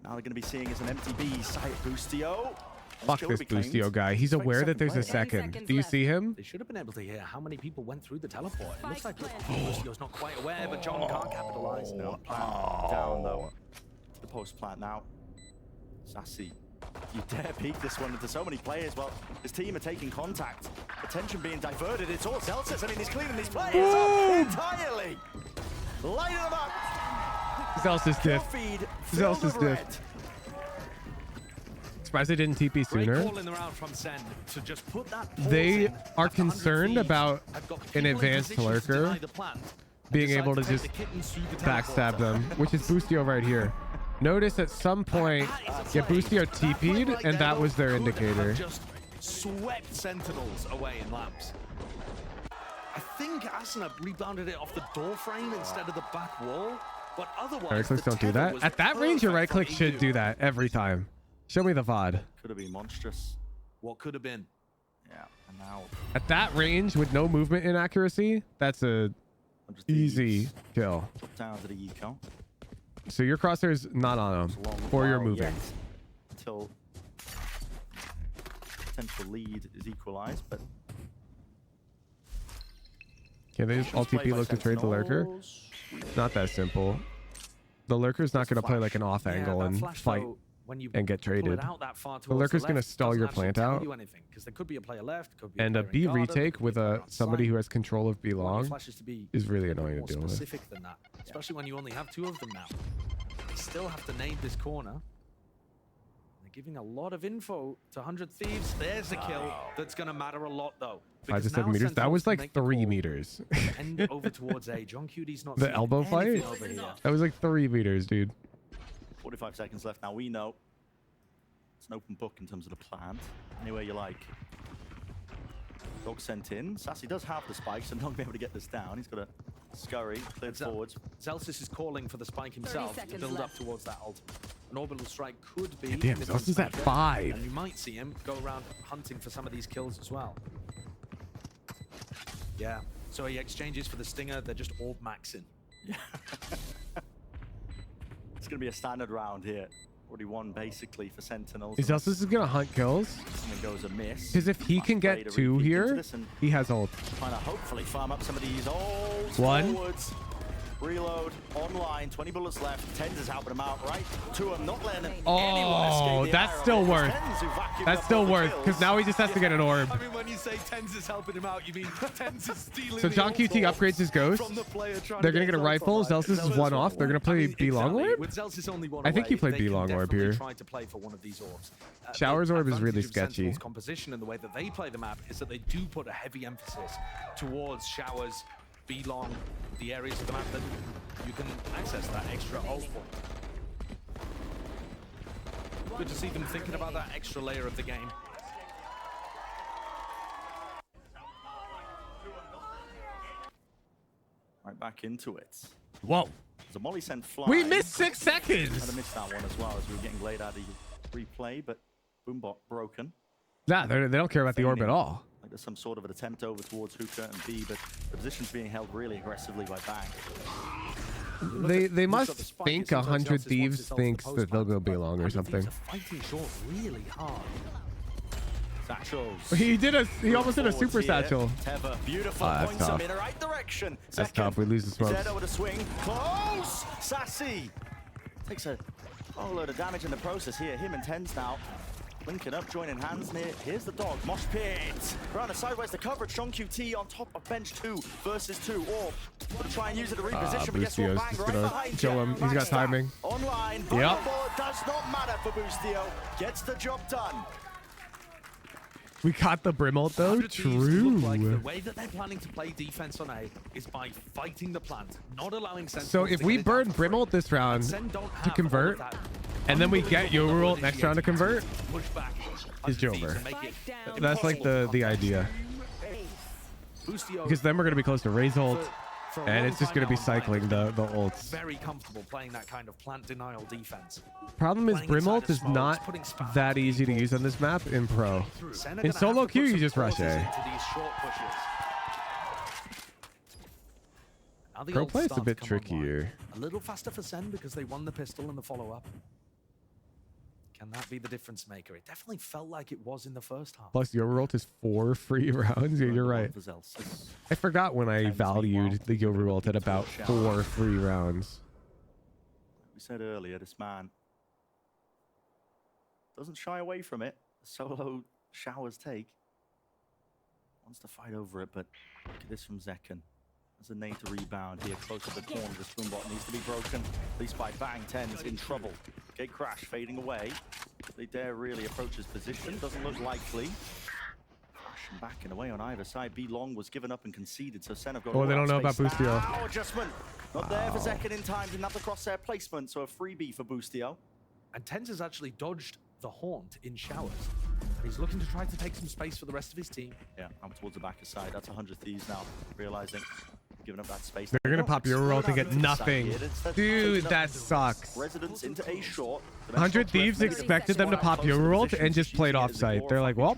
Now they're going to be seeing as an empty B site. Boostio. Fuck this Boostio guy. He's aware that there's a second. Do you see him? They should have been able to hear how many people went through the teleport. It looks like Boostio's not quite aware, but John can't capitalize. No plan down though. The post plant now. Sassy. You dare peek this one into so many players. Well, his team are taking contact. Attention being diverted. It's all Celsius. I mean, he's cleaning these players up entirely. Lighting them up. Zelsis diff. Feed Zelsis filled with diff. Surprised they didn't TP Great sooner. call in the round from Sen to just put that pause They in are after 100 concerned Thieves about have got an people in advanced position to lurker deny the plant and being decide able to take just the kittens through the backstab teleporter. them, which is Boostio right here. Notice at some point, get Boostio TP'd, and that was their indicator. Just swept Sentinels away in lamps. I think Asuna rebounded it off the door frame instead of the back wall, but otherwise Right clicks don't do that. At that range, your right click should do that every time. Show me the VOD. Could have been monstrous. What could have been? Yeah, and now At that range with no movement inaccuracy, that's a easy kill. down to the eco. So your crosshair's not on them, or you're moving. Until potential lead is equalized, but Can they just all TP look to trade the lurker? Not that simple. The lurker's not going to play like an off angle and fight and get traded. The lurker's going to stall your plant out. And a B retake with somebody who has control of B long is really annoying to deal with. Specific than that, especially when you only have two of them now. They still have to nade this corner. giving a lot of info to 100 Thieves. There's a kill that's going to matter a lot, though. 5 to because 7 now meters. That Sentinels was can like make the 3 call meters. and over towards A. John QT's not The seeing elbow fight? anything over here. That was like 3 meters, dude. 45 seconds left now. We know it's an open book in terms of the plant. Anywhere you like. Dog sent in. Sassy does have the spikes, so not going to be able to get this down. He's got a scurry, cleared forwards. Zelsis is calling for the spike himself to build up towards that ultimate. An orbital strike could be. Damn, Zelsis is at 5. And you might see him go around hunting for some of these kills as well. Yeah. So he exchanges for the Stinger. They're just orb maxing. Yeah. It's going to be a standard round here. Already won basically for Sentinels. Zelsis is gonna hunt kills. Something goes amiss. Because if he can get 2 here, he has ult. Trying to hopefully farm up some of these ults. 1. Forwards. Reload online. 20 bullets left. Tens is helping him out, right? 2 of them not letting anyone Oh, escape the that's arrow. still It's worth. Tens who vacuumed That's up still all the worth. kills. Because now he just has to get an orb. I mean, when you say Tens is helping him out, you mean Tens is stealing So the John ult QT orb upgrades his ghost. from the player trying They're to gonna get a his ult rifle. online. Zelsis is 1 off. They're gonna play B long orb. With Zelsis only one I think he away, played they B can long orb definitely here. try to play for one of these orbs. Showers the orb is really advantage of sketchy. Sentinel's composition and the way that they play the map is that they do put a heavy emphasis towards showers, B long, the areas of the map that you can access that extra ult point. Good to see them thinking about that extra layer of the game. Right back into it. Whoa. There's a molly sent flying. We missed 6 Had seconds. to miss that one as well as we were getting laid out of the replay, but Boombot broken. Nah, they don't care about the orb at all. Like there's some sort of an attempt over towards Hookah and B, but the position's being held really aggressively by Bang. They must think 100 Thieves thinks that they'll go B long or something. Fighting short really hard. Satchels. He almost did a super satchel. Teva, beautiful That's points tough. him in the right direction. That's tough. We lose the smokes. Zed over the swing. Close! Sassy takes a whole load of damage in the process here. Him and Tens now linking up, joining hands near. Here's the dog. Mosh pit. Around the sideways, the coverage. Sean QT on top of bench 2 versus 2. Or gonna try and use it to reposition. But guess what? Boostio's Bang just right gonna behind kill you. him. He's got Backstab timing. Online. Yep. Vulnerable. Does not matter for Boostio. Gets the job done. We caught the Brim ult though. 100 Thieves look like the True. way that they're planning to play defense on A is by fighting the plant, not allowing Sentinels So if to we get it down burn for Brim free. ult this round Sen don't to have all convert, of that and then we get Yoru ult next round to convert, push back is 100 Thieves over. and make it That's like the idea. Boostio Because then we're gonna be close to Raze ult, for a and long it's just time gonna be now, cycling the ults. very comfortable playing that kind of plant denial defense. Problem is Playing Brim inside ult of is smokes, not putting spam that easy to use on this map in pro. Sen are In gonna solo have to queue, put you some just rush pauses A. into these short pushes. Now the Pro ults play is a start to bit come online. trickier. A little faster for Sen because they won the pistol in the follow-up. Can that be the difference maker? It definitely felt like it was in the first half. Plus, Yoru ult is 4 free rounds. Yeah, you're right. I forgot when I valued the Yoru ult at about 4 free rounds. We said earlier, this man doesn't shy away from it. The solo showers take. Wants to fight over it, but look at this from Zekken. There's a name to rebound here, close to the corner. This Boombot needs to be broken, at least by Bang. Tens in trouble. Gate crash fading away. They dare really approach his position. Doesn't look likely. Flashing back and away on either side. B long was given up and conceded, so Sen have got Oh, they don't know about space Boostio. now. Adjustment. Not there for Zekken in time. Didn't have the crosshair placement, so a freebie for Boostio. And Tens has actually dodged the haunt in showers. He's looking to try to take some space for the rest of his team. Yeah, out towards the back side. That's 100 Thieves now, realizing giving up that space. They're gonna pop Yoru ult and get nothing. Dude, that sucks. Residents into A short. 100 Thieves expected them to pop Yoru ult and just played offsite. They're like, well,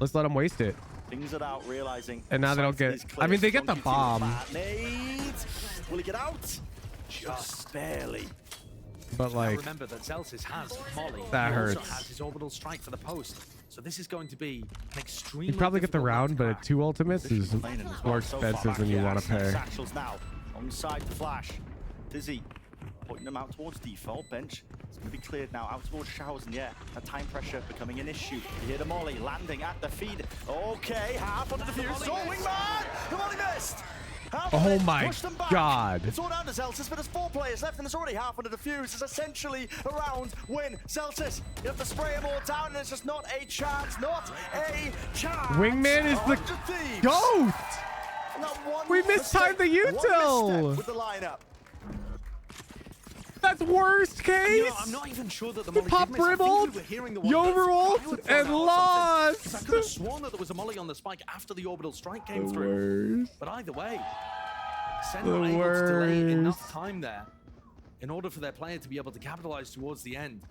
let's let them waste it. Things it out, realizing. And now they don't get. I mean, they get the bomb, Nades. Will he get out? Just barely. but Now like, remember that Zelsis has Molly. That He also hurts. has his orbital strike for the post. So this is going to be an extremely you probably get the difficult round, but one at 2 ultimates is more expensive than you want to pay. Satchels now. Onside the flash. Dizzy pointing them out towards default bench. It's going to be cleared now out towards showers in the air. That time pressure becoming an issue. You hear the molly landing at the feed. Okay, half onto the fuse. Oh, wingman! The molly missed! Oh my God. It's all down to Celsius, but there's 4 players left, and there's already half on the defuse. It's essentially a round win. Celsius, you have to spray them all down, and it's just not a chance. Not a chance. Wingman is the 100 Thieves. GOAT. We mistimed the util. With the lineup. That's worst case. You know, I'm not even sure that the Molly Pop did miss. I think Ribbled, we were hearing the one Yoverult, that would and throw out lost. something, 'cause I could have sworn that there was a Molly on the spike after the orbital strike came through. Worst. But either way, Sen The were able to delay enough worst. time there in order for their player to be able to capitalize towards the end.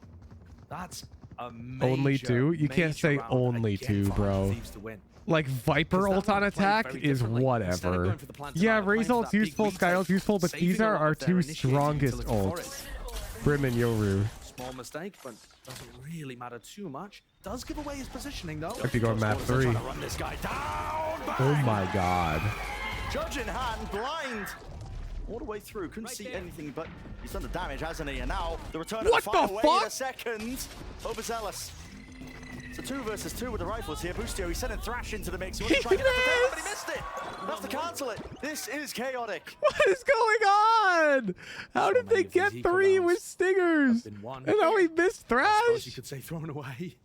That's a major, Only 2? You can't major say round only again 2, for bro. Thieves to win. Like Viper ult on attack is whatever. Yeah, Raze ult's useful, Sky ult's useful, but these are our 2 strongest ults. Brim and Yoru. Small mistake, but doesn't really matter too much. Does give away his positioning though. If you go on map 3. Run this guy down. Oh my God. Judge in hand, blind. All the way through, couldn't see anything, but he's done the damage, hasn't he? And now the return of What the fire the away fuck? in a second. Overzealous. It's a 2 versus 2 with the rifles here. Boostio, he's sending Thrash into the mix. He wants to try and get out the table, but he missed it. Have to cancel it. This is chaotic. What is going on? How did they get 3 with stingers? And now we missed I suppose Thrash? you could say thrown away.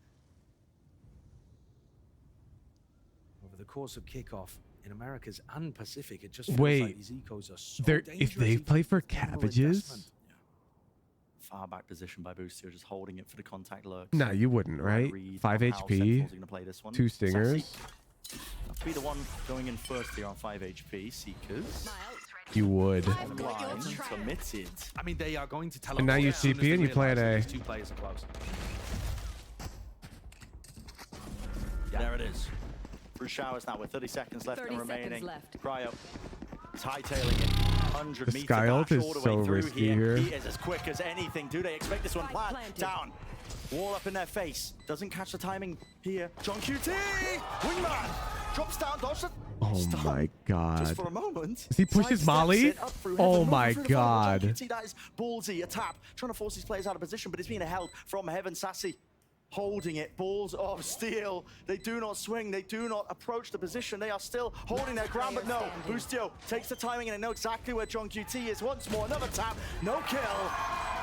Over the course of kickoff in Americas and Pacific, it just feels like Wait, these ecos are so if dangerous they even play for with minimal cabbages? investment. Far back position by Boostio, just holding it for the contact lurks. Nah, you wouldn't, right? Read 5 on how HP, Sentinels are gonna play this one. 2 stingers. Sassy. Have to be the one going in first here on 5 HP. Seekers. You would. Online, committed. I mean, they are going to tell. And now you as soon as CP they and you play at realize A. that these 2 players are close. There it is. Through showers now with 30 seconds left and remaining. Cryo. It's hightailing it. 100 The meter Sky ult dash is all the so way through risky here. here. He is as quick as anything. Do they expect this one? Plant down. Wall up in their face. Doesn't catch the timing here. John QT! Wingman! Drops down, dodges it. Oh my God. Just for a moment. Does he push his Sidesteps Molly? it up through Oh heaven, my moving through the final. God. John QT, that is ballsy. A tap. Trying to force his players out of position, but it's being held from heaven. Sassy holding it. Balls of steel. They do not swing. They do not approach the position. They are still holding their ground, but no. Boostio takes the timing and they know exactly where John QT is. Once more, another tap. No kill,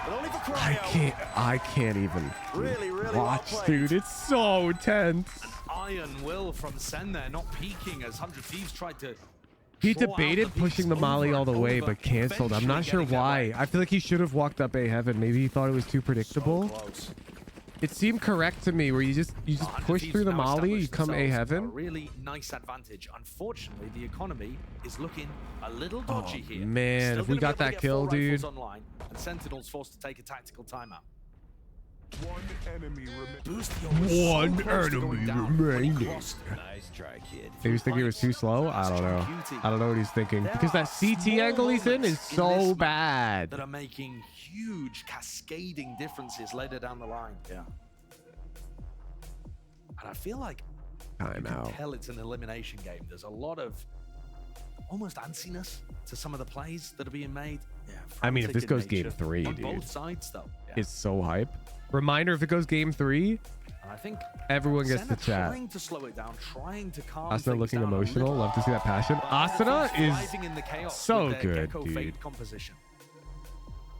but only for Cryo. I can't even Really watch, well played. dude. It's so tense. Iron will from Sen there, not peeking as 100 Thieves tried to. He draw out debated the pushing the beats molly over all the and way, over, but canceled. I'm not sure eventually getting their why. way. I feel like he should have walked up A heaven. Maybe he thought it was too predictable. Close. It seemed correct to me, where you just push through the molly, you come A A heaven. really nice advantage. Unfortunately, the economy is looking a little dodgy here. Man, Still if we gonna got be able to that get kill, 4 rifles dude. Online, and Sentinel's forced to take a tactical timeout. One enemy remaining. Nice try, kid. He was thinking he was too slow? I don't know. I don't know what he's thinking. Because that CT angle he's in is so bad. That are making huge cascading differences later down the line. Yeah. And I feel like you can Timeout. tell it's an elimination game. There's a lot of almost antsiness to some of the plays that are being made. Yeah, I mean, if this goes nature. game 3, on dude. both sides, though. Yeah. It's so hype. Reminder, if it goes game 3, And I think everyone gets Sen to are chat. trying to slow it down, trying to calm Asuna things looking down a emotional. little. Love to see that passion. Asuna Thriving in the is chaos so with their good, Gecko dude. Fade composition.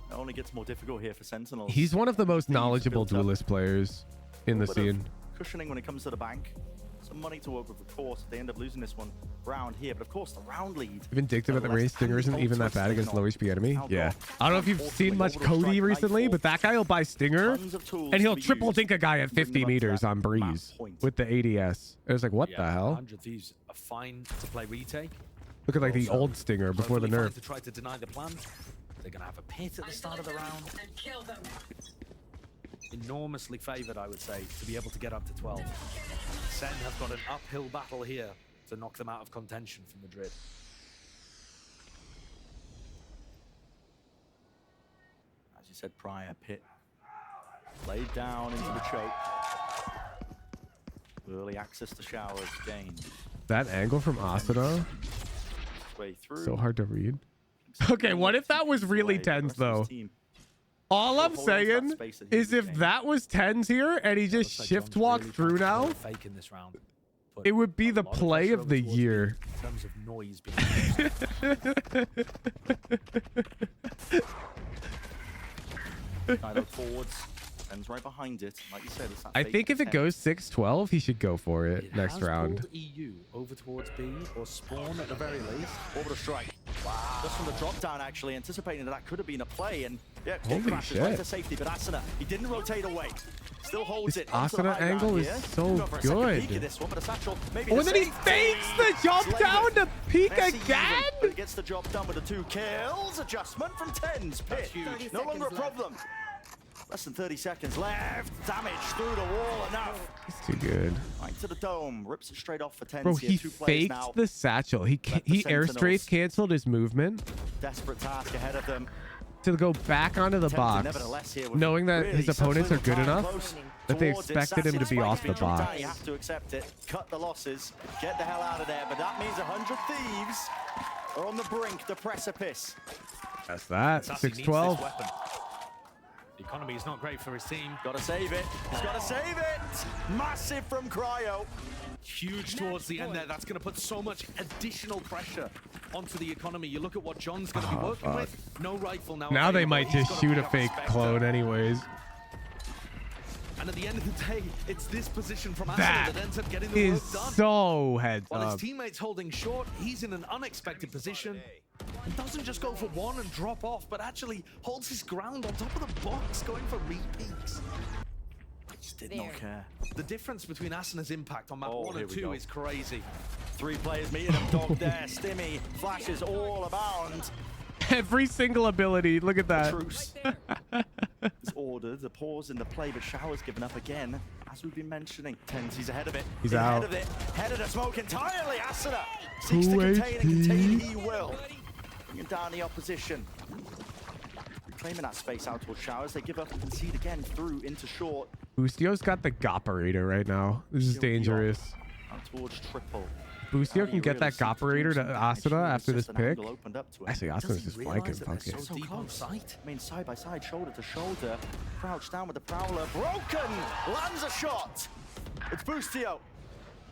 It only gets more difficult here for Sentinels. He's one of the most Thieves knowledgeable built up duelist players in the a bit of scene. Cushioning when it comes to the bank. Some money to work with, of course. They end up losing this one round here, but of course the round lead. Even Dictum at the nonetheless, range stinger and isn't even that bad against low HP enemy. Yeah. I don't know if you've seen much Cody recently, but that guy will buy stinger and he'll triple dink a guy at 50 meters on breeze with the ADS. It was like, what the hell? 100 Thieves are fine to play retake. Look at like the old stinger before the Totally nerf. fine to try to deny the plan. They're going to have a pit at the start of the round. Enormously favored, I would say, to be able to get up to 12. Sen have got an uphill battle here to knock them out of contention from Madrid. As you said prior, pit laid down into the choke. Early access to showers gained. That angle from Asuna, Way through. so hard to read. Okay, what if that was really tens though? All I'm saying is if that was tens here and he just shift walked through now, Fake in this round. It would be the play of the year. In terms of noise being Kylo forwards. And right behind it. Like you said, it's that I fake think if it attempt. goes 6-12, he should go for it next has round. pulled EU over towards B or spawn at the very least. Orbital strike. Wow. Just from the drop down, actually, anticipating that could have been a play. And yeah, Holy crashes right shit. to safety. But Asuna, he didn't rotate away. Still holds This it. onto the Asuna high angle ground is here. so Go for a second peek good. at this one, but a satchel, maybe Oh, the and then he safety. fakes the jump Slayed down it. to peek Messi again. even, but he gets the job done with the 2 kills. Adjustment from Tens. Pit. No longer a problem. Less than 30 seconds left. Damage through the wall. Enough. He's too good. Right to the dome. Rips it straight off for Tens. Bro, here. he 2 plays faked now. the satchel. He Let the air Sentinels- strafe canceled his movement Desperate task ahead of them. to go back onto the Tempted box, nevertheless here with knowing that really his such opponents are little good time enough close that they towards it. expected him to be Sassy off the spikes being box. You have to accept it. Cut the losses. Get the hell out of there. But that means 100 Thieves are on the brink, the precipice. That's that. Sassy needs this 6-12. weapon. The economy is not great for his team. Got to save it. He's got to save it. Massive from Cryo. Huge towards the end there. That's going to put so much additional pressure onto the economy. You look at what John's going to be working with. No rifle now. Now they available. might He's just gotta shoot pick a up fake Spectre. clone anyways. And at the end of the day, it's this position from Asuna That that ends up getting the is work done. so heads While his up. teammates holding short, he's in an unexpected position. And doesn't just go for one and drop off, but actually holds his ground on top of the box, going for repeats. Just did not care. The difference between Asuna's impact on map 1 here and we 2 go. is crazy. 3 players meeting him. Dog there. Stimmy. Flashes all abound. Every single ability. Look at that. Truce. It's ordered. The pause in the play, but Shower's given up again. As we've been mentioning. Tens, he's ahead of it. He's ahead out. of it. Head of the smoke entirely. Asuna seeks to 2 contain and contain HP. he will. Bringing down the opposition. Reclaiming that space out towards Showers. They give up and concede again through into short. Bustio's got the Goperator right now. This is dangerous. Out towards triple. Bustio can get that Goperator to Asuna after this pick. Actually, Does Asuna's he just realize flanking. that Fuck they're it. so deep on sight? I mean, side by side, shoulder to shoulder. Crouched down with the Prowler. Broken! Lands a shot! It's Bustio.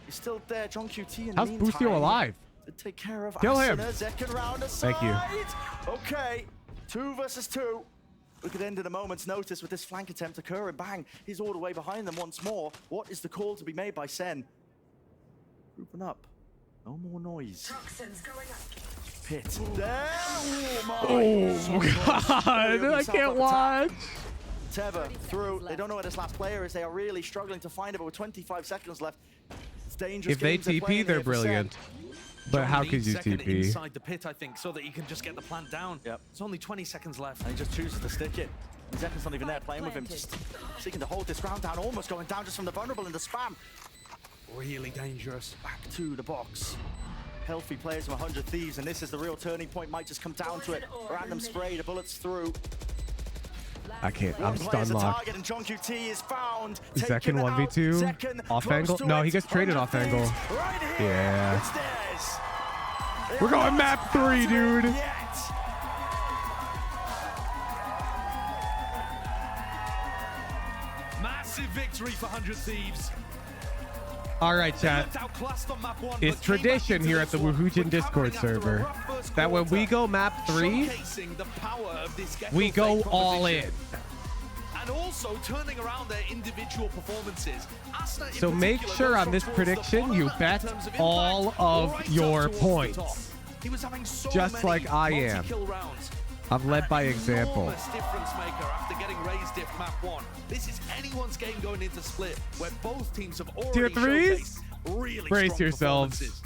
He's still there. John QT in the How's meantime. Bustio alive? To take care of Kill him. Asuna. Second round aside. Thank you. Okay. 2 versus 2. Look at the end of the moment's notice with this flank attempt occurring. Bang. He's all the way behind them once more. What is the call to be made by Sen? Grouping up. No more noise. Pit. There. Oh, God. I can't watch. Teva through. They don't know where this last player is. They are really struggling to find it, but with 25 seconds left, it's dangerous. If they games they're playing TP, they're here for Sen. brilliant. But how could you Second TP? inside the pit, I think, so that he can just get the plant down. Yep. It's only 20 seconds left. And he just chooses to stick it. Zeken's not even there playing with him, just seeking to hold this ground down, almost going down just from the vulnerable in the spam. Really dangerous. Back to the box. Healthy players from 100 Thieves, and this is the real turning point. Might just come down to it. Random spray, the bullets through. I can't. One I'm player's stun a locked. target, and John QT is found. Zekken Taken out. 1v2 Zekken off close angle. to No, it. he gets traded 100 off angle. Thieves right here. Yeah. It's theirs. We're going map 3, dude. Yet. Massive victory for 100 Thieves. All right, chat. Looked outclassed on map 1, It's but came back tradition into here at this the one, Woohoojin Discord recovering after a server rough first that when we quarter, go map 3, showcasing the power of this we Gecko go Fake all in. proposition. And also turning around their individual performances. Asuna in So make particular sure goes on this from towards the prediction bottom you left in bet terms of impact, all of right up your towards the top. points. He was having so Just many like I am. multi-kill rounds. I've led by example. Enormous difference maker after getting raised if map 1. This is anyone's game going into split, where both teams have already Tier 3s? showcased really Brace strong yourselves. performances.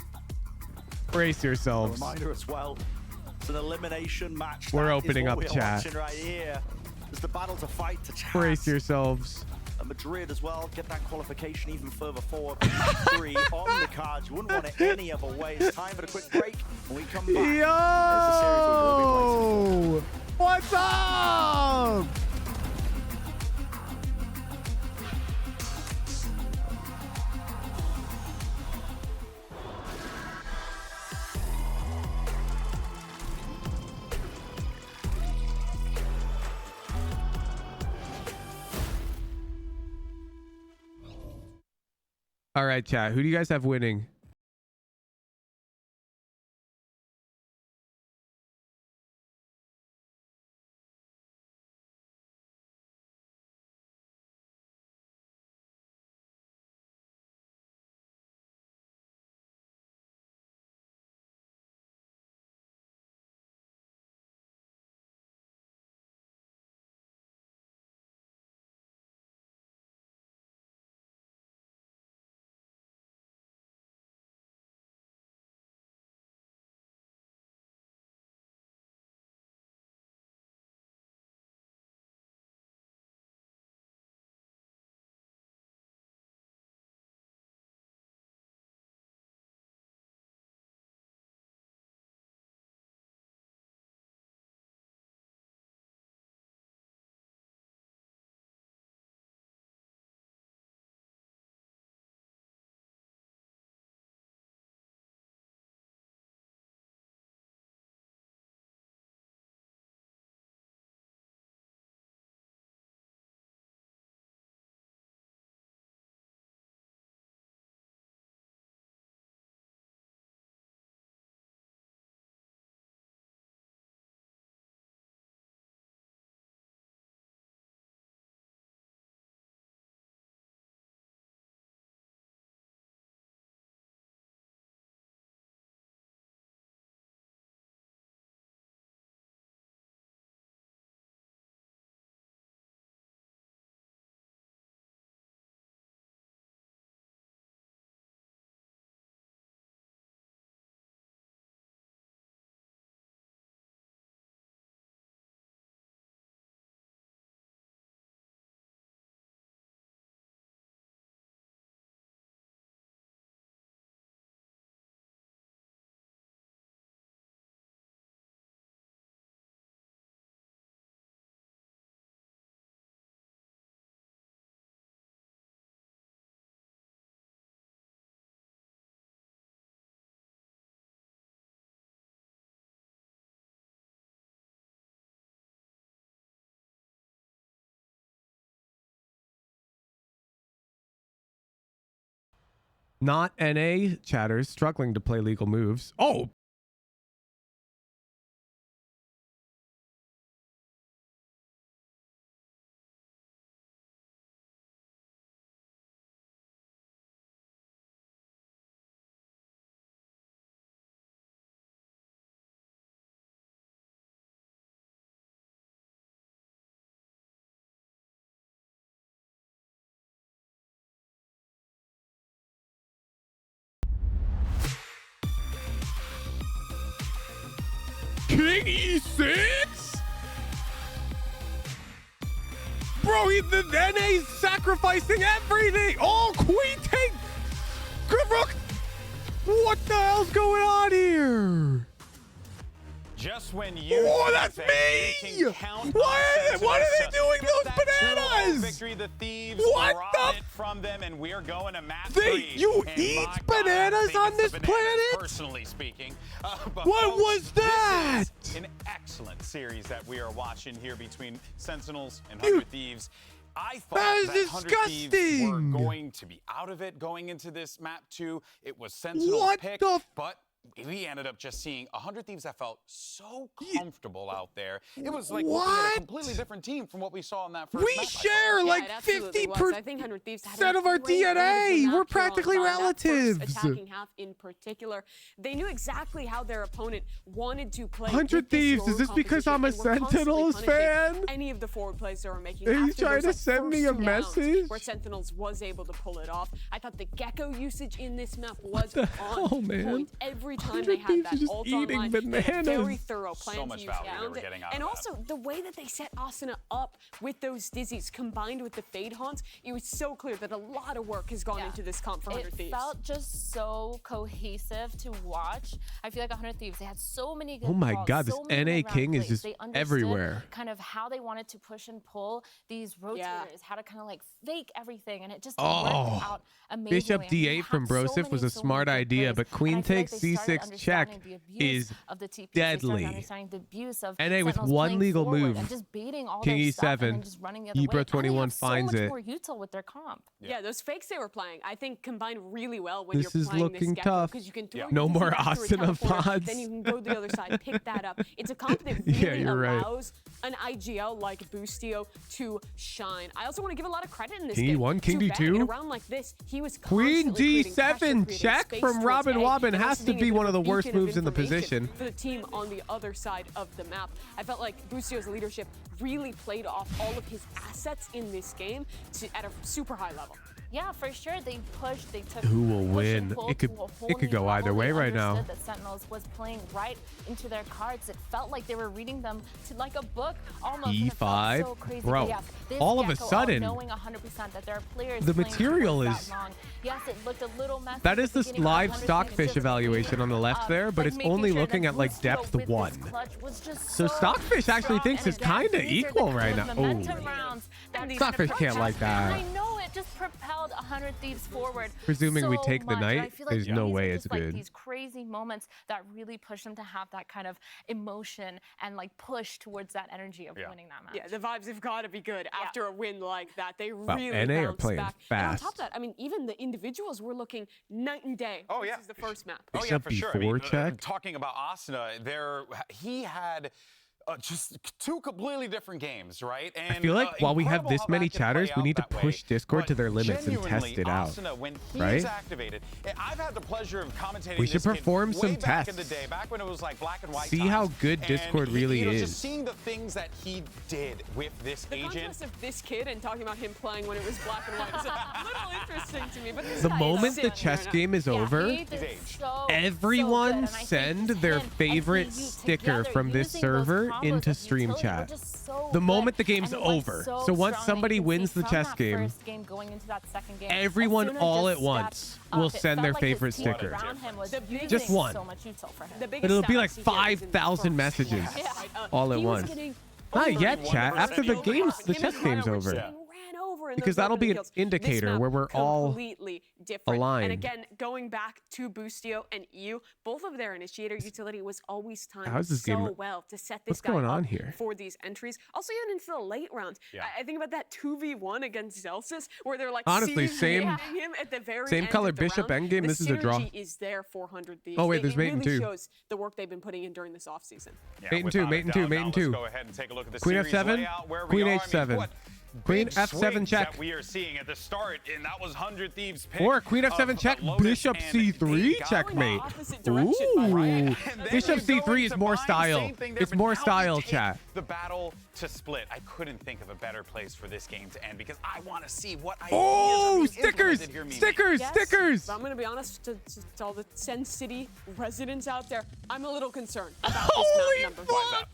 Brace yourselves. Reminder as well, it's an elimination match. We're That is opening what up we're chat. watching right here. It's the battle to fight to chance. Brace yourselves. And Madrid as well, get that qualification even further forward. 3 on the cards. You wouldn't want it any other way. It's time for a quick break. When we come back, there's a series we will be placing. Yo! What's up? All right, chat. Who do you guys have winning? Not NA chatters struggling to play legal moves. Oh, King E6? Bro, the NA's sacrificing everything. Oh, Queen take good rook. What the hell's going on here? Just when you that's me! Why are they doing those bananas? Victory, the thieves What robbed the? It from them, and we are going to map You eat bananas on this planet? Personally speaking, but What folks, was that? This is an excellent series that we are watching here between Sentinels and 100 Thieves. I thought That is that 100 Thieves were disgusting. going to be out of it going into this map 2. It was Sentinel's What pick, the but we ended up just seeing 100 Thieves that felt so comfortable out there. It was like looking at a completely different team from what we saw in that first We map. share like 50% of our DNA. We're practically relatives. Attacking half in particular, they knew exactly how their opponent wanted to play. 100 Thieves. Is this because I'm a Sentinels fan? Any of the forward plays they were making. Are you after trying those, to like, send me a first 2 downs message? Where Sentinels was able to pull it off. I thought the Gecko usage in this map was hell, on man? point. Every time they had that ult online, they had a very thorough plan So much to use value they around were it. getting out And of also the way that they set Asuna up with those dizzies combined with the fade haunts, it was so clear that a lot of work has gone into this comp for 100 Thieves. It felt just so cohesive to watch. I feel like 100 Thieves, they had so many good Oh my calls, God, this so many NA good round King is plays. just They understood everywhere. kind of how they wanted to push and pull these rotators, how to kind of like fake everything, and it just Oh. worked out amazingly. Bishop I mean, D8 from Brosif was a smart idea, but Queen takes C6 6 check understanding the abuse is of the TPs. They started deadly. understanding the abuse of NA with Sentinels one playing legal forward move. and just baiting all King their stuff and E7. then just running the other Ibra way. 21 and they have finds so it. much more util with their comp. Yeah, those fakes they were playing, I think, combined really well when This you're is playing looking this tough. because you can throw No your more TP back through a Asuna teleporter, pods. Then you can go to the other side, pick that up. It's a comp that Yeah, really you're right. allows an IGL like Boostio to shine. I also want to give a lot of credit in this King game. E1, King to Ben. In a D2. round like this, he was Queen constantly creating pressure, G7 creating check space from towards Robin A, Wobbin and has also to being a be bit one of the a worst beacon of moves in the information position. for the team on the other side of the map. I felt like Boostio's leadership really played off all of his assets in this game at a super high level. Yeah, for sure. They pushed. They took. Who will push and win? pull It could- to a whole it could new go either level. way They right now. understood that Sentinels was playing right into their cards. It felt like they were reading them to like a book almost. and it felt E5? so crazy. Bro, But yes, this all of a Gecko, sudden, knowing 100% that there are players the playing material towards is- that long. Yes, it looked a little messy That at is the this beginning, but live 100% stockfish just evaluation on the left there, but like it's making only sure looking that at like Boostio depth with this 1. clutch was just So Stockfish actually strong, thinks and it's again, kind of these are the equal kind right of now. momentum Ooh. rounds that these Stockfish kind of can't like and that. I know it just propelled 100 Thieves forward. Presuming we so take the much, and I knight, feel like there's no these are way just it's like good. These crazy moments that really push them to have that kind of emotion and like push towards that energy of winning that match. Yeah, the vibes have got to be good after a win like that. They Wow, really NA are bounced playing back. fast. And on top of that, I mean, even the individuals were looking night and day. Oh, yeah. This is the first map. Oh yeah, Bishop for sure. I mean, B4 check. talking about Asuna, he had just two completely different games, right? And I feel like while we have incredible this how many that can play chatters, we out need to that way. push Discord But to their limits and test genuinely, it out. Asuna, when he right? is activated, I've had the pleasure of commentating. We should this kid perform way some back in the tests. day, back when it was like black and white. See times. how good And Discord really you know, is. Just seeing the things that he did with this The agent. contrast of this kid and talking about him playing when it was black and white is a little interesting to me. But this The guy is moment the sick chess right now. game is over, everyone send their favorite sticker from this server into stream chat. The moment the game's over. So once somebody wins the chess game, everyone all at once will send their favorite sticker. Just one. But it'll be like 5,000 messages all at once. Not yet, chat. After the chess game's over. Because that'll be an indicator where we're all completely different. aligned. And again, going back to Boostio and EU, both of their initiator utility was always timed How's this so game- well to set this what's guy going on up here? for these entries. Also, even into the late rounds. I think about that 2v1 against Celsius, where they're like Honestly, same- CGing him at the very same end color of the bishop round. endgame, The this is a draw. synergy is there for 100 Thieves. Oh, wait, It- there's it mate in really two. shows the work they've been putting in during this offseason. Mate in two, mate in two, mate in two. Go ahead and take a look at the Queen series F7, layout, where we Queen are. I mean, H7. what Queen big F7 swings check. that we are seeing at the start, and that was 100 Thieves pick Or Queen F7 of check, Lotus Bishop and C3 Gaga. checkmate. direction, Ooh, And then Bishop you go C3 is into more mine, style. same thing there, It's but more now we style, take chat. The battle to split. I couldn't think of a better place for this game to end because I want to see what ideas Oh, are being stickers, implemented here, Mimi. stickers, Yes, stickers. but I'm going to be honest to all the Sen City residents out there. I'm a little concerned about this Holy map number. fuck. One.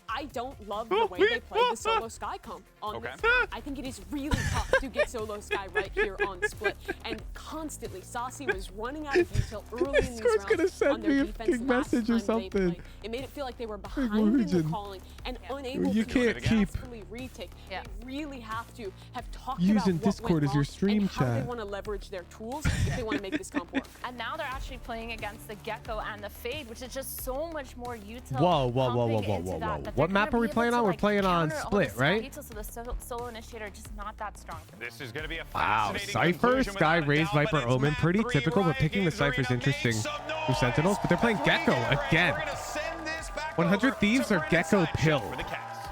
I don't love the way they played the solo Sky comp on this map. I think it is really tough to get solo Sky right here on Split. And constantly, Saucy was running out of util early in these Discord's rounds gonna send on their me a defense big last message or time they something. played. It made it feel like they were behind in the Norwegian. calling and unable You to can't keep successfully retake. They really have to have talked using about what Discord went as your wrong stream and how they chat. want to leverage their tools if they want to make this comp work. And now they're actually playing against the Gecko and the Fade, which is just so much more util. Whoa, whoa, whoa, whoa, pumping whoa, into whoa, that, whoa. that What they're map gonna are we be able playing to, on? We're like, playing on counter all Split, the sky right? util, so the solo initiator just not that strong for me. This is going to be a Wow, fascinating Cypher, conclusion Sky, without a Raze, doubt, but Viper, it's Omen, map pretty 3, typical, but Riot picking the Games Cypher's Arena. interesting. Make some Through Sentinels, but they're playing Gecko again. We're gonna send this back 100 over Thieves to are Brennan Gecko Sideshow pill. for the Cats.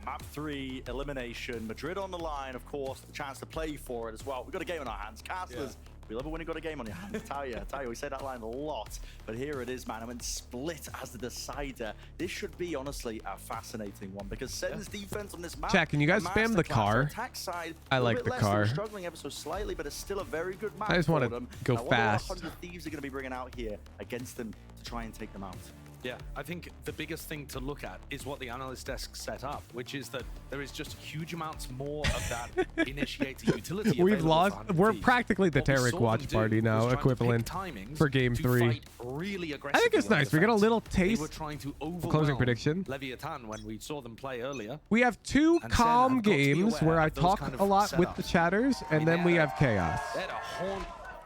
Map 3, elimination. Madrid on the line, of course, the chance to play for it as well. We've got a game on our hands. Castlers, we love it when you've got a game on your hands. I tell you, we say that line a lot. But here it is, man. I mean, Split as the decider. This should be, honestly, a fascinating one because Sen's defense on this map. Chat, can you guys spam the masterclass. car? Attack side, I a little like bit the less, car. they're struggling ever so slightly, but it's still a very good map I just want for to them. go Now, fast. What 100 Thieves are going to be bringing out here against them to try and take them out? Yeah, I think the biggest thing to look at is what the analyst desk set up, which is that there is just huge amounts more of that initiator utility. We've available lost. for 100 We're Thieves. practically the What we Tarek saw watch them do party was now, trying to pick equivalent timings for game to 3. fight really I think aggressively it's on nice. We got a defense. little They taste. were trying to Closing overwhelm prediction. Leviathan when we saw them play earlier. We have 2 And Sen calm have got to be games aware where I of those talk kind of a lot with the setups. chatters, and then we have chaos. They had a whole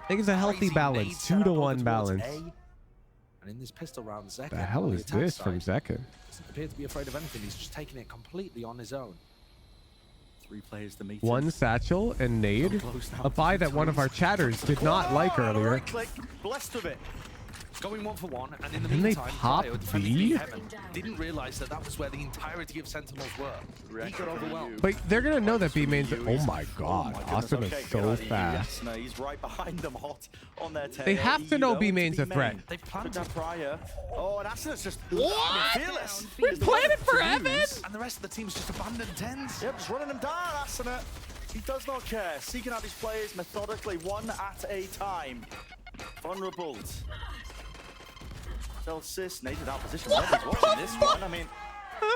think it's a healthy balance, 2-to-1 balance. And in this pistol round, Zekken, The hell on is attack this from side, Zekken? doesn't appear to be afraid of anything. He's just taking it completely on his own. 3 players to meet. One satchel and nade, a buy that one of our chatters did not like earlier. Right click, blessed with it. Going 1-for-1, and in the And they meantime, pop Cryo, defending B? Heaven, didn't realize that that was where the entirety of Sentinels were. He got overwhelmed. But they're gonna know that B mains. Oh my god, Awesome is so fast. Yes, he's right behind them, hot on their tail. They have to know B main's a threat. They've planted that prior. Oh, and Asa's just fearless. We planned it for Evan. And the rest of the team's just abandoned tens. Yep, just running them down, Asana. He does not care. Seeking out his players methodically, one at a time. Vulnerable. Celsius, native out position. He's watching this one. I mean,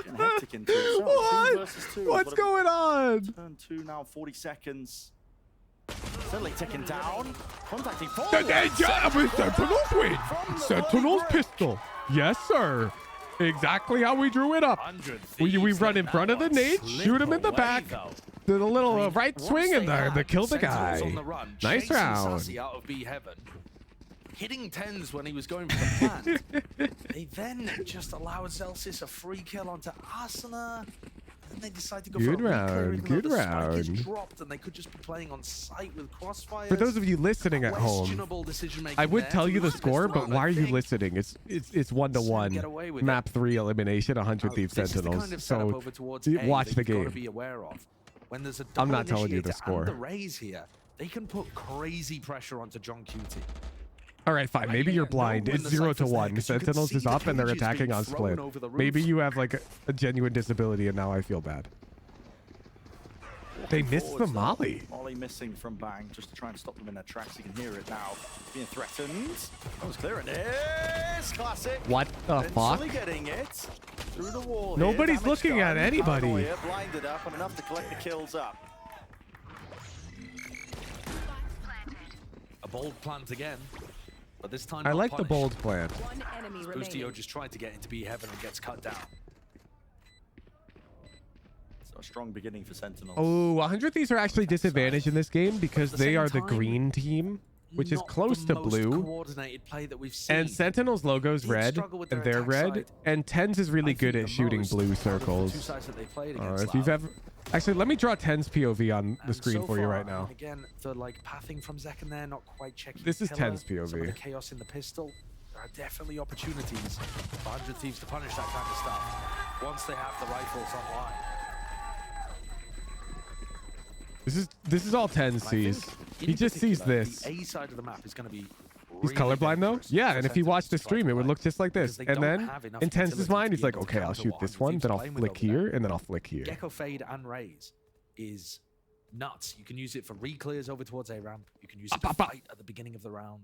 getting hectic into it. What? 2 versus 2. What's going on? Turn 2 now, 40 seconds. Steadily ticking down. Contacting forward. The danger of a Sentinel's win. Sentinel's pistol. Yes, sir. Exactly how we drew it up. We run in front of the nade, shoot him in the back, do the little right swing, and the kill the guy. Nice round. Out of B Heaven. Hitting tens when he was going for the plant. They then just allowed Celsius a free kill onto Asana. And they decide to go Good for a round, good round. Is dropped and they could just be playing on site with crossfires. For those of you listening at home, I would tell you the score, but why are you listening? It's 1-to-1. Map 3 elimination, 100 Thief Sentinels. So watch the game. When there's a I'm not telling you the score. The Rays here, they can put crazy pressure onto John QT. All right, fine. Maybe you're blind. It's 0-to-1. Sentinels is up and they're attacking on split. Maybe you have like a genuine disability and now I feel bad. They missed the molly. Molly missing from Bang just to try and stop them in their tracks. You can hear it now. Being threatened. That was clear. And it's classic. What the fuck? Getting it through the wall. Nobody's looking at anybody. Blinded up and enough to collect the kills up. A bold plant again. But this time I like the bold plan. One enemy Boostio just tried to get into B Heaven and gets cut down. So a strong beginning for Sentinels. Oh, 100 Thieves are actually disadvantaged in this game because they are the green team, which is close to blue. Coordinated play that we've seen. And Sentinel's logo's red, and they're red. And Tens is really good at shooting blue circles. If you've ever... Actually, let me draw Ten's POV on the screen for you right now. Again, the pathing from Zekken there, not quite checking. This is Ten's Some of the POV. chaos in the pistol. There are definitely opportunities for 100 Thieves to punish that kind of stuff once they have the rifles online. This is all Ten sees. He just sees this. The A side of the map is going to be. He's colorblind though? Yeah, and if he watched the stream, it would look just like this. And then, in Ten's mind, he's like, okay, I'll shoot this one, then I'll flick here, and then I'll flick here. Gecko Fade and Raise is nuts. You can use it for re-clears over towards A ramp. You can use it to fight at the beginning of the round.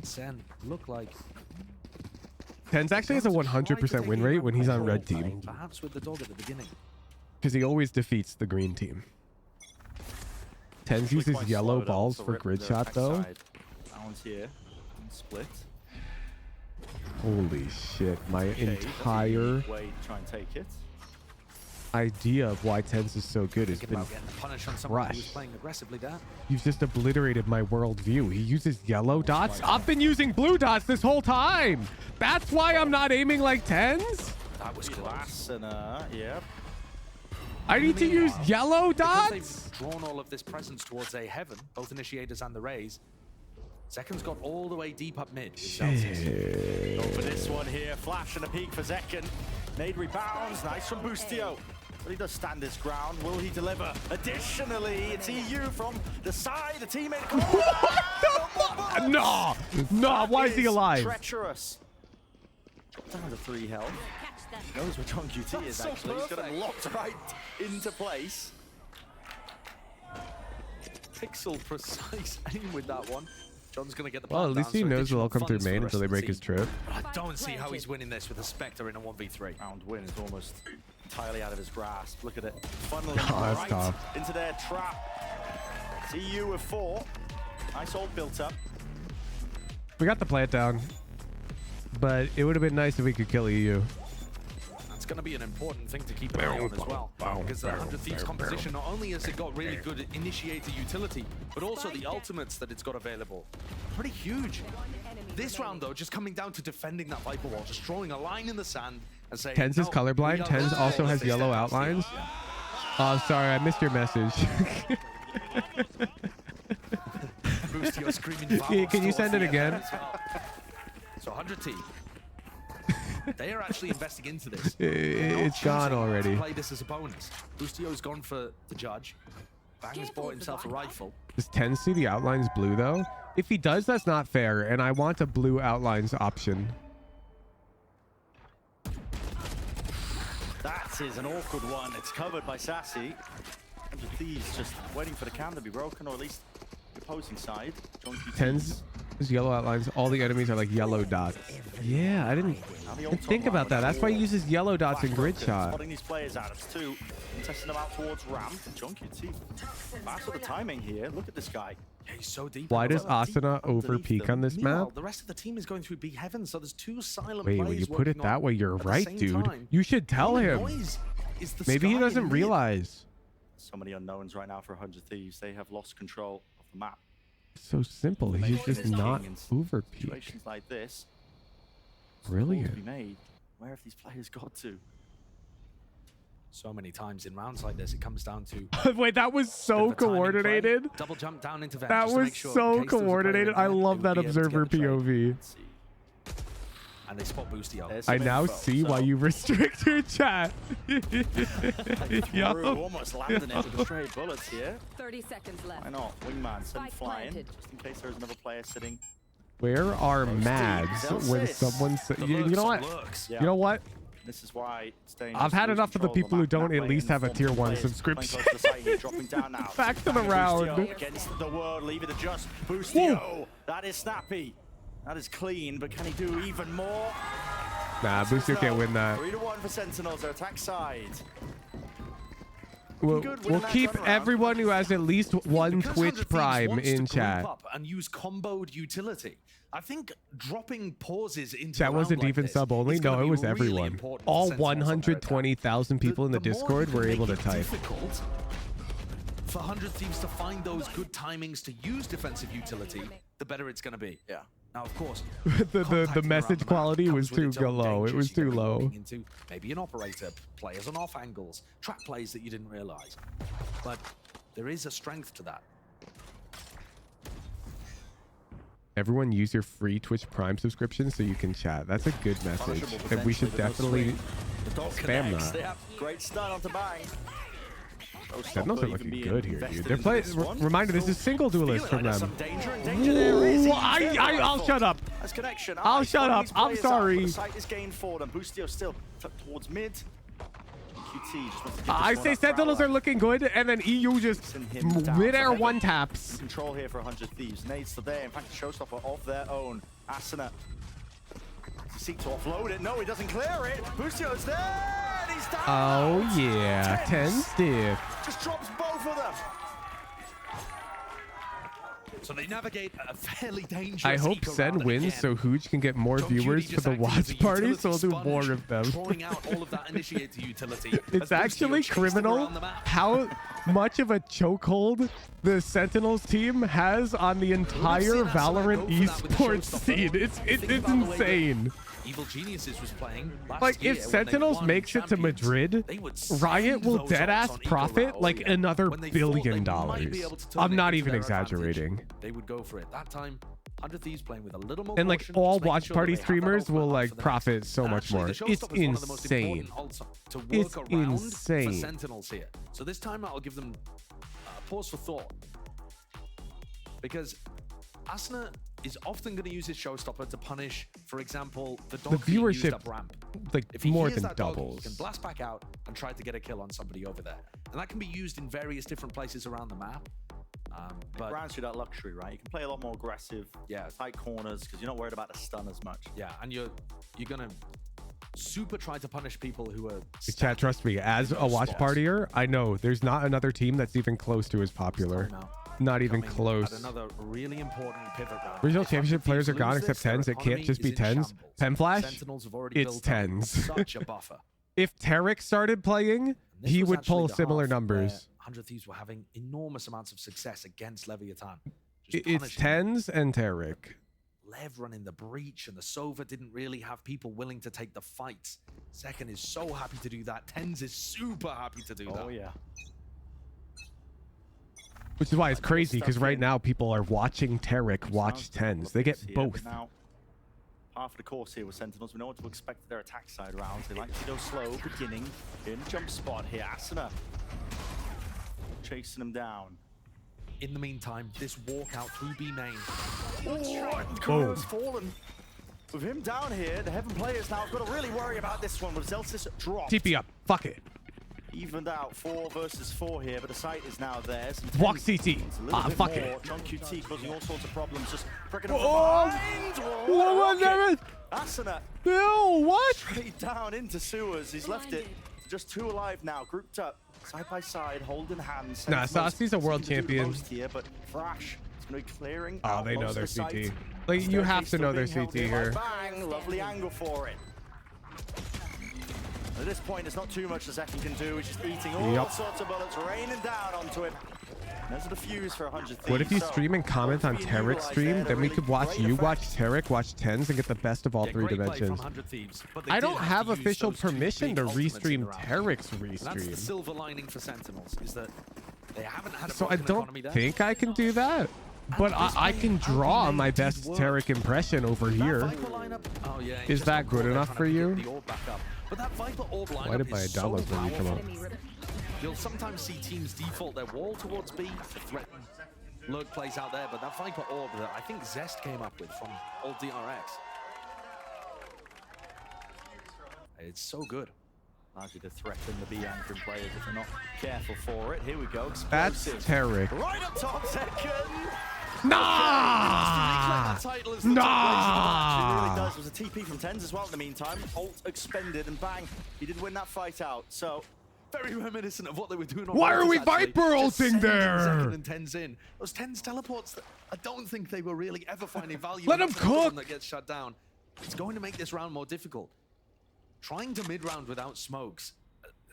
Sen look like... Ten's actually has a 100% win rate when he's on red team. Perhaps with the dog at the beginning. Because he always defeats the green team. Ten's uses yellow balls for grid shot though. Here and split. Holy shit, my entire way to try and take it. idea of why Tens is so good has been crushed. You've just obliterated my worldview. He uses yellow dots. I've been using blue dots this whole time. That's why I'm not aiming like Tens. That was class and yeah. I need to use yellow dots. They've drawn all of this presence towards A Heaven, both initiators and the Rays. Zekken's got all the way deep up mid. Go for this one here. Flash and a peek for Zekken. Nade rebounds. Nice from Boostio. But he does stand his ground. Will he deliver? Additionally, it's EU from the side. The teammate. No. No. Why is he alive? Treacherous. Drop down to 3 health. Knows where John QT is actually. He's got him locked right into place. Pixel precise aim with that one. John's going to get the well, at least he knows they'll come through main until they break his trip. I don't see how he's winning this with a Spectre in a 1v3. Round win is almost entirely out of his grasp. Look at it. Funneling that's right tough. into their trap. EU with 4. Nice ult built up. We got the plant down, but it would have been nice if we could kill EU. going to be an important thing to keep an eye on as well. Because the 100 Thieves composition, not only has it got really good initiator utility, but also the ultimates that it's got available. Pretty huge. This round, though, just coming down to defending that Viper wall, just drawing a line in the sand and saying... Tens is colorblind. Tens also has yellow outlines. Oh, sorry, I missed your message. Boostio screaming Can you send it again? So 100T. They are actually investing into this. It's gone already. Play this as a bonus. Boostio's gone for the judge. Bang has bought himself a rifle. Does 10 see the outlines blue though? If he does, that's not fair, and I want a blue outlines option. That is an awkward one. It's covered by Sassy. 100 Thieves just waiting for the cam to be broken, or at least the opposing side. 10's is yellow outlines. All the enemies are like yellow dots. Yeah, I didn't think about that. That's why he uses yellow dots in grid shot. Spotting these players out. It's two. And testing them out towards ramp. Junkie T. Fast with the timing here. Look at this guy. Yeah, he's so deep. Why does Asuna over peak on this map? The rest of the team is going through big heaven, so there's two silent Wait, when you put it that way, you're right, dude. You should tell him. Maybe he doesn't realize. So many unknowns right now for 100 Thieves. They have lost control of the map. So simple. He's just not over peak. Situations like this. Brilliant. Be made. Where have these players got to? So many times in rounds like this, it comes down to... Wait, that was so coordinated. Double jump down into vent. That was so coordinated. I love that observer POV. And they spot Boostio. I now see why you restrict your chat. Yo. Almost landing into the stray bullets here. 30 seconds left. Why not? Wingman sent flying, just in case there's another player sitting. Where are mags when someone says... You know what? You know what? This is why I've had enough of the people who don't at least have a tier 1 subscription. Back to the round. Against the world, leave it to just Boostio. That is snappy. That is clean, but can he do even more? Nah, Boostio can't win that. 3-1 for Sentinels, their attack side. We'll keep everyone who has at least one Twitch Prime in chat. And use comboed utility. I think dropping pauses into That wasn't even sub only. No, it was everyone. All 120,000 people in the Discord were able to type. For 100 Thieves to find those good timings to use defensive utility, the better it's going to be. Yeah. Now, of course, the message quality was too low. It was too low. Into maybe an operator, players on off angles, trap plays that you didn't realize. But there is a strength to that. Everyone use your free Twitch Prime subscription so you can chat. That's a good message. And we should definitely spam that. Yeah, great start onto Bang. Sentinels are looking good here, dude. They're playing. Reminder, this is single duelist from them. Ooh, I'll shut up. I'll shut up. I'm sorry. Boostio still towards mid. I say Sentinels are looking good, and then EU just mid-air one taps. Control here for 100 Thieves. Nades to there. In fact, a showstopper of their own. Asuna. Does he seek to offload it? No, he doesn't clear it. Boostio's there. And he's down. Oh yeah, 10 stiff. Just drops both of them. So they navigate a fairly dangerous. I hope SEN wins so Hooge can get more viewers for the watch party, so we'll do more of them. Out all of that initiator utility. It's actually criminal how much of a chokehold the Sentinels team has on the entire Valorant esports scene. It's insane. Evil Geniuses was playing like if Sentinels makes it to Madrid, Riot will deadass profit like another $1 billion. I'm not even exaggerating. They would go for it that time. 100 Thieves playing with a little more and like all watch party streamers will like profit so much more. It's insane. It's insane. For Sentinels here. So this time I'll give them a pause for thought, because Asuna is often going to use his showstopper to punish, for example, the dog viewership up ramp. Like if he more hears than that dog, doubles. he can blast back out and try to get a kill on somebody over there, and that can be used in various different places around the map. But grants you that luxury, right? You can play a lot more aggressive, tight corners, because you're not worried about the stun as much. Yeah, and you're gonna super try to punish people who are. Chat, trust me, as a watch partier, I know there's not another team that's even close to as popular. Not even close. Another really important pivot round. Regional championship players are gone except 10s. It can't just be 10s. Pen Flash, it's 10s. Such a buffer. if Tarek started playing, This he was would actually pull the similar half where numbers. 100 Thieves were having enormous amounts of success against Leviathan. It's Tens and Tarek. Lev running the breach, and the Sova didn't really have people willing to take the fights. Second is so happy to do that. Tens is super happy to do that. Oh, yeah. Which is why it's crazy, because right now people are watching Tarek watch Tens. They get both. Now, half of the course here with Sentinels. We know what to expect for their attack side rounds. They like to go slow, beginning in jump spot here. Asuna chasing them down. In the meantime, this walkout through B main. Oh, and Kuro's fallen. With him down here, the Heaven players now have got to really worry about this one with Zelsis dropped. TP up. Fuck it. Evened out 4 versus 4 here, but the site is now theirs. Walk CT. Fuck it. John QT causing all sorts of problems, just pricking up Oh! from What was behind. Asuna. No, what? Straight down into sewers. He's left it just 2 alive now, grouped up, side by side, holding hands. Nah, Sasi's a world champion. Here, but Thrash is going to be clearing. Oh, out they know most their of the CT. site. Like, you have Staircase to know still their being held CT by here. Bang, lovely angle for it. At this point, there's not too much the Zekin can do. He's just eating all sorts of bullets, raining down onto him. There's a defuse for 100 Thieves. What if you So, stream and comment on hopefully Tarek's utilize stream? there Then to we really could watch great you effect. watch Tarek watch Tens and get the best of all 3 great play from dimensions. 100 Thieves, but they I did don't have to use official those two permission big to ultimates in restream the round. Tarek's And that's the restream. silver lining for Sentinels, is that they haven't had a So I broken don't economy there. think I can do that. But I can draw my best Tarek impression over here. Oh, yeah, Is that good enough for you? the orb back up. But that Viper orb lineup Why did my is so downloads menu come up? powerful. You'll sometimes see teams default their wall towards B to threaten lurk plays out there, but that Viper orb that I think Zest came up with from old DRX. It's so good. Largely to threaten the B anchoring players if they're not careful for it. Here we go. That's Explosive. Tarek. Right up top, second. Nah! It really Nah! does. There was a TP from Tens as well in the meantime. Ult expended and bang, he did win that fight out. So very reminiscent of what they were doing on Why are Lotus, we actually. Viper Just ulting sending there? Second and Tens in. Those Tens teleports that I don't think they were really ever finding value. Let in. him That's another one cook. That gets shut down. It's going to make this round more difficult. Trying to mid-round without smokes,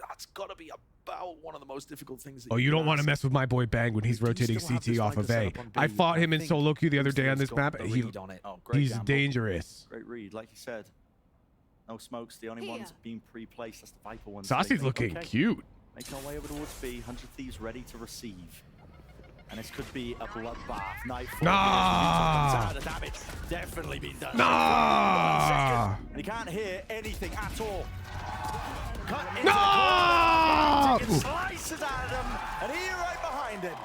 that's got to be about one of the most difficult things. That Oh, you don't can want to ask. mess with my boy Bang when he's rotating still have CT this off of Viper A. setup on I B. fought him I in think solo queue the other day on this Houston's map. got the He, read on it. Oh, great he's gamble. dangerous. Great read, like you said. No smokes, the only ones being pre-placed. That's the Viper ones. Sasi's looking cute. Make our way over towards B. 100 Thieves ready to receive. And this could be a bloodbath. Nightfall. Nah! The damage definitely been done. Nah! And he can't hear anything at all. Cut into No! the corner. Slices out of him, and he right behind him.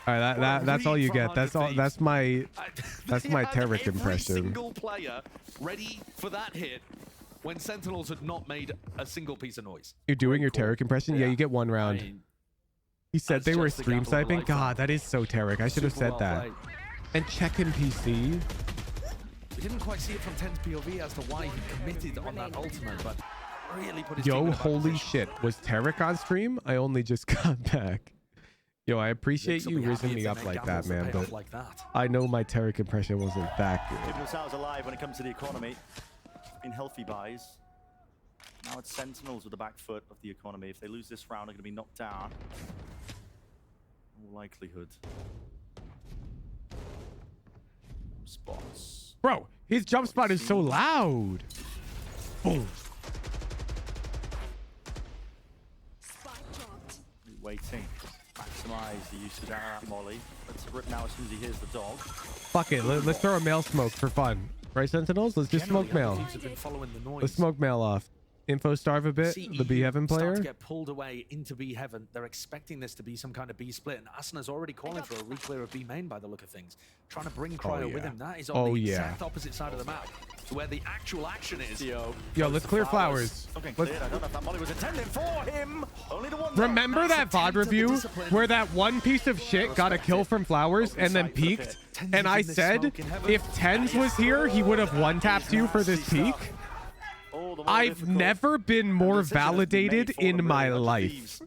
All right, that's all you get. That's all. That's my Tarek Every impression. single player ready for that hit when Sentinels had not made a single piece of noise. You're doing your Tarek impression? Yeah, you get 1 round. He said they were just the stream gamble of a sniping. lifetime. God, that is so Tarek. I should have Super said well that. played. And check in PC. We didn't quite see it from Ten's POV as to why he committed on that ultimate, but really put his team Yo, in a bad holy position. shit. Was Tarek on stream? I only just got back. Yo, I appreciate Will you be rising happy me to up make like that, gambles that man. pay off But like that. I know my Tarek impression wasn't that good. Keeping themselves alive when it comes to the economy. In healthy buys. Now it's Sentinels with the back foot of the economy. If they lose this round, they're going to be knocked down. All likelihood. Spots. Bro, his jump spot is so loud. Boom. Waiting. Maximize the use of that molly. Let's rip now as soon as he hears the dog. Fuck it. Let's throw a mail smoke for fun. Right, Sentinels? Let's just smoke mail. Teams have been following the noise. Let's smoke mail off. Info starve a bit. The B Heaven Start player. to get pulled away into B Heaven. They're expecting this to be some kind of B split, and Asuna's already calling for a re-clear of B main by the look of things. Trying to bring Cryo with him. That is on the exact opposite side of the map to where the actual action is. Yo, let's clear flowers. Okay, Let's- cleared. I don't know if that molly was intended for him. Only the one. Remember that VOD review where that one piece of shit got a kill from flowers and then peeked? And I said, if Tens was here, he would have one-tapped you for this peek? I've never been more validated in my life.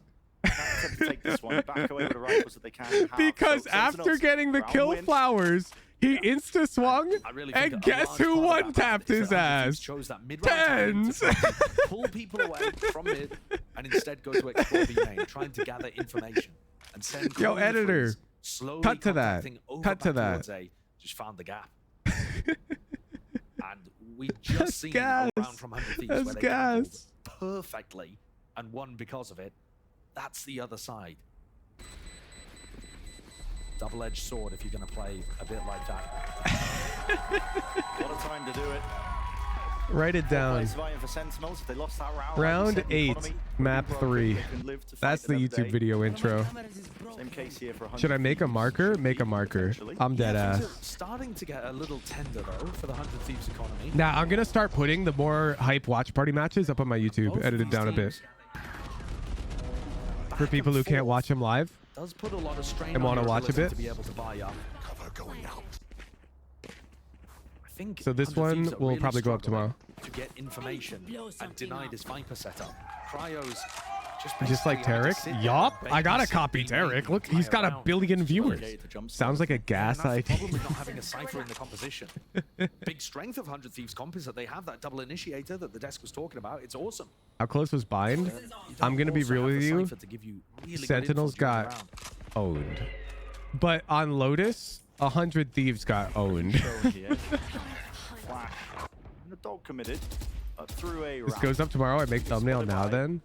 Take this one back away with the rifles that they can have. Because So after Sentinels, getting the round kill win. flowers, He insta swung, I really think and a guess large who part of one that tapped is his that Hundred Thieves ass? chose that mid-round timing to Tens. pull people away from mid and instead go to explore B main, trying to gather information. And send Yo, calling the editor, freeze, slowly cut to that. contacting over Cut to back that. towards A, just found the gap. And we just That's seen gas. a round from 100 Thieves That's where they gas. gambled perfectly and won because of it. That's the other side. Double-edged sword if you're going to play a bit like that. What a time to do it. Write it down. Players vying for Sentinels. If they lost that round, Round like you said, the 8, economy map broken. 3. They can live to That's fight the another YouTube day. video intro. Same case here for 100 Should I make a marker? Make a marker. I'm dead Things ass. are starting to get a little tender though for the 100 Thieves economy. Now I'm gonna start putting the more hype watch party matches up on my YouTube, edited down a bit. For people who can't watch them live Does put a lot of strain and on want to your watch a ability bit. to be able to buy up. Cover going out. I think So this 100 one Thieves are will really probably go up struggling tomorrow. to get information and denied his Viper setup. Cryo's Just like Tarek? Yup. I gotta copy Tarek. Look, he's got 1 billion viewers. Sounds like a gas And that's the idea. problem with not having a Cypher in the composition. Big strength of 100 Thieves comp is that they have that double initiator that the desk was talking about. It's awesome. How close was Bind? I'm gonna be also real have with the you. Cypher to give you really good Sentinels info during the got round. owned. But on Lotus, 100 Thieves got owned. Flash. And the dog committed through a This round. goes up tomorrow. I make thumbnail now then.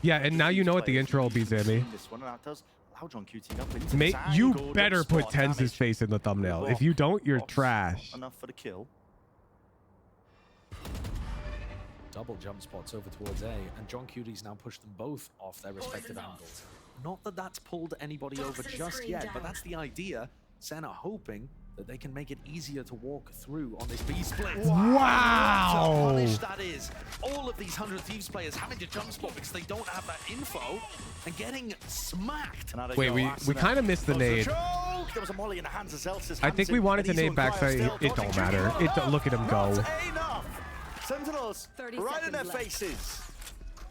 Yeah, and now you know what the intro will be, Sammy. This one, and that does allow John QT up into Mate, the you angled better put spot Tenz's damage. face in the thumbnail. If you don't, you're trash. Enough for the kill. Double jump spots over towards A, and John Cuty's now pushed them both off their respective angles. Not that that's pulled anybody over just yet, but that's the idea. SEN are hoping that they can make it easier to walk through on this B split. Wow! What a punish that is. All of these 100 Thieves players having to jump spot because they don't have that info and getting smacked. Wait, we kind of missed the nade. There was a molly in the hands of Celsius. I think we wanted to nade backside. It don't matter. Look at him go. Enough. Sentinels right in their faces.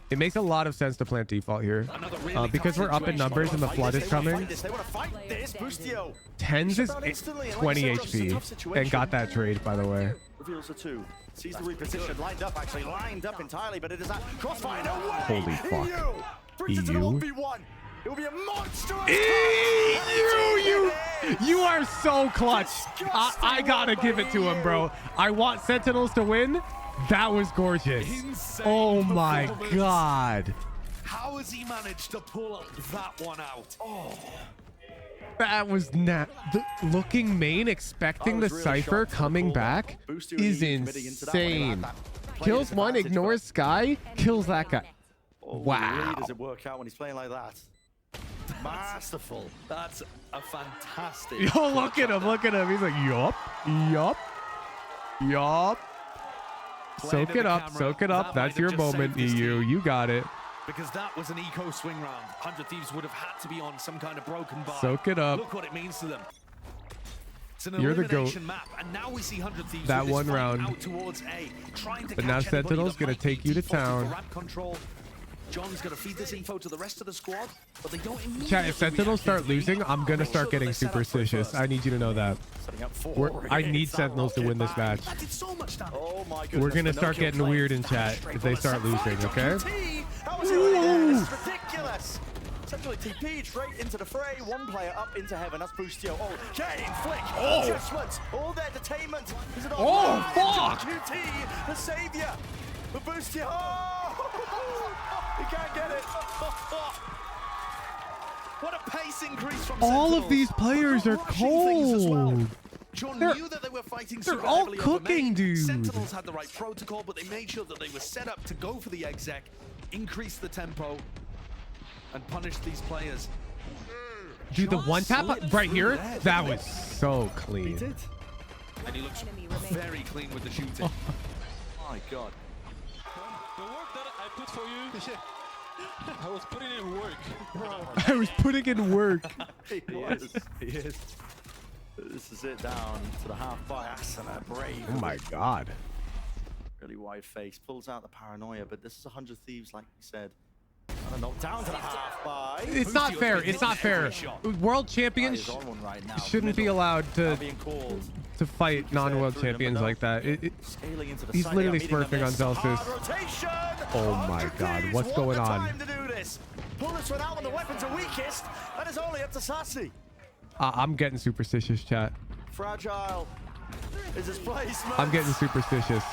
It makes a lot of sense to plant default here. Because we're up in numbers and the flood is coming. They want to fight this. Boostio. Tens is 20 HP and got that trade, by the way. Reveals the 2. Sees the reposition. Lined up, actually. Lined up entirely, but it is that crossfire. No way. Holy fuck. Brings it to the EU. 1v1. It will be a monster. You are so clutch. I gotta give it to him, bro. I want Sentinels to win. That was gorgeous. Oh my god. How has he managed to pull that one out? Oh. That was looking main, expecting the Cypher coming back is insane. Kills one, ignores Sky, kills that guy. Wow. Really does it work out when he's playing like that? Masterful. That's a fantastic. Yo, look at him, look at him. He's like, yup, yup, yup. Soak it up, soak it up. That's your moment, EU. You got it. Because that was an eco swing round. 100 Thieves would have had to be on some kind of broken bar. Soak it up. Look what it means to them. It's an You're the GOAT. elimination map, and now we see 100 Thieves That with this one fight round. out towards A, trying to But now catch anybody Sentinel's that gonna might take be you to defaulting town. for ramp control. John's gonna feed this info to the rest of the squad, but they don't immediately Chat, if Sentinels start react losing, I'm gonna start getting superstitious. I need you to know that. I need Sentinels to win this match. Oh my goodness. We're gonna start Pinocchio getting weird in playing. chat if they start losing, okay? How is it? It's ridiculous. Essentially TP straight into the fray. One player up into heaven. That's Boostio. Oh, Kane, flick, adjustments, all their detainment. Is it all? fuck! QT, the savior. But Boostio, he can't get it. What a pace increase from All Sentinels. of these players are Rushing things as well. cold. John They're- knew that they were fighting they're super all heavily over cooking, main. dude. Sentinels had the right protocol, but they made sure that they were set up to go for the exec, increase the tempo, and punish these players. Dude, the one tap right here, that was so clean. And he looks very clean with the shooting. My God. The work that I put for you, I was putting in work. I was putting in work. He is. He is. This is it down to the half bias and a brave. Oh my god. Really wide face. Pulls out the paranoia, but this is 100 Thieves, like we said. None knocked down to the half by. It's not fair. It's not fair. World champions shouldn't be allowed to fight non-world champions like that. He's literally smurfing on Celsius. Oh my god, what's going on? Pull this one out when the weapons are weakest, and it's only up to Sassy. I'm getting superstitious, chat. Fragile is his placement. I'm getting superstitious.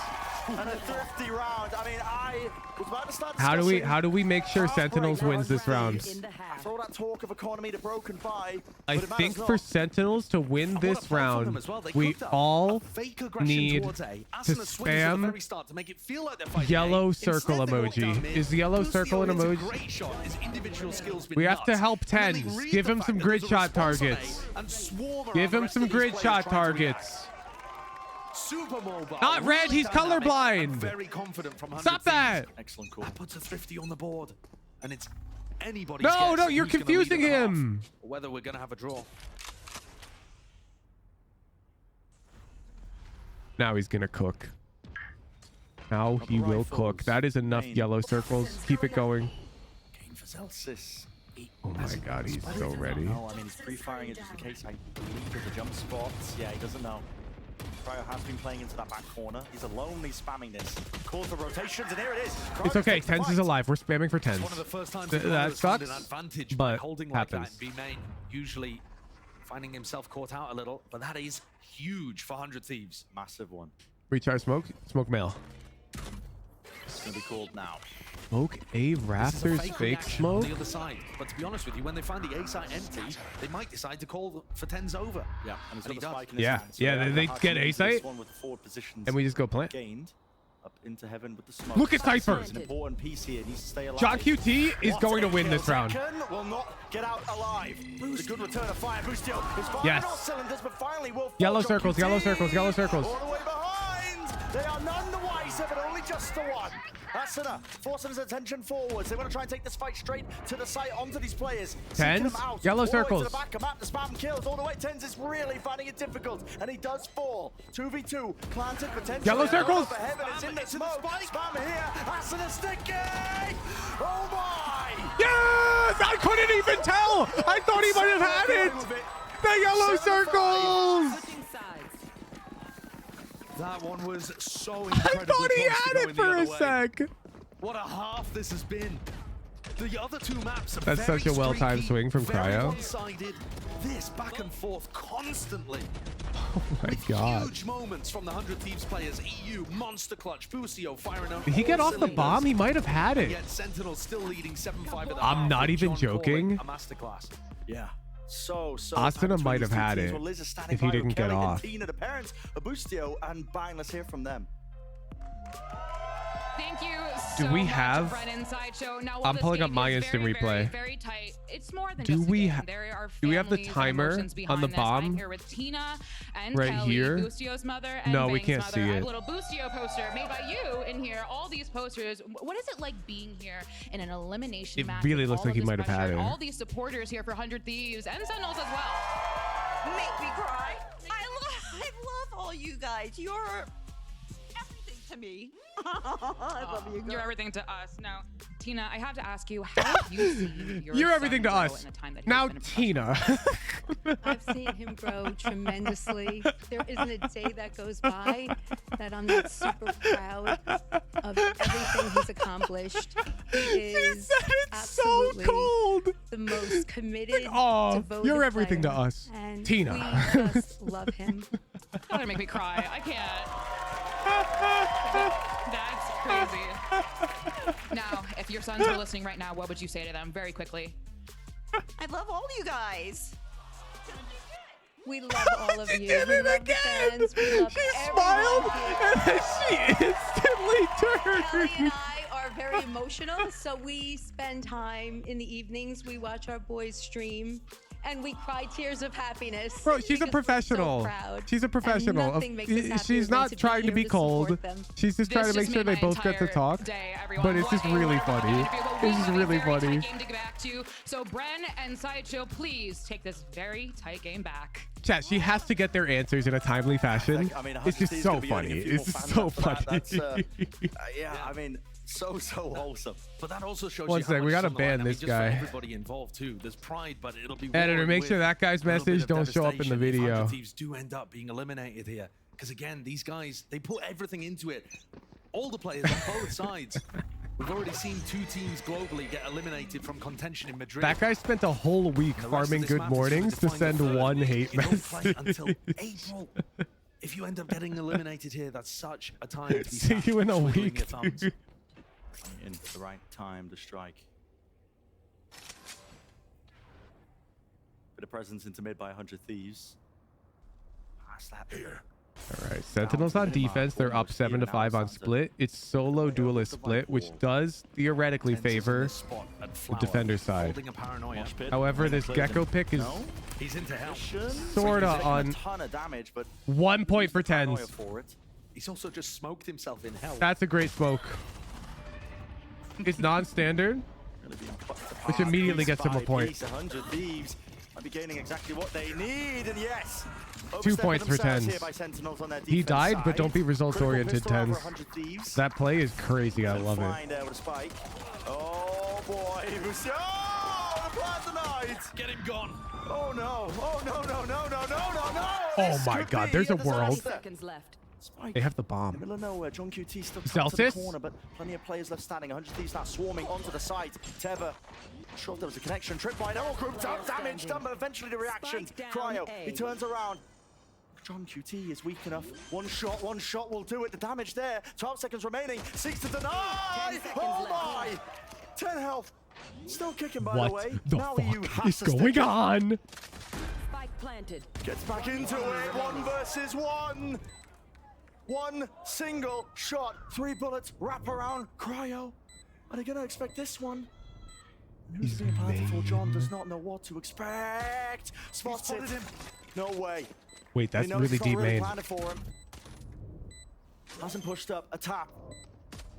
And a thrifty round. I mean, I was about to start How do we make sure Sentinels wins this round? After all that talk of economy to broken by, I think for Sentinels to win this round, we all need to spam yellow circle emoji. Is yellow circle an emoji? We have to help Tens. Give him some grid shot targets. Give him some grid shot targets. Super mobile. Not red, he's colorblind. Very confident from Stop that. Excellent call. That puts a thrifty on the board, and it's anybody's No, guess no, you're who's gonna lead confusing at the half, him. or whether we're gonna have a draw. Now he's gonna cook. Now he will cook. That is enough yellow circles. Keep it going. Game for Celsius. Oh my god, he's so ready. No, I mean, he's pre-firing it just in case I believe there's a jump spot. Yeah, he doesn't know. Cryo has been playing into that back corner. He's alone, he's spamming this. Calls for rotations, and here it is. Cryo It's okay. takes the Tens fight. is alive. We're spamming for Tens. One of the first times That sucks, an advantage by but holding like happens. that in B main, usually finding himself caught out a little, but that is huge for 100 Thieves. Massive one. Recharge smoke. Smoke mail. It's going to be called now. Smoke A This is a Raptors fake reaction on smoke. the other side. But to be honest with you, when they find the A site empty, they might decide to call for Tens over. Yeah, and he's And he got the does. spike in his Yeah, hand. So yeah. They Hart get can A use site, this one with the forward positions and we just go plant. gained up into heaven with the smoke. Look at Cypher. It's an important piece here. He needs to stay alive. John QT is What going to a win kill. this round. Zekken will not get out alive. It's a good return of fire. Boostio is firing Yes. on all cylinders, but finally will fall. Yellow John circles, QT. yellow circles, yellow circles. All the way behind. They are none the wiser, but only just the one. Asuna forcing his attention forwards. They want to try and take this fight straight to the site onto these players. Tens, Seeking them out. yellow All the way circles. to the back of map. The spam kills all the way. Tens is really finding it difficult, and he does fall. 2v2 planted potentially. Yellow circles. For heaven, it's in the smoke. Spam here. Asuna sticky. Oh my! Yes! I couldn't even tell. I thought he might have had it. The yellow circles. That one was so I incredibly thought he close to had going it the for other a way. sec. What a half this has been. The other two maps are That's very such a well-timed streaky, swing from very Cryo. one-sided. This back and forth constantly. Oh my With god. huge moments from the 100 Thieves players. EU, Monster Clutch, Busio firing on Did he all get off the cylinders. bomb? He might have had it. Yet Sentinel still leading 7-5 at the I'm half not with even John joking. calling A masterclass. Yeah. So Asuna might have had it Liz is standing if he by with didn't get Kelly and off. Tina, the parents of Boostio, and bang, let's hear from them. Thank you Do so we much, have- Brennan Sideshow. Now, while I'm this pulling up game my is instant very, replay. Very tight. It's more than Do just a we game. ha- There are do we have the families and timer emotions on behind the this. bomb? I'm here with Tina and Right Kelly, here? Boostio's mother, and No, we Bang's can't mother. see I have it. a little Boostio poster made by you in here. All these posters. What is it like being here in an elimination It match? really with looks all like of he this might have had pressure, it. All these supporters here for 100 Thieves and Sentinels as well. Make me cry. I love all you guys. You're everything to me. I love you guys. You're everything to us. Now, Tina, I have to ask you, how have you seen your You're son everything to grow us. in the time that he's Now been a Tina. I've seen him grow tremendously. There isn't a day that goes by that I'm not super proud of everything he's accomplished. He is absolutely the most committed, Oh, devoted you're everything to player, us. and Tina. we just love him. You're gonna make me cry. I can't. That's crazy. Now, if your sons were listening right now, what would you say to them very quickly? I love all you guys. We love all of you. We love the fans. We love She smiled and then she instantly Kelly turned. and I are very emotional, so we spend time in the evenings. We watch our boys stream, and we cry tears of happiness. Bro, she's a because we're so professional. proud. She's a And professional. nothing makes us happier She's than not to be trying to here be cold. support them. She's just trying to make sure they both get to talk. But it's just really funny. This is really funny. Game to get back to. So, Bren and Sideshow, please take this very tight game back. Chat, she has to get their answers in a timely fashion. I mean, It's just 100 so gonna be only funny. a few It's more so fans after funny. that. Yeah, I mean, So wholesome. But that also shows One you how sec, we much gotta is on the line. ban I mean, this just for guy. everybody involved too. There's pride, but it'll be Editor, warred make with sure that guy's a little bit message of don't show up in the devastation if video. 100 Thieves do end up being eliminated here. Because again, these guys, they put everything into it. All the players on both sides. We've already seen 2 teams globally get eliminated from contention in Madrid. That guy spent a whole week And the rest farming of this good map is mornings to gonna define the send third. one hate It don't play message. until April. If you end up getting eliminated here, that's such a time to be See you in a twiddling week, your thumbs. dude. In the right time to strike. Bit of presence into mid by 100 Thieves. Pass that here. All right, Sentinels on defense. They're up 7-5 on split. It's solo duelist split, which does theoretically favor the defender side. However, this Gecko pick is He's into hell. sorta on 1 point for tens. He's also just smoked himself in hell. That's a great smoke. It's non-standard, which immediately gets him a point. 100 Thieves might be gaining exactly what they need, and yes. 2 points for tens. He died, but don't be results-oriented, tens. That play is crazy. I love it. Oh boy, oh, the plan tonight. Get him gone. Oh no, oh no, no, no, no, no, no, no. Oh my God, there's a world. Seconds left. They have the bomb. In the middle of nowhere, John QT stuck to the Celsius? corner, but plenty of players left standing. 100 Thieves start swarming onto the site. Teva, sure if there was a connection. Trip by Arrow Group, damage done, but eventually the reaction. Cryo, he turns around. John QT is weak enough. One shot will do it. The damage there. 12 seconds remaining. Seeks to deny. Oh my! 10 health. Still kicking, by the way. What the Now you fuck have is to stick going it. on? Spike planted. Gets back into it. 1 versus 1. One single shot. 3 bullets. Wrap around. Cryo. Are they going to expect this one? Who's being powerful? John does not know what to expect. Spots it. No way. Wait, that's He knows really it's not deep main. planned for him. Hasn't pushed up a tap.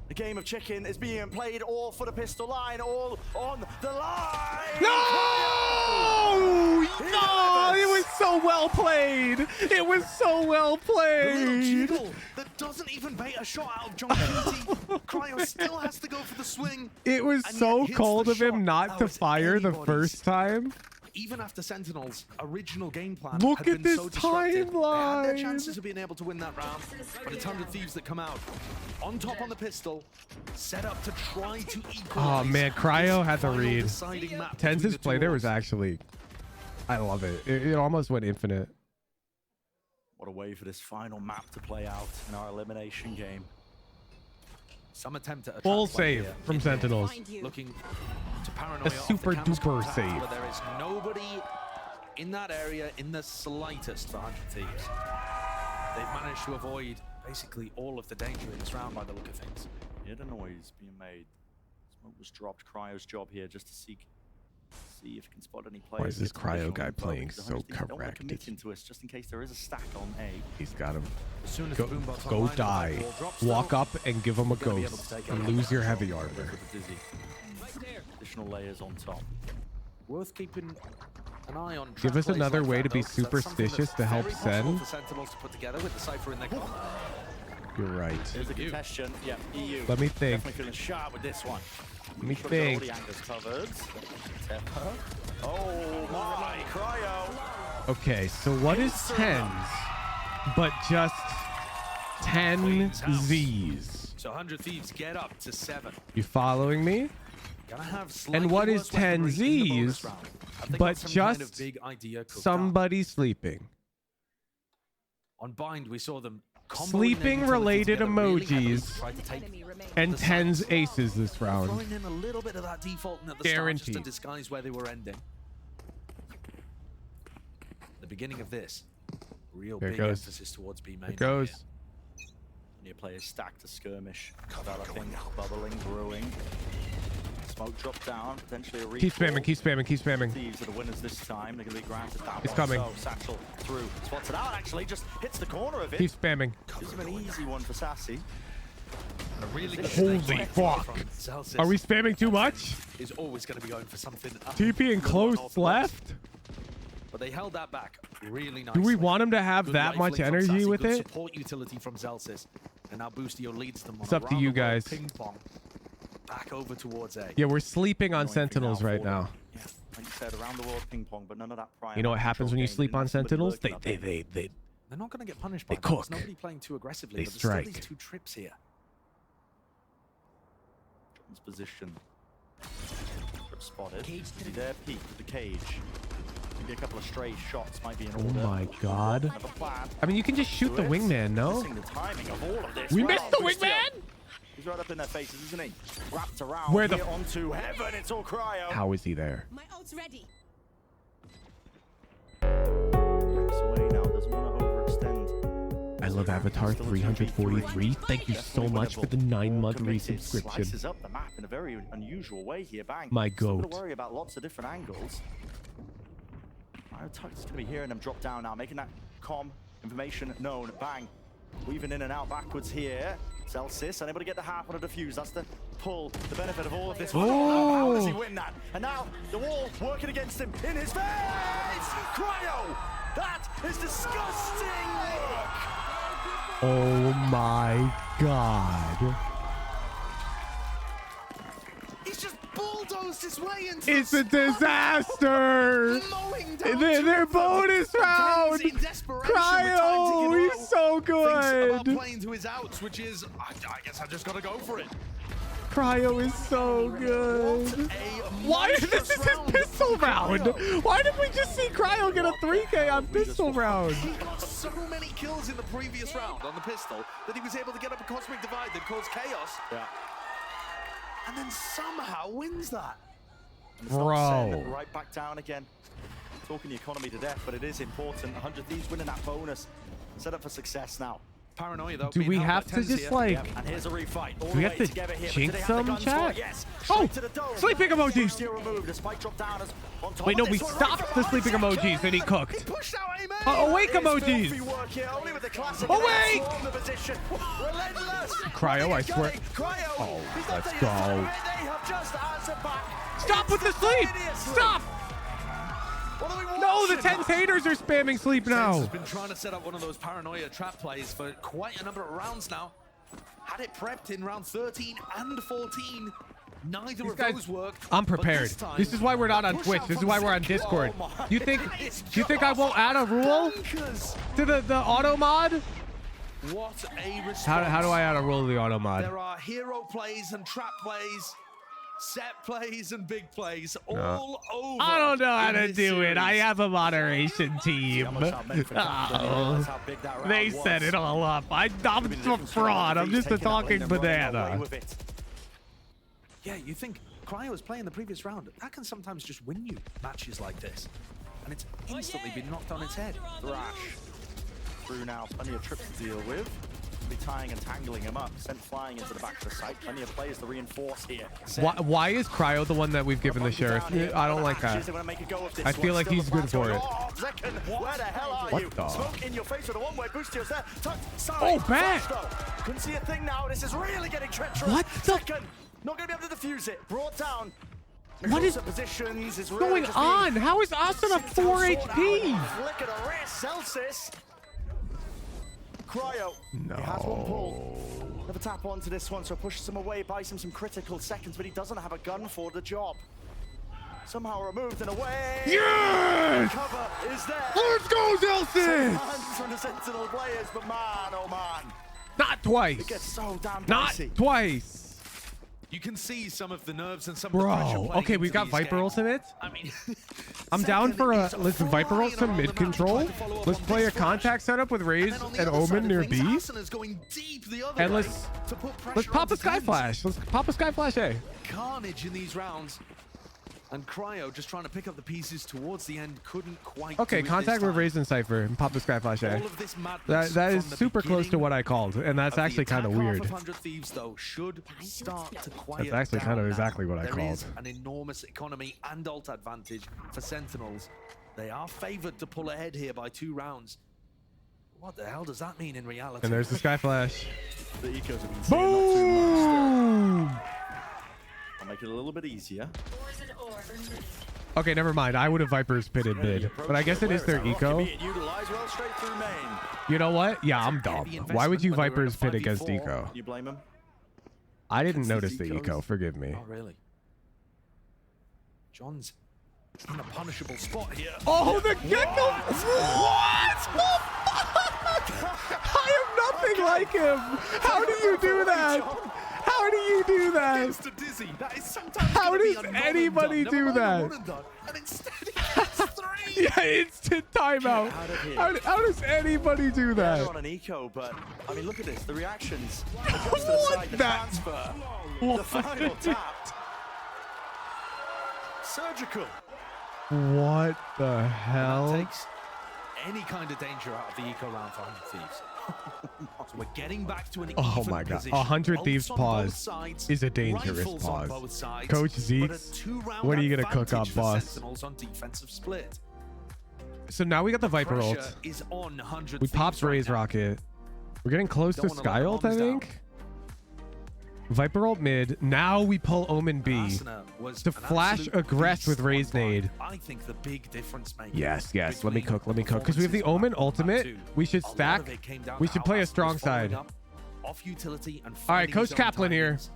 The game of chicken is being played all for the pistol line, all on the line. No! No! It was so well played. It was so well The little played. jiggle that doesn't even bait a shot out of John QT. Cryo still has to go for the swing. It was and so yet hits cold the of him shot not that to was fire the anybody's. first time. Even after Sentinel's original game plan Look had at been this so disruptive, they had timeline. their chances of being able to win that round, but it's 100 Thieves that come out on top on the pistol, set up to try to equalize. Oh man, Cryo had the final read. deciding map Tens' between the play two there was orgs. actually, I love it. It almost went infinite. What a way for this final map to play out in our elimination game. Some attempt at a Full trap play save here. from Sentinels. Looking to paranoia A off super the campus duper contact, save. where there is nobody in that area in the slightest for 100 Thieves. They've managed to avoid basically all of the danger in this round by the look of things. Yeah, the noise being made. Smoke was dropped. Cryo's job here just to see if he can spot any players. Why is this Get Cryo additional guy info, playing because the so 100 Thieves don't wanna correct? commit into us just in case there is a stack on A. He's got him. As soon as Go, the boombot's go online, the die. black ball drops Walk down. up and give him a Gonna be able ghost to take and it. lose your heavy armor. Dizzy. Additional layers on top. Worth keeping an eye on. Give us trap plays another like way that, to be though, 'cause that's something superstitious that's to help very possible Sen. for Sentinels to put together with the Cypher in their corner. You're right. There's a contestation. Yeah, EU. Let me think. Definitely feeling sharp with this one. Let me Sure think. all the angles covered. Tepper. Oh my, Cryo. Okay, so what is tens, but just 10 Z's? So 100 Thieves get up to 7. You following me? Gonna have And slightly what is worse weaponry 10 in the bonus Z's, round. Have they got but some kind of just big idea cooked up? somebody sleeping? On Bind, we saw them comboing their Sleeping utility related together really heavily to emojis try to take and the tens sides. aces this round. Throwing in a little bit of that default and at the start just Guaranteed. to disguise where they were ending. The beginning of this, real There it big goes. emphasis towards B main. There it goes. Near players stacked to skirmish. Developing, bubbling, brewing. Smoke drop down, potentially a Keep recall. spamming, keep spamming, keep spamming. Thieves are the winners this time. They're going to be granted that It's one. coming. So Satchel through. Spots it out, actually. Just hits the corner of it. Keep spamming. Gives him an easy one for Sassy. A really good Holy snake fuck. from Celsius Are we spamming too much? is always going to be going for something. TP and close left? But they held that back really nicely. Do we want him to have Good that life much link from energy Sassy, with good it? support utility from Zelsis. And now Boostio leads them on It's a up to you round-the-world guys. ping pong. back over towards A. Yeah, we're sleeping on Sentinels right now. Yeah, like you said, around the world ping pong, but none of that prior. You know what happens when you sleep on Sentinels? They They're not going to get punished by they that. cook. There's nobody playing too aggressively. They but there's still strike. these 2 trips here. Position. Trip spotted. See there, peek with the cage. Maybe a couple of stray shots might be in order. Oh my god. Another plan. I mean, you can just shoot the wingman, no? Missing the timing of all of this. We Well, missed the Bustio. wingman? He's right up in their faces, isn't he? Wrapped around Where the here onto heaven. It's all cryo. How is he there? My ult's ready. Backs away now. Doesn't want to overextend. I love Avatar 343. Thank you so much for the 9-month resubscription. Slices up the map in a very unusual way here. Bang. My Still goat. gonna worry about lots of different angles. Tuck's gonna be hearing them drop down now, making that information known. Bang. Weaving in and out backwards here. Celsius unable to get the half on a defuse. That's the pull, the benefit of all of this. Oh. How does he win that? And now the wall working against him in his face. Cryo. That is disgusting work. Oh my god. He's just bulldozed his way into It's a disaster. Their bonus round. Cryo, he's so good. About playing to his outs, which is, I guess I just gotta go for it. Cryo is so good. Why is this his pistol round? Why did we just see Cryo get a 3K on pistol round? He got so many kills in the previous round on the pistol that he was able to get up a cosmic divide that caused chaos. Yeah. And then somehow wins that. And it's not Bro. SEN, right back down again. Talking the economy to death, but it is important. 100 Thieves winning that bonus. Set up for success now. Paranoia though. Do we have to just like... Yep, and here's a refight. All Do we the have way to together here, but jinx do they have the some, guns for chat? it? Yes. Oh! Straight to the dome. Sleeping emojis! Still removed. The spike drop down as on top Wait, of no, we this one, stopped right the from sleeping behind emojis Second. and he cooked. He pushed out Amen. Awake It's emojis! filthy work here, only with the classic Awake! and the position. Relentless. Cryo, I swear. Cryo. Oh, He's not let's taking go. his time. They have just answered back. Stop with the sleep! Stop! What are we No, the watching? 10 haters are spamming sleep Sense now. has been trying to set up one of those paranoia trap plays for quite a number of rounds now. Had it prepped in round 13 and 14. Neither of those worked. I'm but prepared. time, This is why we're not on push Twitch. out This is from why we're on Second. Discord. Oh my. You think I won't add a rule Bonkers. to the auto mod? What a response. How do I add a rule to the auto mod? There are hero plays and trap plays, set plays and big plays all No. over. I don't know how in to this do it. I series. have a moderation team. Oh, they set it all up. I'm a fraud. I'm just a talking banana. Yeah, you think Cryo was playing the previous round. That can sometimes just win you matches like this. And it's instantly been knocked on its head. Thrash through now, plenty of trips to deal with. Be tying and tangling him up, sent flying into the back of the site. Plenty of players to reinforce here. Why is Cryo the one that we've given the sheriff? I don't like that. I feel like he's good for it. Where the hell are What you? the? Smoke in your face with a one-way boost. There. Oh, bad. Couldn't see a thing now. This is really getting treacherous. What the? Second. Not going to be able to defuse it. Brought down. What is positions is going really on? How is Asuna 4 HP? Flick of the wrist. Celsius. Cryo. No. He has one pull. Never tap onto this one, so pushes him away, buys him some critical seconds, but he doesn't have a gun for the job. Somehow removed and away. Yes! Cover is there. Let's go, Celsius! Hands from the Sentinel players, but man, oh man. Not twice. It gets so damn Not dicey. twice. You can see some of the nerves and some of the pressure Bro, playing okay, we've into got these Viper games. ultimate. I mean, I'm down for a listen, Viper ult some around mid the map, control. trying to follow up Let's on play a this contact setup with Raze And then on the and other side Omen of near things, B. Asuna's going deep the other And way let's to put pressure pop on a Sky teams. Flash. Let's pop a Sky Flash A. Carnage in these rounds. And Cryo just trying to pick up the pieces towards the end, couldn't quite Okay, do it contact this with time. Raze and Cypher and pop the Sky Flash A. All of this madness That is from the super close to beginning what I called, and that's of the actually kind of attack half weird. of 100 Thieves, though, should start to quiet That's actually kind of down exactly now. what I There called. is an enormous economy and ult advantage for Sentinels. They are favored to pull ahead here by 2 rounds. What the hell does that mean in reality? And there's the Sky Flash. The ecos have been seeing not too much. Boom! I'll make it a little bit easier. Okay, never mind. I would have Vipers pitted mid, but I guess it is their eco. Utilized well straight through main. You know what? Yeah, I'm dumb. Why would you Vipers pit against eco? You blame him? I didn't notice the eco. Forgive me. Oh, really? John's in a punishable spot here. Oh, the gecko! What the fuck? I am nothing like him. How do you do that? How do you do that? Mr. Dizzy, that is sometimes How gonna be does a anybody non-and-done, do never mind a that? one-and-done, and instead he gets 3. Yeah, instant timeout. How does anybody do They're that? on an eco, but I mean, look at this. The reactions. The drops to the side, the transfer, the final tap. Surgical. What the hell? That takes any kind of danger out of the eco round for 100 Thieves. So we're getting back to an Oh even my god. position. 100 Bolts Thieves on both pause sides, is a dangerous rifles on pause. both sides, Coach but a Zeeks, 2-round what are you gonna cook up, advantage for boss? Sentinels on defensive split. So now we got the Viper Pressure ult. is on 100 We Thieves popped right Ray's now. rocket. We're getting close to Don't wanna let Sky the ult, I bombs down. think. Viper ult mid. Now we pull Omen B Asuna was to an flash absolute aggress beast with on Ray's Prime. nade. I think the big difference maker. Yes, yes. Let me between cook. Let me cook. Because we have the Omen ultimate. We should stack. We should play a strong side. Off utility and All right, finding Coach his own Kaplan here. timings.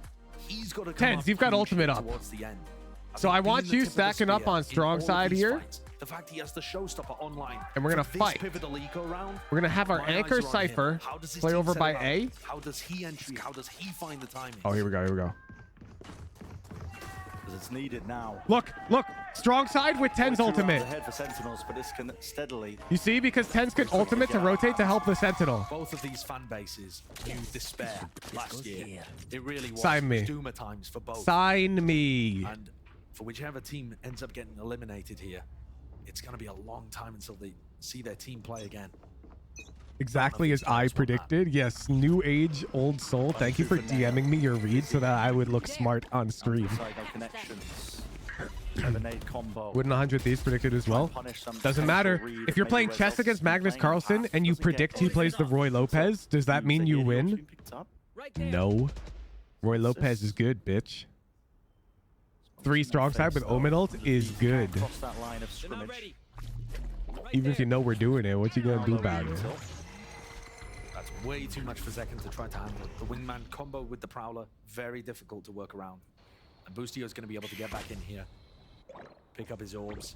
He's got to come Tens, up you've got crucial ultimate up. towards the end. So I want you stacking up on strong side here. The fact he has the showstopper online. And we're gonna for this fight. Pivotal eco round, We're gonna have our my eyes anchor are on him. Cypher How does his play team over set by it up? A. How does he entry? How does he find the timing? Oh, here we go. Here we go. Because it's needed now. Look, look. Strong side with Ten's ultimate. Ahead for Sentinels, but this can steadily. You see, because Ten's can ultimate to rotate to help the Sentinel. Both of these fan bases knew despair last year. It really was. Sign me. Doomer times for both. Sign me. And for whichever team ends up getting eliminated here, it's going to be a long time until they see their team play again. Exactly as I predicted. Yes, new age, old soul. Thank you for DMing me your read so that I would look smart on stream. Side, no connections. Lemonade combo. Wouldn't 100 Thieves predicted as well? Doesn't matter. If you're playing chess against Magnus Carlsen and you predict he plays the Roy Lopez, does that mean you win? No. Roy Lopez is good, bitch. 3 strong side with Omen ult is good. Cross that line of scrimmage. Even if you know we're doing it, what you gonna do about it? That's way too much for Zekken to try to handle. The wingman combo with the Prowler, very difficult to work around. And Boostio is going to be able to get back in here. Pick up his orbs.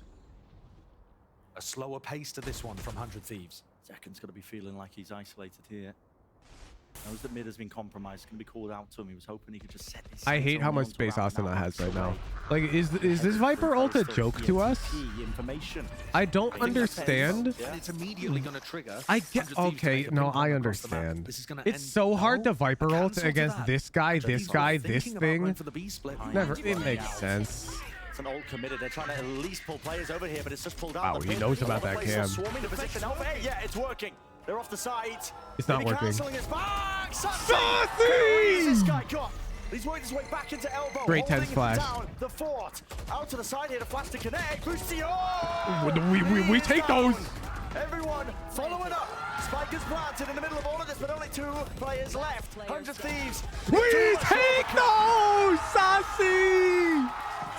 A slower pace to this one from 100 Thieves. Zekken's got to be feeling like he's isolated here. Knows that mid has been compromised. Going to be called out to him. He was hoping he could just set his I hate how much space Asuna has right now. Like, is this Viper ult a joke to us? I don't understand. It's immediately going to trigger. I get okay. No, I understand. It's so hard to Viper ult against this guy, this guy, this thing. Never. It makes sense. It's an ult committed. They're trying to at least pull players over here, but it's just pulled out. Wow, he knows about that cam. Swarming the position over here. Yeah, it's working. They're off the side. It's not Maybe working. cancelling his back. Sassy! Where's this guy got? He's worked his way back into elbow. Great holding 10's it flash. Down. The fort. Out to the side here to flash to connect. Boostio! We take those. Everyone following up. Spike is planted in the middle of all of this, but only 2 players left. 100 Thieves. We take those! Sassy!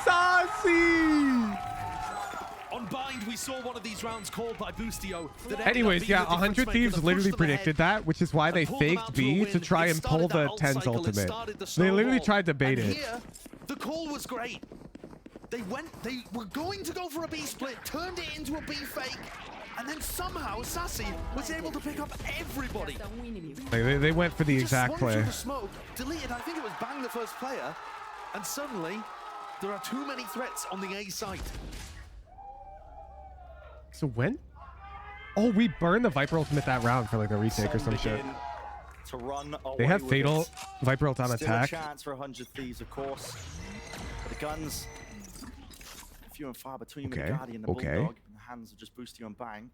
Sassy! On Bind, we saw one of these rounds called by Boostio. Anyways, yeah, 100 Thieves literally predicted that, which is why they faked B to try and pull the 10's ultimate. They literally tried to bait it. Here, the call was great. They were going to go for a B split, turned it into a B fake, and then somehow Sassy was able to pick up everybody. Like, they went for the exact play. The smoke, deleted, I think it was Bang the first player, and suddenly there are too many threats on the A site. So when? Oh, we burned the Viper ultimate that round for like a retake or some shit. To run They have away with fatal it. Viper ult on Still attack. a chance for 100 Thieves, of course. But the guns, few and far between with the Guardian and the Bulldog. In the hands of just Boostio and Bang.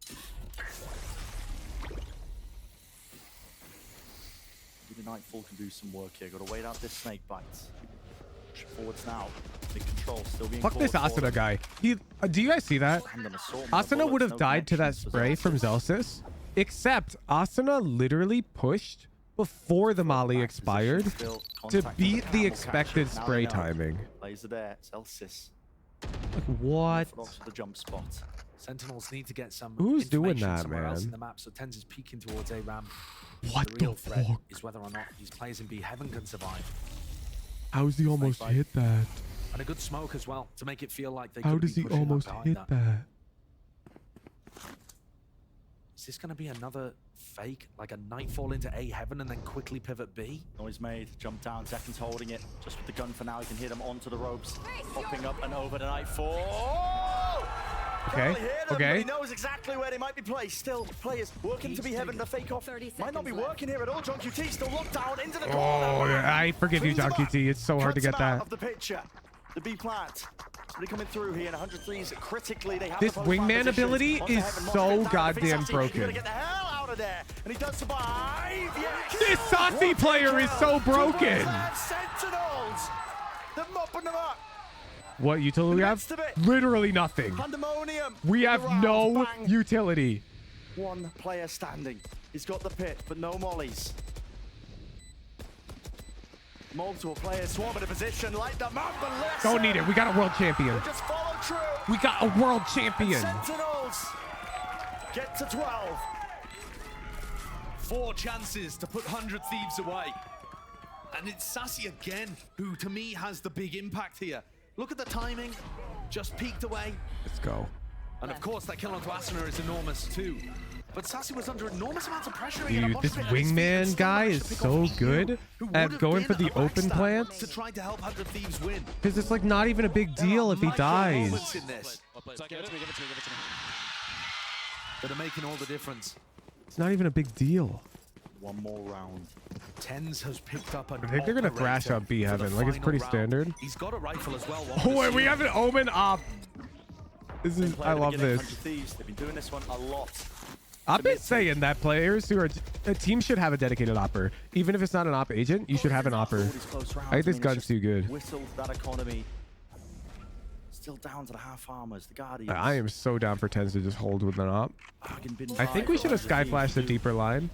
Maybe the Nightfall can do some work here. Got to wait out this snake bite. Push forwards now. Big control still being Fuck this called for. Asuna guy. He, do you guys see that? Asuna would have died to that spray from Zelsis, except Asuna literally pushed before the Molly expired to beat the expected spray timing. Laser there. Celsius. Like, what? The jump spot. Sentinels need to get some Who's doing information that, somewhere else in man? the map, so Tens is peeking towards A-Ram. What the real the threat fuck? is whether or not these players in B Heaven can survive. How's he almost hit that? And a good smoke as well to make it feel like they How could does be he pushing up almost behind hit that? Is this going to be another fake, like a nightfall into A heaven and then quickly pivot B? Noise made, jump down, Zekin's holding it. Just with the gun for now, he can hit him onto the ropes. Popping up and over the nightfall. Okay, But okay. he knows exactly where they might be placed. Still, players working to be heaven. The fake off might not be working here at all. John QT still locked down into the corner. Oh, I forgive you, John QT. It's so hard to get Cuts him out that. of the picture. The B plant. Really coming through here in 103s critically. They have This the post wingman positions. ability Onto is heaven, so Monster down to goddamn Sassy. broken. He's gonna get the hell out of there, and he does survive. Yes. This Sassy player is so broken. Sentinels. They're mopping them up. What utility we have? Literally nothing. Pandemonium. We have no utility. One player standing. He's got the pit, but no mollies. Multiple players swarming a position like the Mamba. Don't need it. We got a world champion. They just follow true. We got a world champion. Sentinels get to 12. 4 chances to put 100 Thieves away. And it's Sassy again, who to me has the big impact here. Look at the timing, just peeked away. Let's go. And of course, that kill onto Asuna is enormous too. But Sassy was under enormous amounts of pressure. Dude, this wingman guy is so good at going for the open plants. To try to help 100 Thieves win. Because it's like not even a big deal if he dies. In this. Give it to me. That are making all the difference. It's not even a big deal. One more round. Tens has picked up an I think they're gonna thrash up B heaven. Like it's pretty standard. He's got a rifle as well. Oh wait, we have an omen op. This is I love this. Thieves. They've been doing this one a lot. I've been saying that players who are a team should have a dedicated opper. Even if it's not an op agent, you should have an opper. I think this gun's too good. Whistled that economy. Still down to the half armors. The Guardians. I am so down for Tens to just hold with an op. I think we should have sky flashed a deeper line.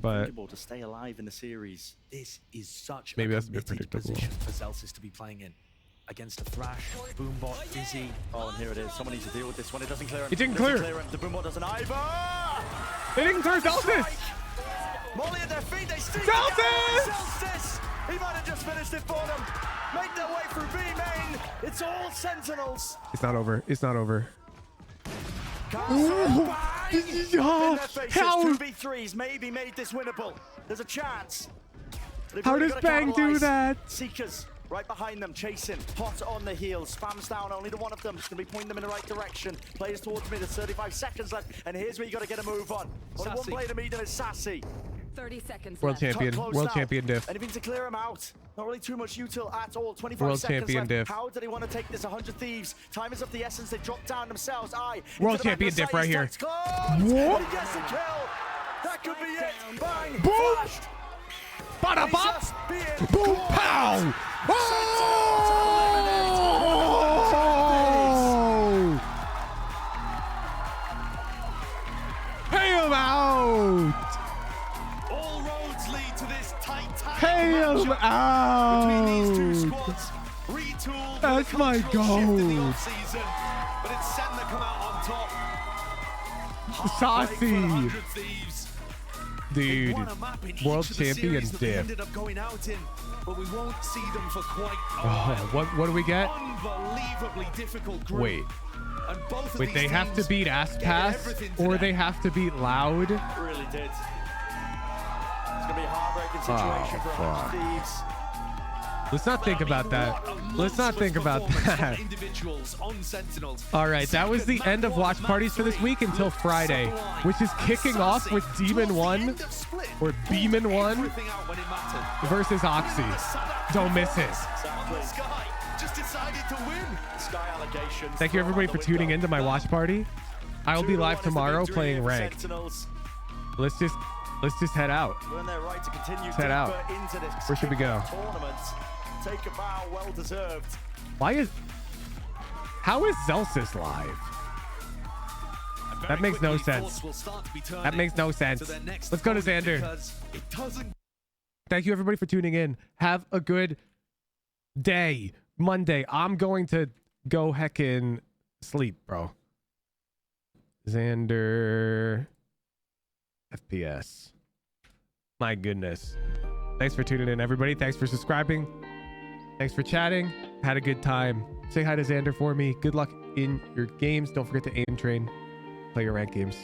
But to stay alive in the series. This is such maybe a that's a bit committed predictable. position for Celsius to be playing in. Against a Thrash, Boombot, Dizzy. Oh, and here it is. Someone needs to deal with this one. It doesn't clear him. It didn't clear. The Boombot doesn't either. They didn't clear Celsius. Molly at their feet. They stick Celsius! He might have just finished it for them. Make their way through B main. It's all Sentinels. It's not over. It's not over. How? 2v3s maybe made this winnable. There's a chance. How does Bang do that? Seekers right behind them, chasing. Hot on the heels. Spams down. Only the one of them is going to be pointing them in the right direction. Players towards me. There's 35 seconds left. And here's where you got to get a move on. Only one player to meet them is Sassy. 30 seconds World left. champion. World champion diff. Anything to clear him out. Not really too much util at all. 25 World seconds champion left. diff. How do they want to take this? 100 Thieves. Time is of the essence. They drop down themselves. World champion diff right here. What? He gets the kill. That could be it. Bang. Boom. Flashed. Bada bop. Boom. Pow. Oh! Pay him out. All roads lead to this titanic Pay him matchup between these two out. squads. Retooled. That's with a my cultural shift in the goal. offseason, but it's SEN that come out on top. Saucy. 100 Thieves. Dude, Won a map in each world of the champion series that they diff. ended up going out in, but we won't see them for quite a Oh, while. what do we get? Unbelievably difficult group. Wait. And both of Wait, these they have to teams beat Ass gave Pass everything or today. they have to beat Loud? It really did. It's going to be a heartbreaking situation for 100 Thieves. Let's not think about that. Let's not think about that. Individuals on Sentinels. All right, that was the end of watch parties for this week until Friday, which is kicking off with Demon 1 or Beeman 1 versus Oxy. Don't miss it. Sky just decided to win. Sky allegations. Thank you everybody for tuning into my watch party. I will be live tomorrow playing ranked. Sentinels. Let's just head out. Earn their right to continue Head out. deeper into this Where should we go? tournament. Take a bow, well deserved. How is Celsius live? That makes no sense. That makes no sense. Let's go to Xander. Thank you everybody for tuning in. Have a good day. Monday. I'm going to go heckin' sleep, bro. Xander FPS. My goodness. Thanks for tuning in, everybody. Thanks for subscribing. Thanks for chatting. Had a good time. Say hi to Xander for me. Good luck in your games. Don't forget to aim train. Play your ranked games.